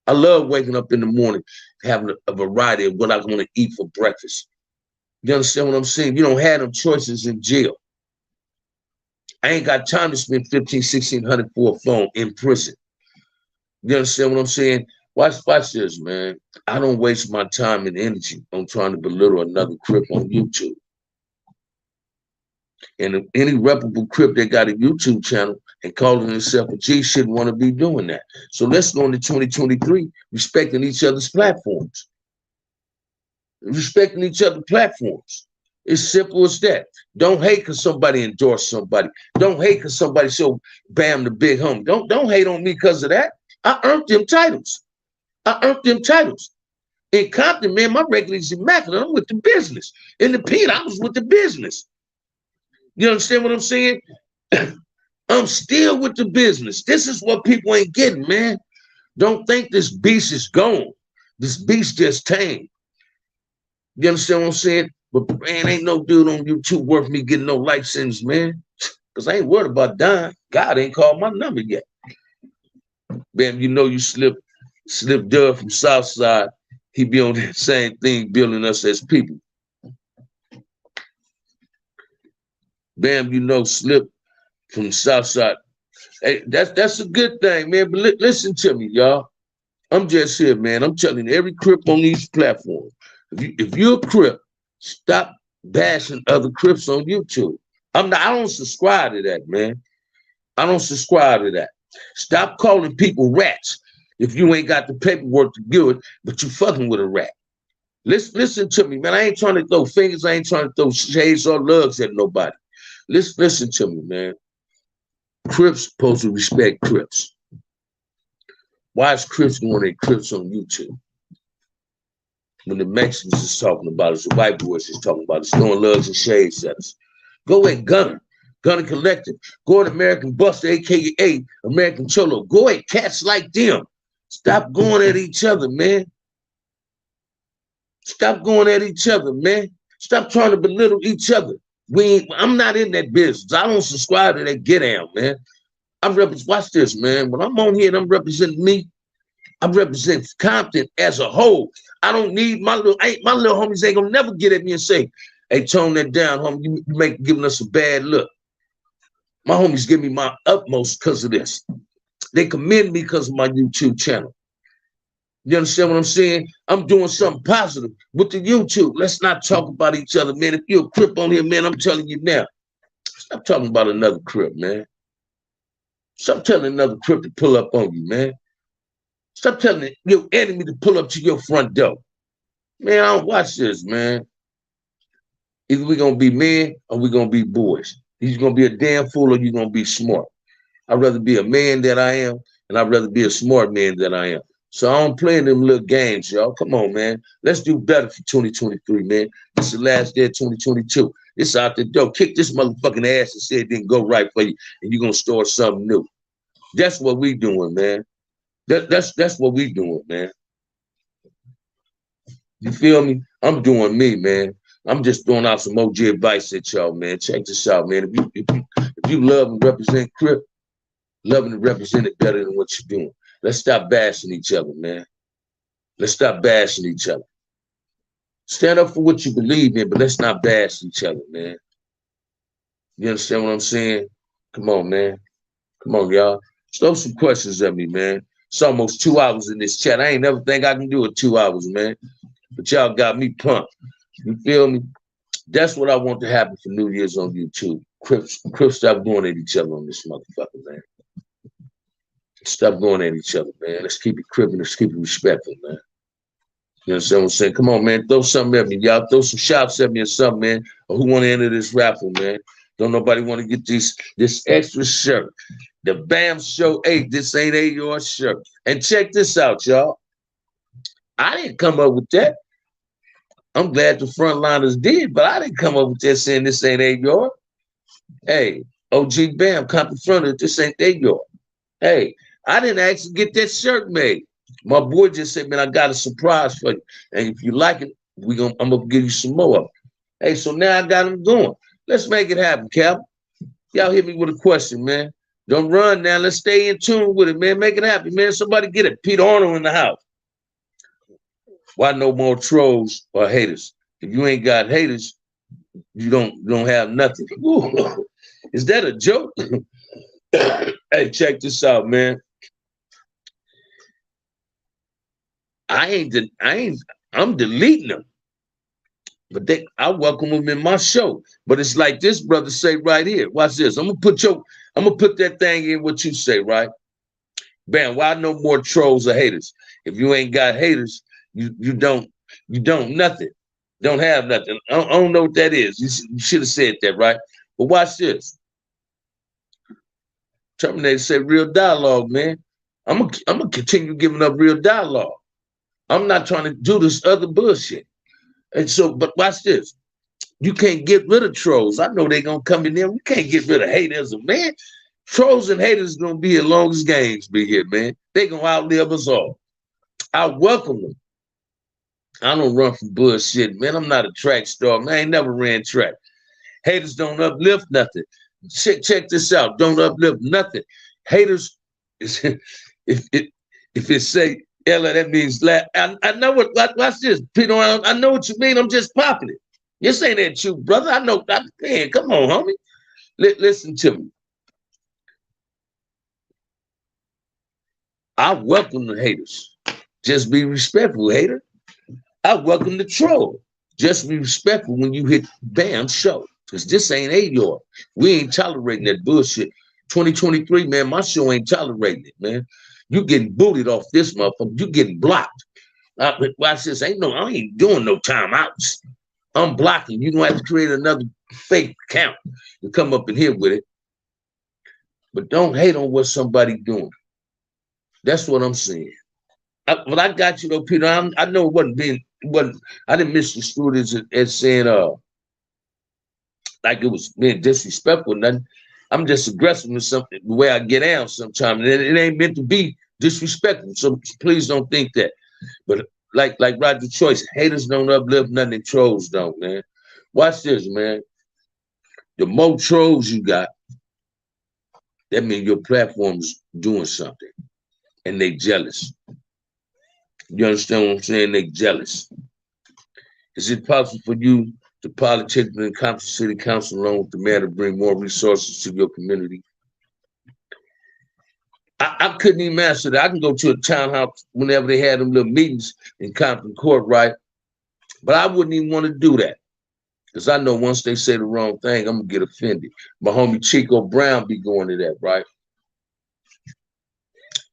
I love waking up in the morning, having a variety of what I want to eat for breakfast. You understand what I'm saying? You don't have them choices in jail. I ain't got time to spend $1,500, $1,600 for a phone in prison. You understand what I'm saying? Watch this, man. I don't waste my time and energy on trying to belittle another Crip on YouTube. And any reputable Crip that got a YouTube channel and calling himself a G shouldn't want to be doing that. So let's go into 2023 respecting each other's platforms. Respecting each other's platforms. It's simple as that. Don't hate because somebody endorsed somebody. Don't hate because somebody showed Bam the big homie. Don't hate on me because of that. I earned them titles. In Compton, man, my record is immaculate. I'm with the business. In the Pete, I was with the business. You understand what I'm saying? I'm still with the business. This is what people ain't getting, man. Don't think this beast is gone. This beast just tamed. You understand what I'm saying? But man, ain't no dude on YouTube worth me getting no license, man. Because I ain't worried about dying. God ain't called my number yet. Bam, you know you slip Dub from Southside. He be on that same thing, building us as people. Bam, you know Slip from Southside. Hey, that's a good thing, man. But listen to me, y'all. I'm just here, man. I'm telling every Crip on these platforms. If you're a Crip, stop bashing other Crips on YouTube. I don't subscribe to that, man. I don't subscribe to that. Stop calling people rats if you ain't got the paperwork to do it, but you fucking with a rat. Listen to me, man. I ain't trying to throw fingers. I ain't trying to throw shades or lugs at nobody. Listen to me, man. Crips supposed to respect Crips. Why is Crips going at Crips on YouTube? When the Mexicans is talking about us, the white boys is talking about us, throwing lugs and shades at us. Go at Gunner Collective. Go at American Buster, aka American Cholo. Go at cats like them. Stop going at each other, man. Stop going at each other, man. Stop trying to belittle each other. I'm not in that business. I don't subscribe to that get down, man. Watch this, man. When I'm on here and I'm representing me, I represent Compton as a whole. I don't need my little homies ain't gonna never get at me and say, hey, tone that down, homie. You giving us a bad look. My homies give me my utmost because of this. They commend me because of my YouTube channel. You understand what I'm saying? I'm doing something positive with the YouTube. Let's not talk about each other, man. If you're a Crip on here, man, I'm telling you now. Stop talking about another Crip, man. Stop telling another Crip to pull up on you, man. Stop telling your enemy to pull up to your front door. Man, I don't watch this, man. Either we're going to be men or we're going to be boys. He's going to be a damn fool or you're going to be smart. I'd rather be a man than I am, and I'd rather be a smart man than I am. So I don't play in them little games, y'all. Come on, man. Let's do better for 2023, man. This is the last day of 2022. It's out the door. Kick this motherfucking ass and say it didn't go right for you, and you're going to start something new. That's what we doing, man. That's what we doing, man. You feel me? I'm doing me, man. I'm just throwing out some OG advice at y'all, man. Check this out, man. If you love and represent Crip, loving and represent it better than what you're doing. Let's stop bashing each other, man. Let's stop bashing each other. Stand up for what you believe in, but let's not bash each other, man. You understand what I'm saying? Come on, man. Come on, y'all. Throw some questions at me, man. It's almost 2 hours in this chat. I ain't never think I can do it 2 hours, man. But y'all got me pumped. You feel me? That's what I want to happen for New Year's on YouTube. Crips stop going at each other on this motherfucker, man. Stop going at each other, man. Let's keep it crippin'. Let's keep it respectful, man. You understand what I'm saying? Come on, man. Throw something at me. Y'all throw some shots at me or something, man. Or who want to enter this raffle, man? Don't nobody want to get this extra shirt. The BAM Show 8. This ain't a your shirt. And check this out, y'all. I didn't come up with that. I'm glad the frontliners did, but I didn't come up with that saying this ain't a your. Hey, OG BAM, come in front of it. This ain't a your. Hey, I didn't actually get that shirt made. My boy just said, man, I got a surprise for you. And if you like it, I'm gonna give you some more of it. Hey, so now I got him going. Let's make it happen, Cap. Y'all hit me with a question, man. Don't run now. Let's stay in tune with it, man. Make it happen, man. Somebody get it. Pete Arnold in the house. Why no more trolls or haters? If you ain't got haters, you don't have nothing. Ooh, is that a joke? Hey, check this out, man. I'm deleting them. But I welcome them in my show. But it's like this brother say right here. Watch this. I'm gonna put that thing in what you say, right? Bam, why no more trolls or haters? If you ain't got haters, you don't nothing. Don't have nothing. I don't know what that is. You should have said that, right? But watch this. Terminator said real dialogue, man. I'm gonna continue giving up real dialogue. I'm not trying to do this other bullshit. And so, but watch this. You can't get rid of trolls. I know they're gonna come in there. We can't get rid of haters, man. Trolls and haters gonna be here long as games be here, man. They gonna outlive us all. I welcome them. I don't run from bullshit, man. I'm not a track star, man. I ain't never ran track. Haters don't uplift nothing. Check this out. Don't uplift nothing. Haters, if it say Ella, that means laugh. I know what. Watch this, Peter. I know what you mean. I'm just popping it. This ain't that you, brother. I know. Man, come on, homie. Listen to me. I welcome the haters. Just be respectful, hater. I welcome the troll. Just be respectful when you hit BAM Show. Because this ain't a your. We ain't tolerating that bullshit. 2023, man, my show ain't tolerating it, man. You getting booted off this motherfucker. You getting blocked. Watch this. I ain't doing no timeouts. I'm blocking. You're going to have to create another fake account to come up in here with it. But don't hate on what somebody doing. That's what I'm saying. But I got you, though, Peter. I know it wasn't. I didn't misconstrue this as saying, like it was being disrespectful. Nothing. I'm just aggressive with something, the way I get down sometimes. And it ain't meant to be disrespectful. So please don't think that. But like Roger Choice, haters don't uplift nothing, trolls don't, man. Watch this, man. The more trolls you got, that means your platform's doing something. And they jealous. You understand what I'm saying? They jealous. Is it possible for you, the politician and Compton City Council, along with the mayor, to bring more resources to your community? I couldn't even answer that. I can go to a townhouse whenever they had them little meetings in Compton Court, right? But I wouldn't even want to do that. Because I know once they say the wrong thing, I'm going to get offended. My homie Chico Brown be going to that, right?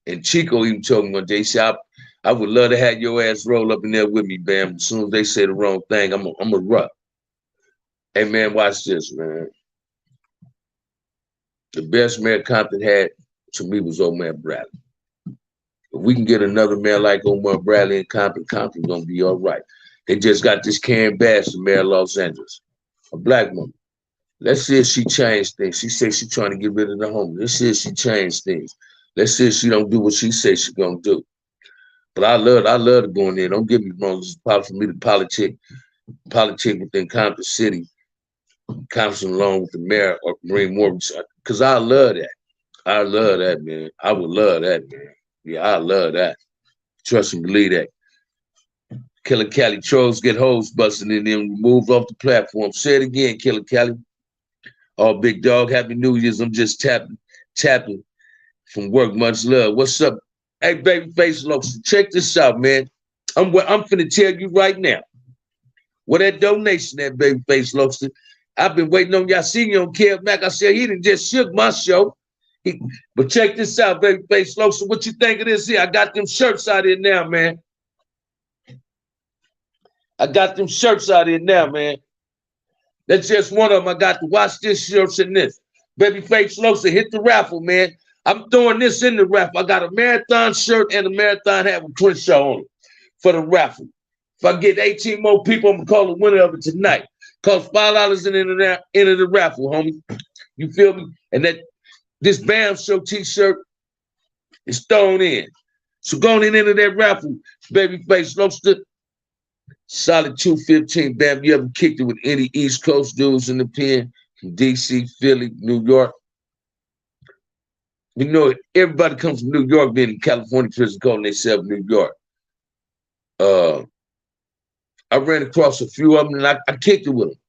And Chico even told me one day, he said, I would love to have your ass roll up in there with me, Bam. As soon as they say the wrong thing, I'm going to run. Hey, man, watch this, man. The best mayor Compton had, to me, was old man Bradley. If we can get another mayor like old man Bradley in Compton, Compton's going to be all right. They just got this Karen Bass, the mayor of Los Angeles, a black woman. Let's see if she changed things. She says she's trying to get rid of the homeless. Let's see if she changed things. Let's see if she don't do what she says she's going to do. But I love to go in there. Don't get me wrong. It's possible for me to politic within Compton City, Compton along with the mayor or Marine Morgan, because I love that. I love that, man. I would love that, man. Yeah, I love that. Trust and believe that. Killer Cali trolls get hoes busting and then removed off the platform. Say it again, Killer Cali. Oh, big dog, happy New Year's. I'm just tapping from work. Much love. What's up? Hey, baby face looks. Check this out, man. I'm finna tell you right now. Where that donation at, baby face looks. I've been waiting on y'all. See you on Kev Mac. I said he done just shook my show. But check this out, baby face looks. What you think of this here? I got them shirts out here now, man. I got them shirts out here now, man. That's just one of them. I got to watch this shirts and this. Babyface Losa, hit the raffle, man. I'm throwing this in the raffle. I got a marathon shirt and a marathon hat with Crenshaw on it for the raffle. If I get 18 more people, I'm going to call the winner of it tonight. Cost $5 into the raffle, homie. You feel me? And this Bam Show t-shirt is thrown in. So going into that raffle, Babyface Losa. Solid 215, Bam. You ever kicked it with any East Coast dudes in the pen? From DC, Philly, New York. You know, everybody comes from New York, being in California prison, calling themselves New York. I ran across a few of them and I kicked it with them.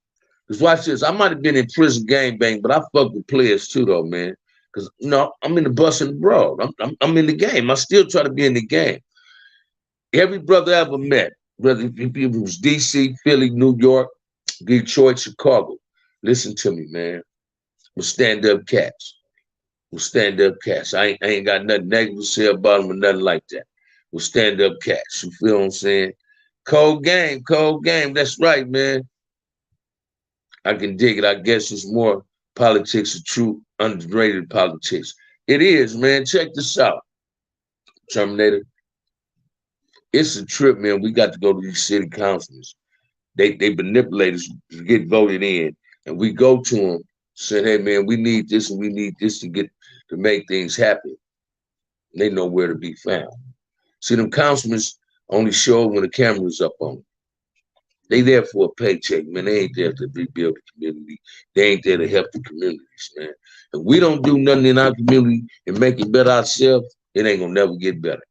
Because watch this, I might have been in prison gangbang, but I fuck with players too, though, man. Because, you know, I'm in the bus and the broad. I'm in the game. I still try to be in the game. Every brother I ever met, whether it was DC, Philly, New York, Detroit, Chicago. Listen to me, man. We're stand-up cats. We're stand-up cats. I ain't got nothing negative to say about them or nothing like that. We're stand-up cats. You feel what I'm saying? Cold game, cold game. That's right, man. I can dig it. I guess it's more politics of true, underrated politics. It is, man. Check this out, Terminator. It's a trip, man. We got to go to these city councilors. They manipulate us to get voted in. And we go to them, say, hey, man, we need this and we need this to make things happen. They know where to be found. See, them councilmen only show up when the camera's up on them. They there for a paycheck, man. They ain't there to rebuild the community. They ain't there to help the communities, man. If we don't do nothing in our community and make it better ourselves, it ain't gonna never get better.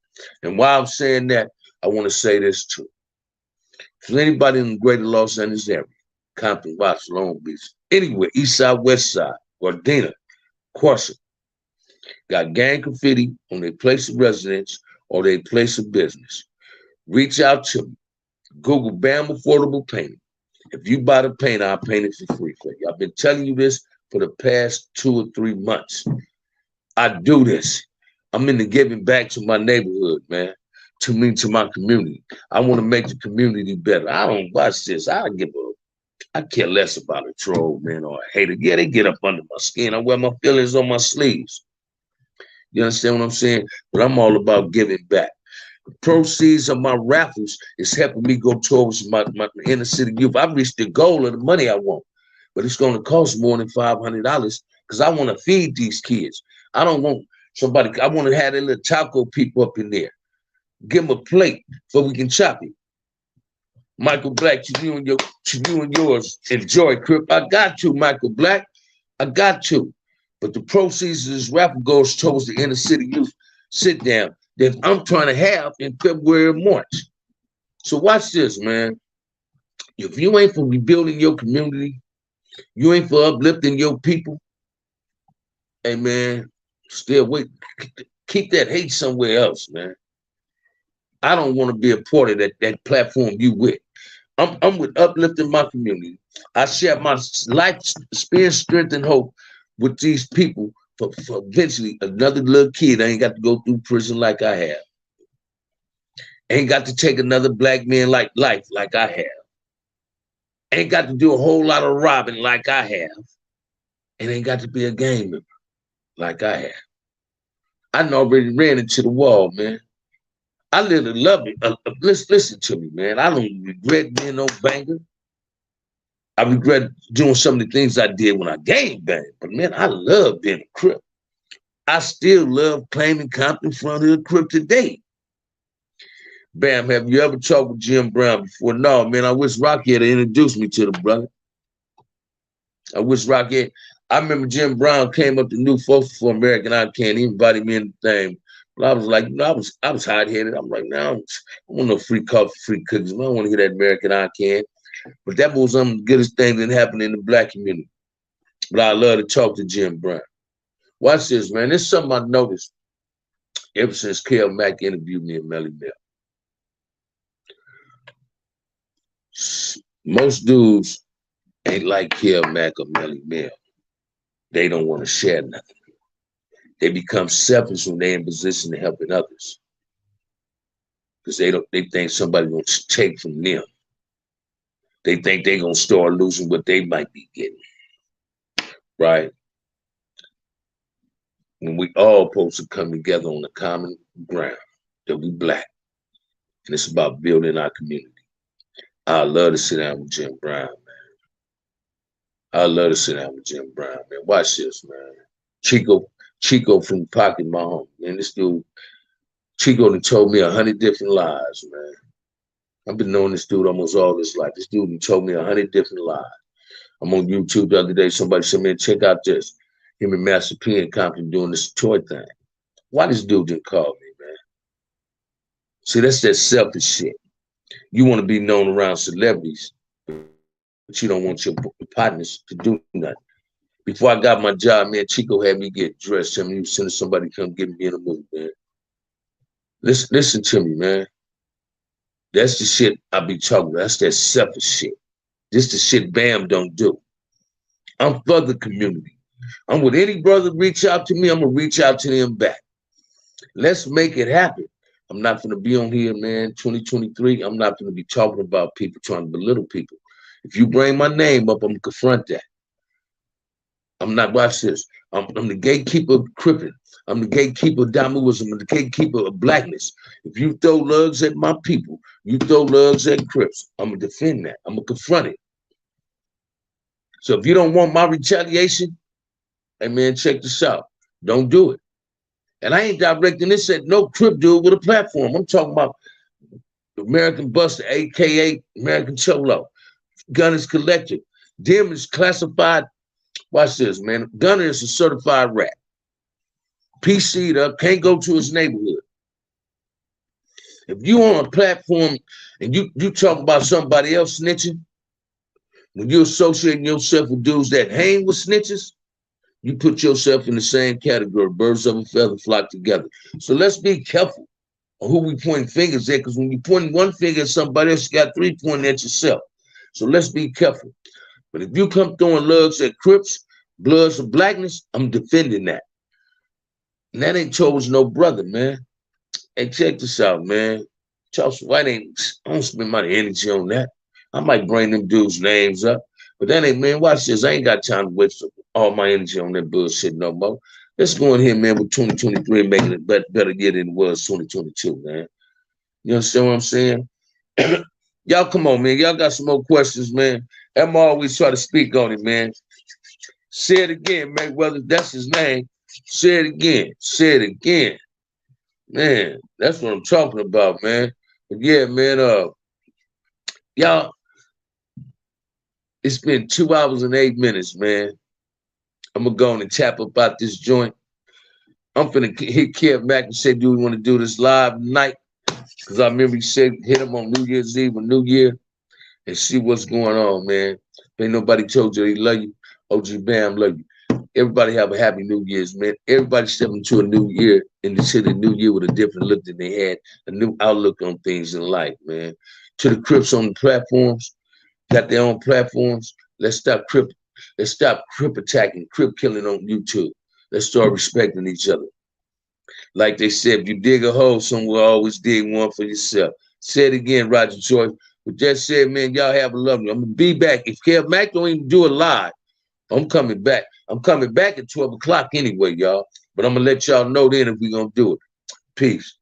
And while I'm saying that, I want to say this too. For anybody in the greater Los Angeles area, Compton, Watts, Long Beach, anywhere, East Side, West Side, Gardena, Quercy, got gang graffiti on their place of residence or their place of business, reach out to me. Google Bam Affordable Painting. If you buy the paint, I'll paint it for free for you. I've been telling you this for the past 2 or 3 months. I do this. I'm into giving back to my neighborhood, man. To my community. I want to make the community better. I don't watch this. I care less about a troll, man, or a hater. Yeah, they get up under my skin. I wear my feelings on my sleeves. You understand what I'm saying? But I'm all about giving back. The proceeds of my raffles is helping me go towards my inner city youth. I've reached the goal of the money I want, but it's going to cost more than $500 because I want to feed these kids. I don't want somebody. I want to have the little taco people up in there. Give them a plate so we can chop it. Michael Black, to you and yours, enjoy, Crip. I got you, Michael Black. I got you. But the proceeds of this raffle goes towards the inner city youth sit down that I'm trying to have in February and March. So watch this, man. If you ain't for rebuilding your community, you ain't for uplifting your people, hey, man, stay away. Keep that hate somewhere else, man. I don't want to be a part of that platform you with. I'm with uplifting my community. I share my life, experience, strength, and hope with these people for eventually another little kid ain't got to go through prison like I have. Ain't got to take another black man life like I have. Ain't got to do a whole lot of robbing like I have. And ain't got to be a gang member like I have. I done already ran into the wall, man. I literally love it. Listen to me, man. I don't regret being no banger. I regret doing some of the things I did when I gang banged. But, man, I love being a Crip. I still love claiming Compton Fronthood Crip today. Bam, have you ever talked with Jim Brown before? No, man, I wish Rocky had introduced me to the brother. I wish Rocky had. I remember Jim Brown came up to New Folks for American I Can't even invited me in the thing. But I was like, you know, I was hot-headed. I'm like, no, I want no free coffee, free cookies. I don't want to hear that American I Can. But that was some of the goodest thing that happened in the black community. But I love to talk to Jim Brown. Watch this, man. This is something I noticed ever since Kel Mack interviewed me and Melly Mel. Most dudes ain't like Kel Mack or Melly Mel. They don't want to share nothing. They become selfish when they're in position to helping others. Because they think somebody gonna take from them. They think they're gonna start losing what they might be getting. Right? When we all supposed to come together on the common ground that we black. And it's about building our community. I love to sit down with Jim Brown, man. I love to sit down with Jim Brown, man. Watch this, man. Chico from Pocket, my home. Man, this dude, Chico done told me 100 different lies, man. I've been knowing this dude almost all his life. This dude done told me 100 different lies. I'm on YouTube the other day. Somebody said, man, check out this. Him and Master P and Compton doing this toy thing. Why this dude didn't call me, man? See, that's that selfish shit. You want to be known around celebrities, but you don't want your partners to do nothing. Before I got my job, man, Chico had me get dressed. Tell me he was sending somebody to come get me in the mood, man. Listen to me, man. That's the shit I be talking about. That's that selfish shit. This the shit Bam don't do. I'm for the community. I'm with any brother reach out to me, I'm gonna reach out to them back. Let's make it happen. I'm not gonna be on here, man. 2023. I'm not gonna be talking about people trying to belittle people. If you bring my name up, I'm gonna confront that. I'm not, watch this. I'm the gatekeeper of Crippin. I'm the gatekeeper of Damuism. I'm the gatekeeper of blackness. If you throw lugs at my people, you throw lugs at Crips. I'm gonna defend that. I'm gonna confront it. So if you don't want my retaliation, hey man, check this out. Don't do it. And I ain't directing this at no Crip dude with a platform. I'm talking about American Buster, aka American Cholo, Gunners Collective. Them is classified. Watch this, man. Gunner is a certified rat. PC'd up, can't go to his neighborhood. If you on a platform and you talk about somebody else snitching, when you associating yourself with dudes that hang with snitches, you put yourself in the same category. Birds of a feather flock together. So let's be careful on who we point fingers at, because when you point one finger at somebody else, you got three pointing at yourself. So let's be careful. But if you come throwing lugs at Crips, Bloods of blackness, I'm defending that. And that ain't chose no brother, man. Hey, check this out, man. Charles White I don't spend my energy on that. I might bring them dudes' names up, but that ain't, man, watch this. I ain't got time to waste all my energy on that bullshit no more. Let's go in here, man, with 2023 and making it better year than it was 2022, man. You understand what I'm saying? Y'all come on, man. Y'all got some more questions, man. I'm always try to speak on it, man. Say it again, man. Whether that's his name, say it again. Say it again. Man, that's what I'm talking about, man. But yeah, man, y'all, it's been 2 hours and 8 minutes, man. I'm gonna go on and tap about this joint. I'm finna hit Kev Mack and say, do we want to do this live tonight? Because I remember he said hit him on New Year's Eve or New Year and see what's going on, man. Ain't nobody told you they love you. OG Bam love you. Everybody have a happy New Year's, man. Everybody step into a new year and into the new year with a different look than they had, a new outlook on things in life, man. To the Crips on the platforms, got their own platforms. Let's stop Crip attacking, Crip killing on YouTube. Let's start respecting each other. Like they said, if you dig a hole somewhere, always dig one for yourself. Say it again, Roger Joyce. With that said, man, y'all have a lovely. I'm gonna be back. If Kev Mack don't even do it live, I'm coming back. I'm coming back at 12 o'clock anyway, y'all. But I'm going to let y'all know then if we're going to do it. Peace.